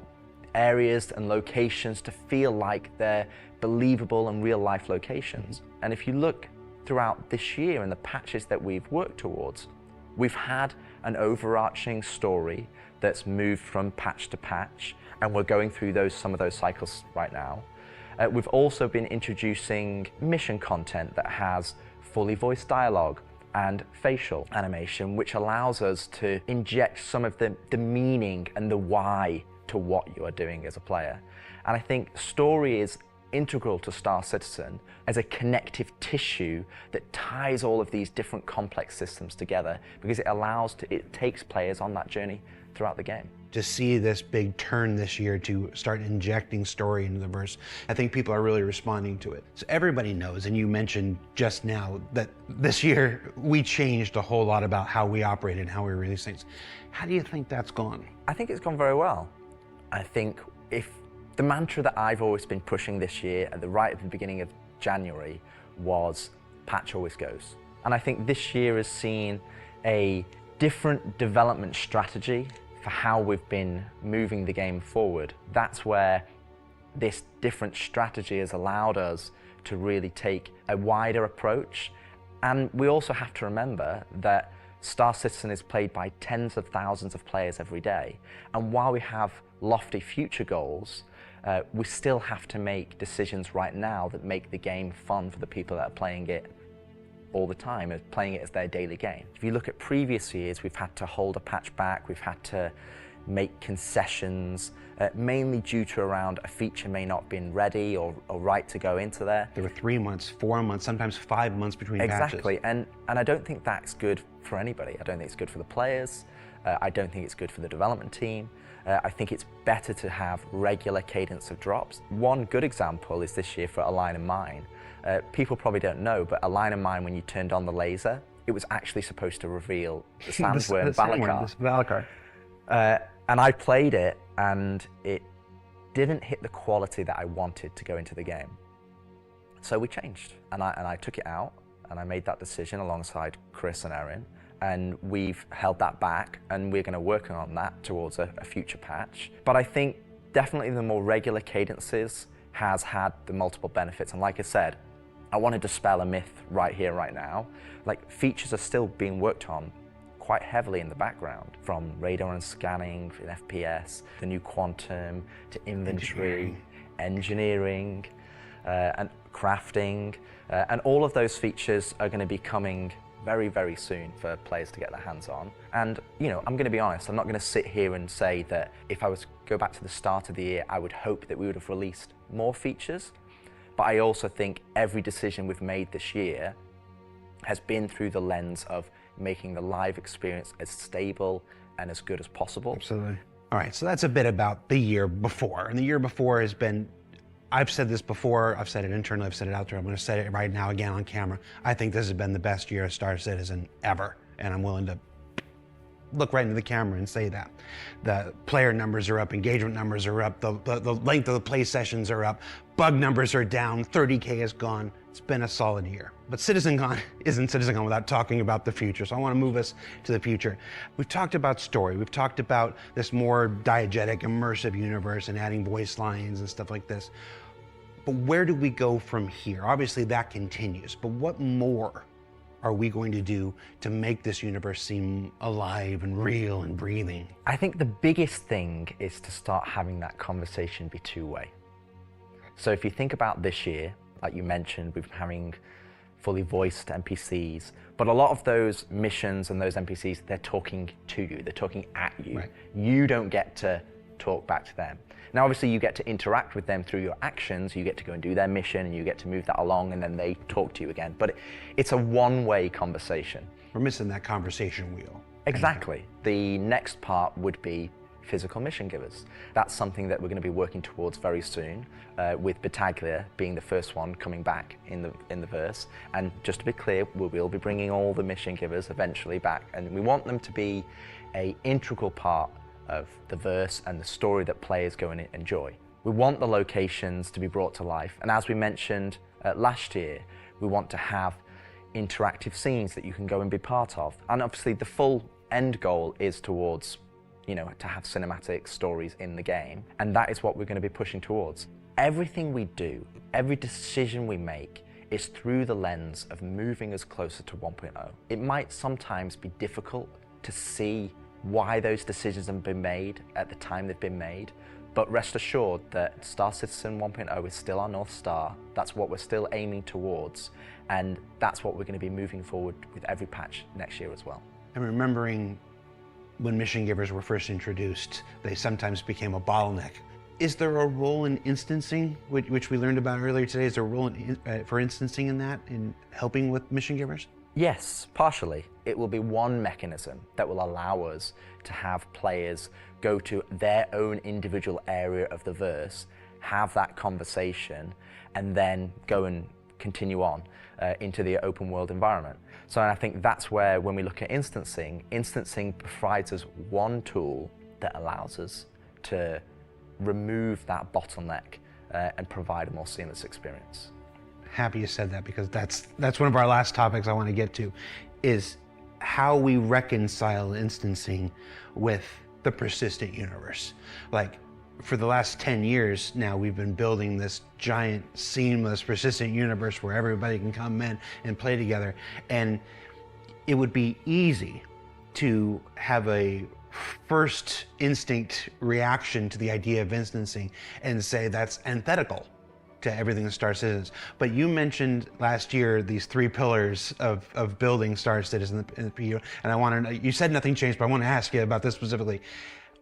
areas and locations to feel like they're believable and real life locations. And if you look throughout this year and the patches that we've worked towards, we've had an overarching story that's moved from patch to patch, and we're going through some of those cycles right now. We've also been introducing mission content that has fully voiced dialogue and facial animation, which allows us to inject some of the meaning and the why to what you are doing as a player. And I think story is integral to Star Citizen as a connective tissue that ties all of these different complex systems together, because it takes players on that journey throughout the game. To see this big turn this year to start injecting story into the verse, I think people are really responding to it. So everybody knows, and you mentioned just now, that this year we changed a whole lot about how we operate and how we release things. How do you think that's gone? I think it's gone very well. I think if the mantra that I've always been pushing this year at the beginning of January was patch always goes. And I think this year has seen a different development strategy for how we've been moving the game forward. That's where this different strategy has allowed us to really take a wider approach. And we also have to remember that Star Citizen is played by tens of thousands of players every day. And while we have lofty future goals, we still have to make decisions right now that make the game fun for the people that are playing it all the time, playing it as their daily game. If you look at previous years, we've had to hold a patch back, we've had to make concessions, mainly due to around a feature may not have been ready or right to go into there. There were 3 months, 4 months, sometimes 5 months between patches. Exactly, and I don't think that's good for anybody. I don't think it's good for the players. I don't think it's good for the development team. I think it's better to have regular cadence of drops. One good example is this year for A Line of Mine. People probably don't know, but A Line of Mine, when you turned on the laser, it was actually supposed to reveal the sandworm This Valakar. and I played it, and it didn't hit the quality that I wanted to go into the game. So we changed, and I took it out, and I made that decision alongside Chris and Erin, and we've held that back, and we're going to work on that towards a future patch. But I think definitely the more regular cadences has had the multiple benefits, and like I said, I want to dispel a myth right here, right now. Like, features are still being worked on quite heavily in the background, from radar and scanning in FPS, the new quantum, to inventory, engineering, and crafting, and all of those features are going to be coming very, very soon for players to get their hands on. And, you know, I'm going to be honest, I'm not going to sit here and say that if I was to go back to the start of the year, I would hope that we would have released more features. But I also think every decision we've made this year has been through the lens of making the live experience as stable and as good as possible. Absolutely. All right, so that's a bit about the year before. And the year before has been, I've said this before, I've said it internally, I've said it out there, I'm gonna say it right now again on camera. I think this has been the best year of Star Citizen ever. And I'm willing to look right into the camera and say that. The player numbers are up, engagement numbers are up, the length of the play sessions are up, bug numbers are down, 30K is gone. It's been a solid year. But CitizenCon isn't CitizenCon without talking about the future, so I want to move us to the future. We've talked about story, we've talked about this more diegetic, immersive universe and adding voice lines and stuff like this. But where do we go from here? Obviously that continues, but what more are we going to do to make this universe seem alive and real and breathing? I think the biggest thing is to start having that conversation be two-way. So if you think about this year, like you mentioned, we've been having fully voiced NPCs, but a lot of those missions and those NPCs, they're talking to you, they're talking at you. Right. You don't get to talk back to them. Now, obviously, you get to interact with them through your actions, you get to go and do their mission, and you get to move that along, and then they talk to you again. But it's a one-way conversation. We're missing that conversation wheel. Exactly. The next part would be physical mission givers. That's something that we're going to be working towards very soon, with Battaglia being the first one coming back in the verse. And just to be clear, we will be bringing all the mission givers eventually back, and we want them to be an integral part of the verse and the story that players go and enjoy. We want the locations to be brought to life, and as we mentioned last year, we want to have interactive scenes that you can go and be part of. And obviously the full end goal is towards, you know, to have cinematic stories in the game, and that is what we're going to be pushing towards. Everything we do, every decision we make is through the lens of moving us closer to 1.0. It might sometimes be difficult to see why those decisions have been made at the time they've been made, but rest assured that Star Citizen 1.0 is still our North Star. That's what we're still aiming towards, and that's what we're going to be moving forward with every patch next year as well. And remembering when mission givers were first introduced, they sometimes became a bottleneck. Is there a role in instancing, which we learned about earlier today? Is there a role for instancing in that, in helping with mission givers? Yes, partially. It will be one mechanism that will allow us to have players go to their own individual area of the verse, have that conversation, and then go and continue on into the open world environment. So I think that's where, when we look at instancing provides us one tool that allows us to remove that bottleneck and provide a more seamless experience. Happy you said that, because that's one of our last topics I want to get to, is how we reconcile instancing with the persistent universe. Like, for the last 10 years now, we've been building this giant, seamless, persistent universe where everybody can come in and play together. And it would be easy to have a first instinct reaction to the idea of instancing and say that's antithetical to everything that Star Citizen is. But you mentioned last year these 3 pillars of building Star Citizen in the PU, and I want to know, you said nothing changed, but I want to ask you about this specifically.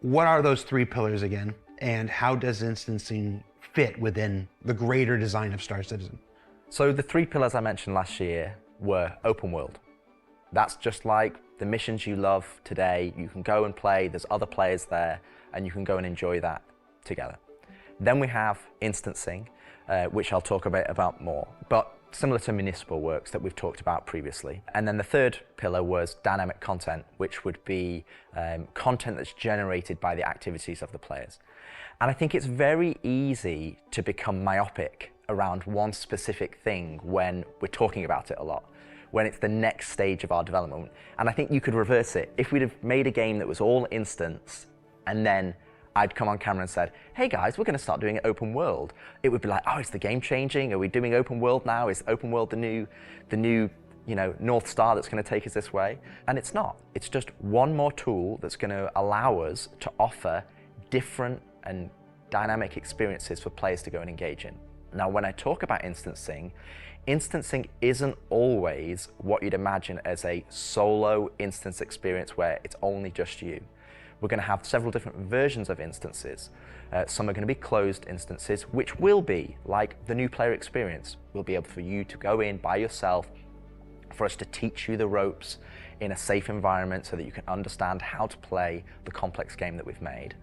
What are those 3 pillars again, and how does instancing fit within the greater design of Star Citizen? So the 3 pillars I mentioned last year were open world. That's just like the missions you love today. You can go and play, there's other players there, and you can go and enjoy that together. Then we have instancing, which I'll talk a bit about more. But similar to Municipal works that we've talked about previously. And then the third pillar was dynamic content, which would be content that's generated by the activities of the players. And I think it's very easy to become myopic around one specific thing when we're talking about it a lot, when it's the next stage of our development. And I think you could reverse it. If we'd have made a game that was all instance, and then I'd come on camera and said, hey guys, we're going to start doing it open world, it would be like, oh, is the game changing? Are we doing open world now? Is open world the new North Star that's going to take us this way? And it's not. It's just one more tool that's going to allow us to offer different and dynamic experiences for players to go and engage in. Now, when I talk about instancing isn't always what you'd imagine as a solo instance experience where it's only just you. We're going to have several different versions of instances. Some are going to be closed instances, which will be like the new player experience. We'll be able for you to go in by yourself, for us to teach you the ropes in a safe environment so that you can understand how to play the complex game that we've made.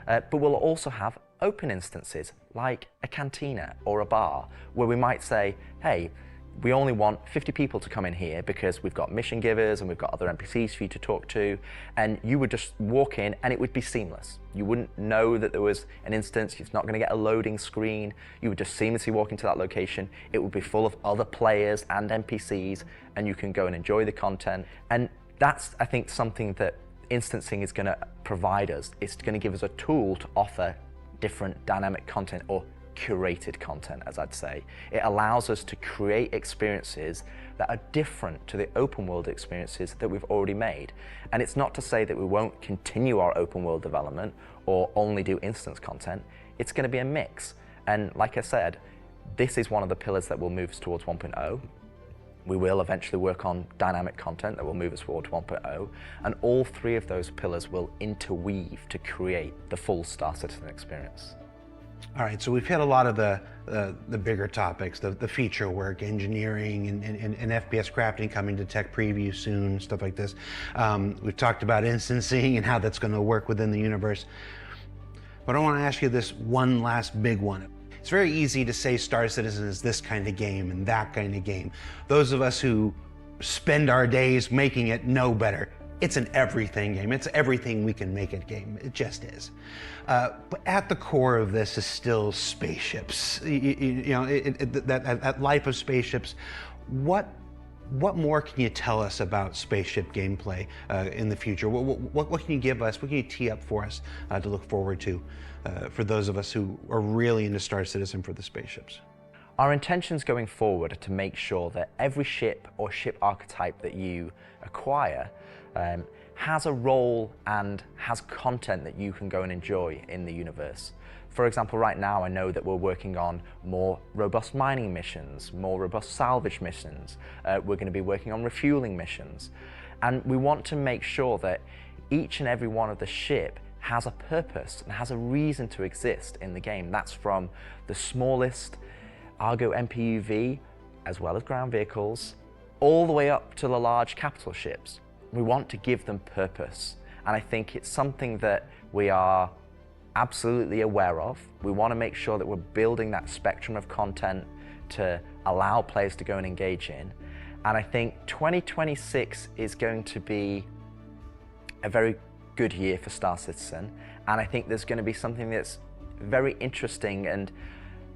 But we'll also have open instances like a cantina or a bar where we might say, hey, we only want 50 people to come in here because we've got mission givers and we've got other NPCs for you to talk to, and you would just walk in and it would be seamless. You wouldn't know that there was an instance, it's not going to get a loading screen, you would just seamlessly walk into that location, it would be full of other players and NPCs, and you can go and enjoy the content. And that's, I think, something that instancing is going to provide us. It's going to give us a tool to offer different dynamic content, or curated content, as I'd say. It allows us to create experiences that are different to the open world experiences that we've already made. And it's not to say that we won't continue our open world development or only do instance content. It's going to be a mix. And like I said, this is one of the pillars that will move us towards 1.0. We will eventually work on dynamic content that will move us towards 1.0. And all three of those pillars will interweave to create the full Star Citizen experience. All right, so we've hit a lot of the bigger topics, the feature work, engineering, and FPS crafting coming to tech preview soon, stuff like this. We've talked about instancing and how that's going to work within the universe. But I want to ask you this one last big one. It's very easy to say Star Citizen is this kind of game and that kind of game. Those of us who spend our days making it know better. It's an everything game. It's everything we can make it game. It just is. But at the core of this is still spaceships. That life of spaceships. What more can you tell us about spaceship gameplay in the future? What can you give us? What can you tee up for us to look forward to for those of us who are really into Star Citizen for the spaceships? Our intentions going forward are to make sure that every ship or ship archetype that you acquire has a role and has content that you can go and enjoy in the universe. For example, right now I know that we're working on more robust mining missions, more robust salvage missions. We're going to be working on refueling missions. And we want to make sure that each and every one of the ship has a purpose and has a reason to exist in the game. That's from the smallest Argo MPUV, as well as ground vehicles, all the way up to the large capital ships. We want to give them purpose, and I think it's something that we are absolutely aware of. We want to make sure that we're building that spectrum of content to allow players to go and engage in, and I think 2026 is going to be a very good year for Star Citizen, and I think there's going to be something that's very interesting and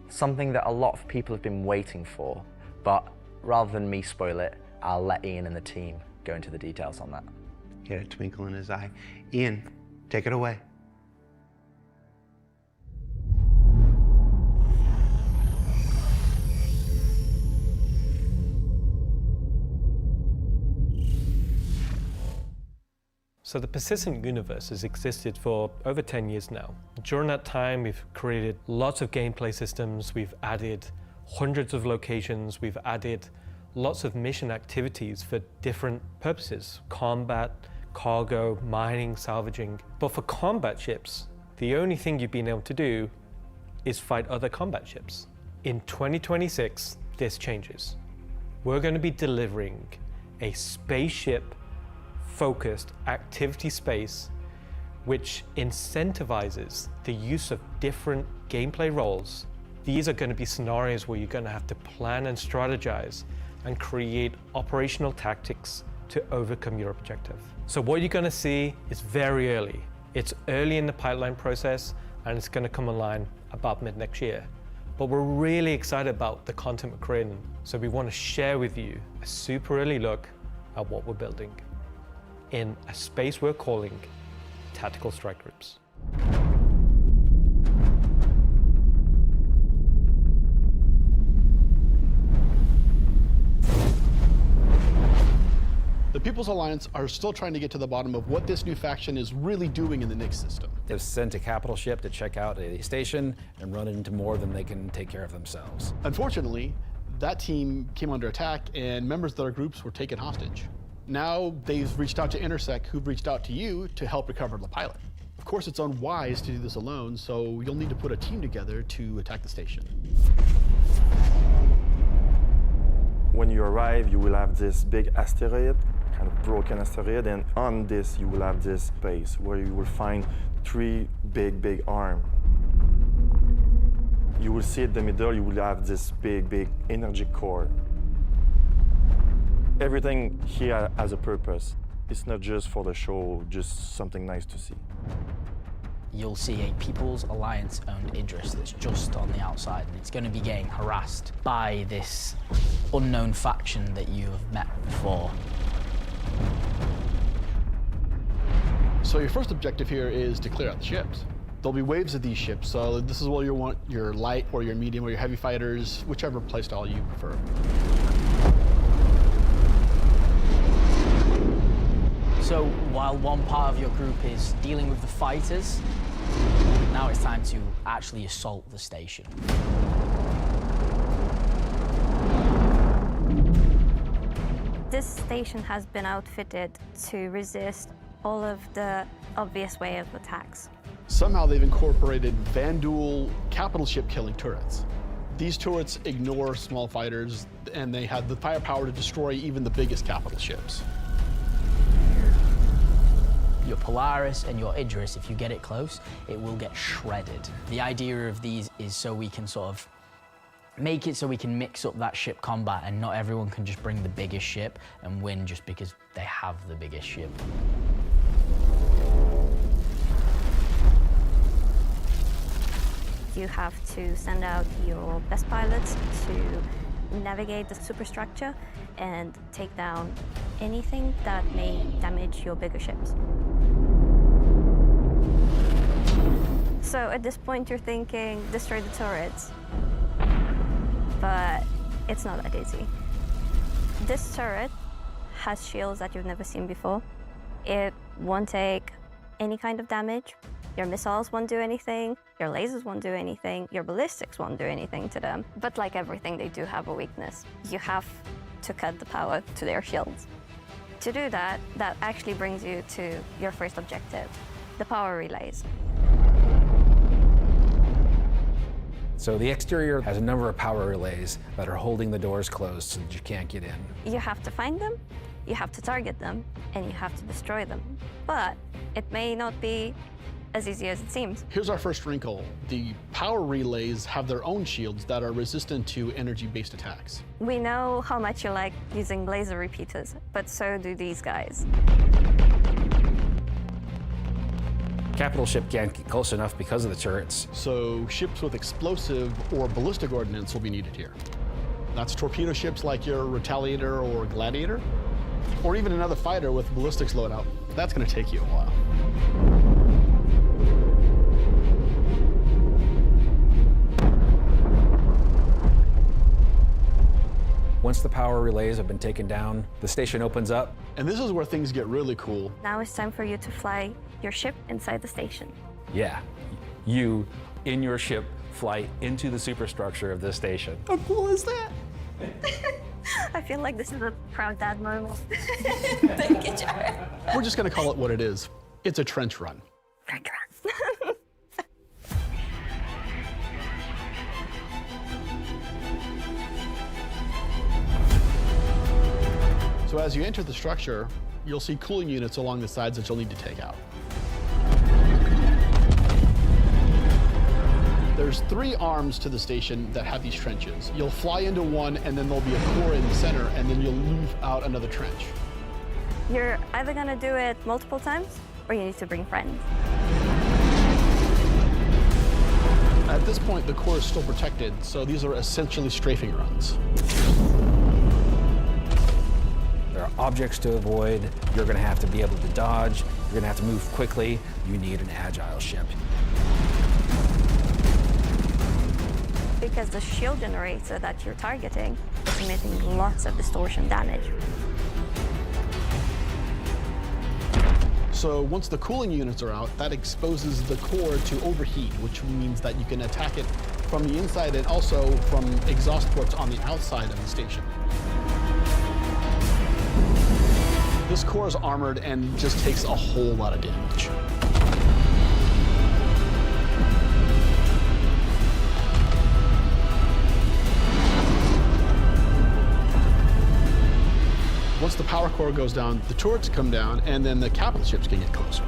something that a lot of people have been waiting for, but rather than me spoil it, I'll let Ian and the team go into the details on that. He had a twinkle in his eye. Ian, take it away. So the persistent universe has existed for over 10 years now. During that time, we've created lots of gameplay systems, we've added hundreds of locations, we've added lots of mission activities for different purposes: combat, cargo, mining, salvaging. But for combat ships, the only thing you've been able to do is fight other combat ships. In 2026, this changes. We're going to be delivering a spaceship-focused activity space which incentivizes the use of different gameplay roles These are going to be scenarios where you're going to have to plan and strategize and create operational tactics to overcome your objective. So what you're going to see is very early. It's early in the pipeline process, and it's going to come online about mid next year. But we're really excited about the content we're creating, so we want to share with you a super early look at what we're building in a space we're calling Tactical Strike Groups. The People's Alliance are still trying to get to the bottom of what this new faction is really doing in the Nyx system. They've sent a capital ship to check out a station and run into more than they can take care of themselves. Unfortunately, that team came under attack and members of their groups were taken hostage. Now they've reached out to Intersec, who've reached out to you to help recover the pilot. Of course, it's unwise to do this alone, so you'll need to put a team together to attack the station. When you arrive, you will have this big asteroid, kind of broken asteroid, and on this you will have this space where you will find 3 big arms. You will see in the middle, you will have this big energy core. Everything here has a purpose. It's not just for the show, just something nice to see. You'll see a People's Alliance-owned Idris that's just on the outside, and it's going to be getting harassed by this unknown faction that you have met before. So your first objective here is to clear out the ships. There'll be waves of these ships, so this is where you want your light or your medium or your heavy fighters, whichever playstyle you prefer. So while one part of your group is dealing with the fighters, now it's time to actually assault the station. This station has been outfitted to resist all of the obvious way of attacks. Somehow they've incorporated Vanduul capital ship killing turrets. These turrets ignore small fighters, and they have the firepower to destroy even the biggest capital ships. Your Polaris and your Idris, if you get it close, it will get shredded. The idea of these is so we can sort of make it so we can mix up that ship combat, and not everyone can just bring the biggest ship and win just because they have the biggest ship. You have to send out your best pilots to navigate the superstructure and take down anything that may damage your bigger ships. So at this point you're thinking, destroy the turrets. But it's not that easy. This turret has shields that you've never seen before. It won't take any kind of damage. Your missiles won't do anything, your lasers won't do anything, your ballistics won't do anything to them. But like everything, they do have a weakness. You have to cut the power to their shields. To do that, that actually brings you to your first objective, the power relays. So the exterior has a number of power relays that are holding the doors closed so that you can't get in. You have to find them, you have to target them, and you have to destroy them. But it may not be as easy as it seems. Here's our first wrinkle. The power relays have their own shields that are resistant to energy-based attacks. We know how much you like using laser repeaters, but so do these guys. Capital ship can't get close enough because of the turrets. So ships with explosive or ballistic ordnance will be needed here. That's torpedo ships like your Retaliator or Gladiator, or even another fighter with ballistics loadout. That's gonna take you a while. Once the power relays have been taken down, the station opens up. And this is where things get really cool. Now it's time for you to fly your ship inside the station. Yeah, you, in your ship, fly into the superstructure of this station. How cool is that? I feel like this is a proud dad moment. Thank you, Jared. We're just gonna call it what it is. It's a trench run. Trench run. So as you enter the structure, you'll see cooling units along the sides that you'll need to take out. There's 3 arms to the station that have these trenches. You'll fly into one, and then there'll be a core in the center, and then you'll move out another trench. You're either gonna do it multiple times, or you need to bring friends. At this point, the core is still protected, so these are essentially strafing runs. There are objects to avoid. You're going to have to be able to dodge. You're going to have to move quickly. You need an agile ship. Because the shield generator that you're targeting is emitting lots of distortion damage. So once the cooling units are out, that exposes the core to overheat, which means that you can attack it from the inside and also from exhaust ports on the outside of the station. This core is armored and just takes a whole lot of damage. Once the power core goes down, the turrets come down, and then the capital ships can get closer.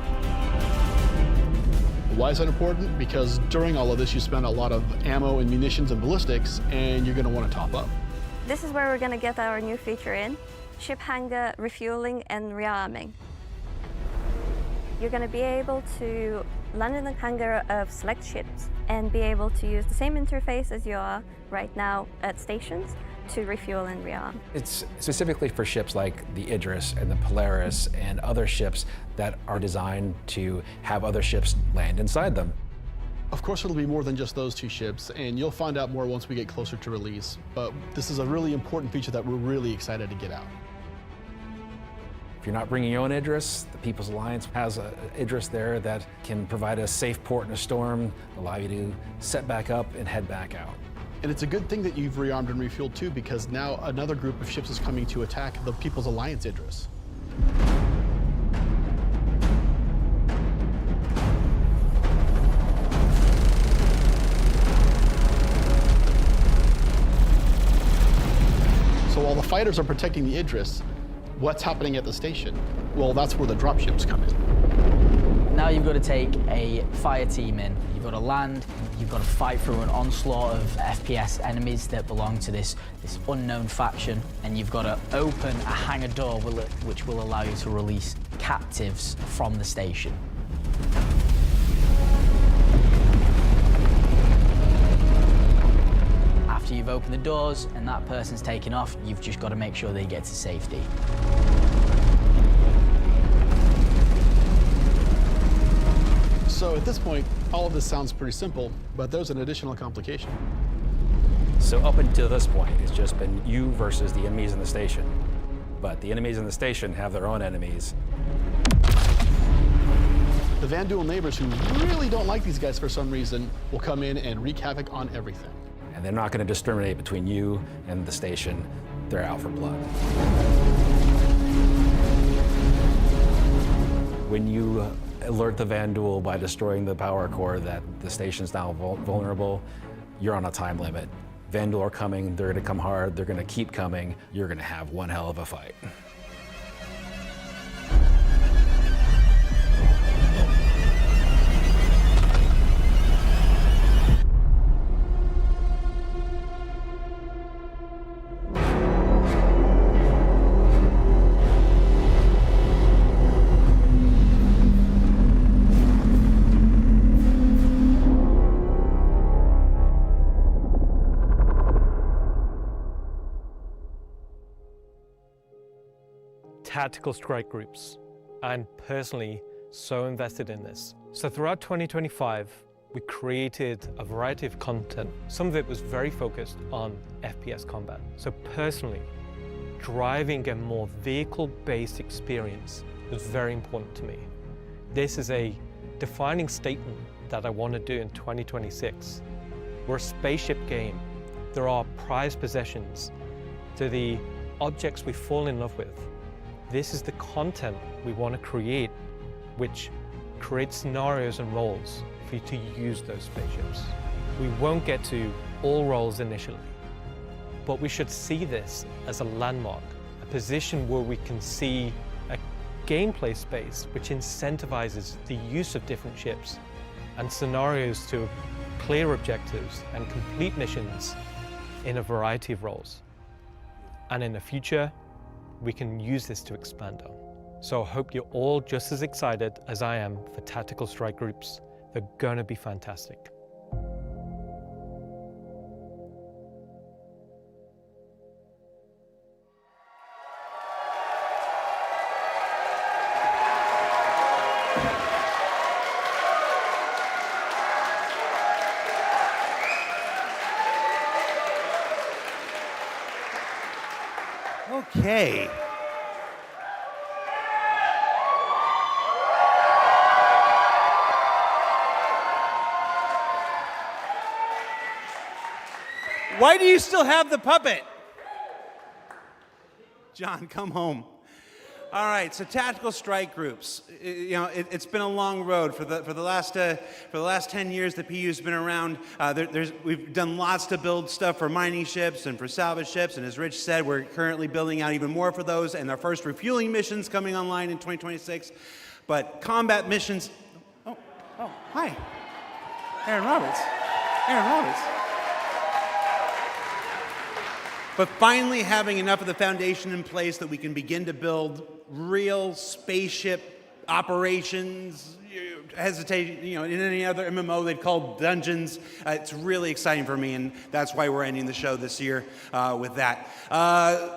Why is that important? Because during all of this, you spend a lot of ammo and munitions and ballistics, and you're going to want to top up. This is where we're going to get our new feature in: ship hangar refueling and rearming. You're going to be able to land in the hangar of select ships and be able to use the same interface as you are right now at stations to refuel and rearm. It's specifically for ships like the Idris and the Polaris and other ships that are designed to have other ships land inside them. Of course, it'll be more than just those 2 ships, and you'll find out more once we get closer to release. But this is a really important feature that we're really excited to get out. If you're not bringing your own Idris, the People's Alliance has an Idris there that can provide a safe port in a storm, allow you to set back up and head back out. And it's a good thing that you've rearmed and refueled too, because now another group of ships is coming to attack the People's Alliance Idris. So while the fighters are protecting the Idris, what's happening at the station? Well, that's where the dropships come in. Now you've got to take a fire team in. You've got to land, you've got to fight through an onslaught of FPS enemies that belong to this unknown faction, and you've got to open a hangar door which will allow you to release captives from the station. After you've opened the doors and that person's taken off, you've just got to make sure they get to safety. So at this point, all of this sounds pretty simple, but there's an additional complication. So up until this point, it's just been you versus the enemies in the station. But the enemies in the station have their own enemies. The Van Duel neighbors, who really don't like these guys for some reason, will come in and wreak havoc on everything. And they're not going to discriminate between you and the station. They're out for blood. When you alert the Van Duel by destroying the power core that the station's now vulnerable, you're on a time limit. Van Duel are coming, they're going to come hard, they're going to keep coming, you're going to have one hell of a fight. Tactical strike groups. I'm personally so invested in this. So throughout 2025, we created a variety of content. Some of it was very focused on FPS combat. So personally, driving a more vehicle-based experience was very important to me. This is a defining statement that I want to do in 2026. We're a spaceship game. There are prized possessions. They're the objects we fall in love with. This is the content we want to create, which creates scenarios and roles for you to use those spaceships. We won't get to all roles initially, but we should see this as a landmark, a position where we can see a gameplay space which incentivizes the use of different ships and scenarios to clear objectives and complete missions in a variety of roles. And in the future, we can use this to expand on. So I hope you're all just as excited as I am for tactical strike groups. They're going to be fantastic. Okay. Why do you still have the puppet? John, come home. All right, so tactical strike groups. It's been a long road for the last 10 years. The PU's been around. We've done lots to build stuff for mining ships and for salvage ships, and as Rich said, we're currently building out even more for those, and our first refueling missions coming online in 2026. But combat missions. Oh, hi, Aaron Roberts. But finally having enough of the foundation in place that we can begin to build real spaceship operations, in any other MMO they'd call dungeons. It's really exciting for me, and that's why we're ending the show this year with that.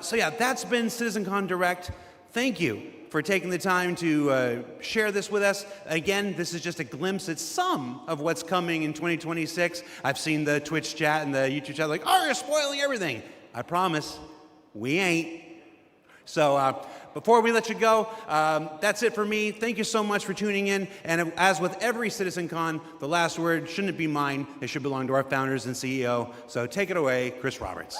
So yeah, that's been CitizenCon Direct. Thank you for taking the time to share this with us. Again, this is just a glimpse at some of what's coming in 2026. I've seen the Twitch chat and the YouTube chat like, oh, you're spoiling everything. I promise, we ain't. So before we let you go, that's it for me. Thank you so much for tuning in. And as with every CitizenCon, the last word shouldn't be mine. It should belong to our founders and CEO. So take it away, Chris Roberts.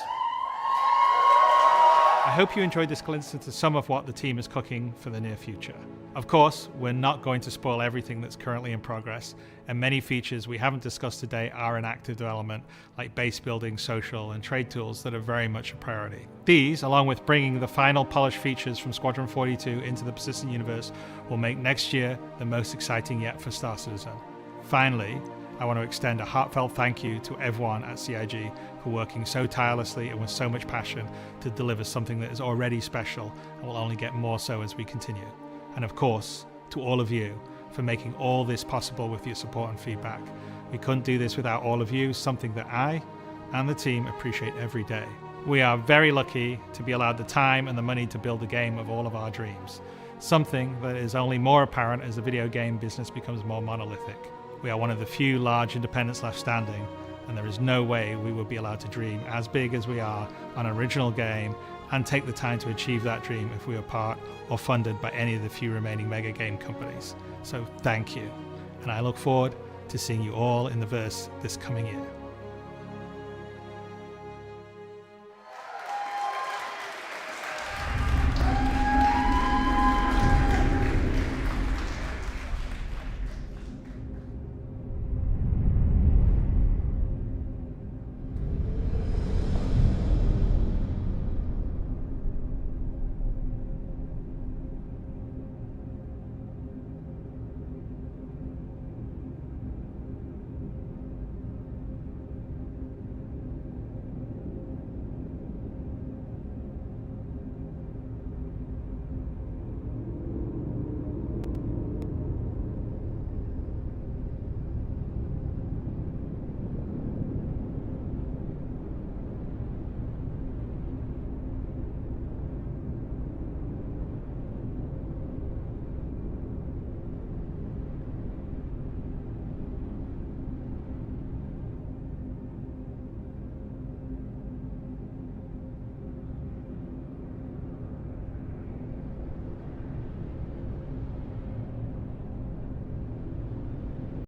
I hope you enjoyed this glimpse into some of what the team is cooking for the near future. Of course, we're not going to spoil everything that's currently in progress, and many features we haven't discussed today are in active development, like base building, social, and trade tools that are very much a priority. These, along with bringing the final polished features from Squadron 42 into the persistent universe, will make next year the most exciting yet for Star Citizen. Finally, I want to extend a heartfelt thank you to everyone at CIG for working so tirelessly and with so much passion to deliver something that is already special and will only get more so as we continue. And of course, to all of you for making all this possible with your support and feedback. We couldn't do this without all of you, something that I and the team appreciate every day. We are very lucky to be allowed the time and the money to build a game of all of our dreams, something that is only more apparent as the video game business becomes more monolithic. We are one of the few large independents left standing, and there is no way we would be allowed to dream as big as we are on an original game and take the time to achieve that dream if we were part or funded by any of the few remaining mega game companies. So thank you, and I look forward to seeing you all in the verse this coming year.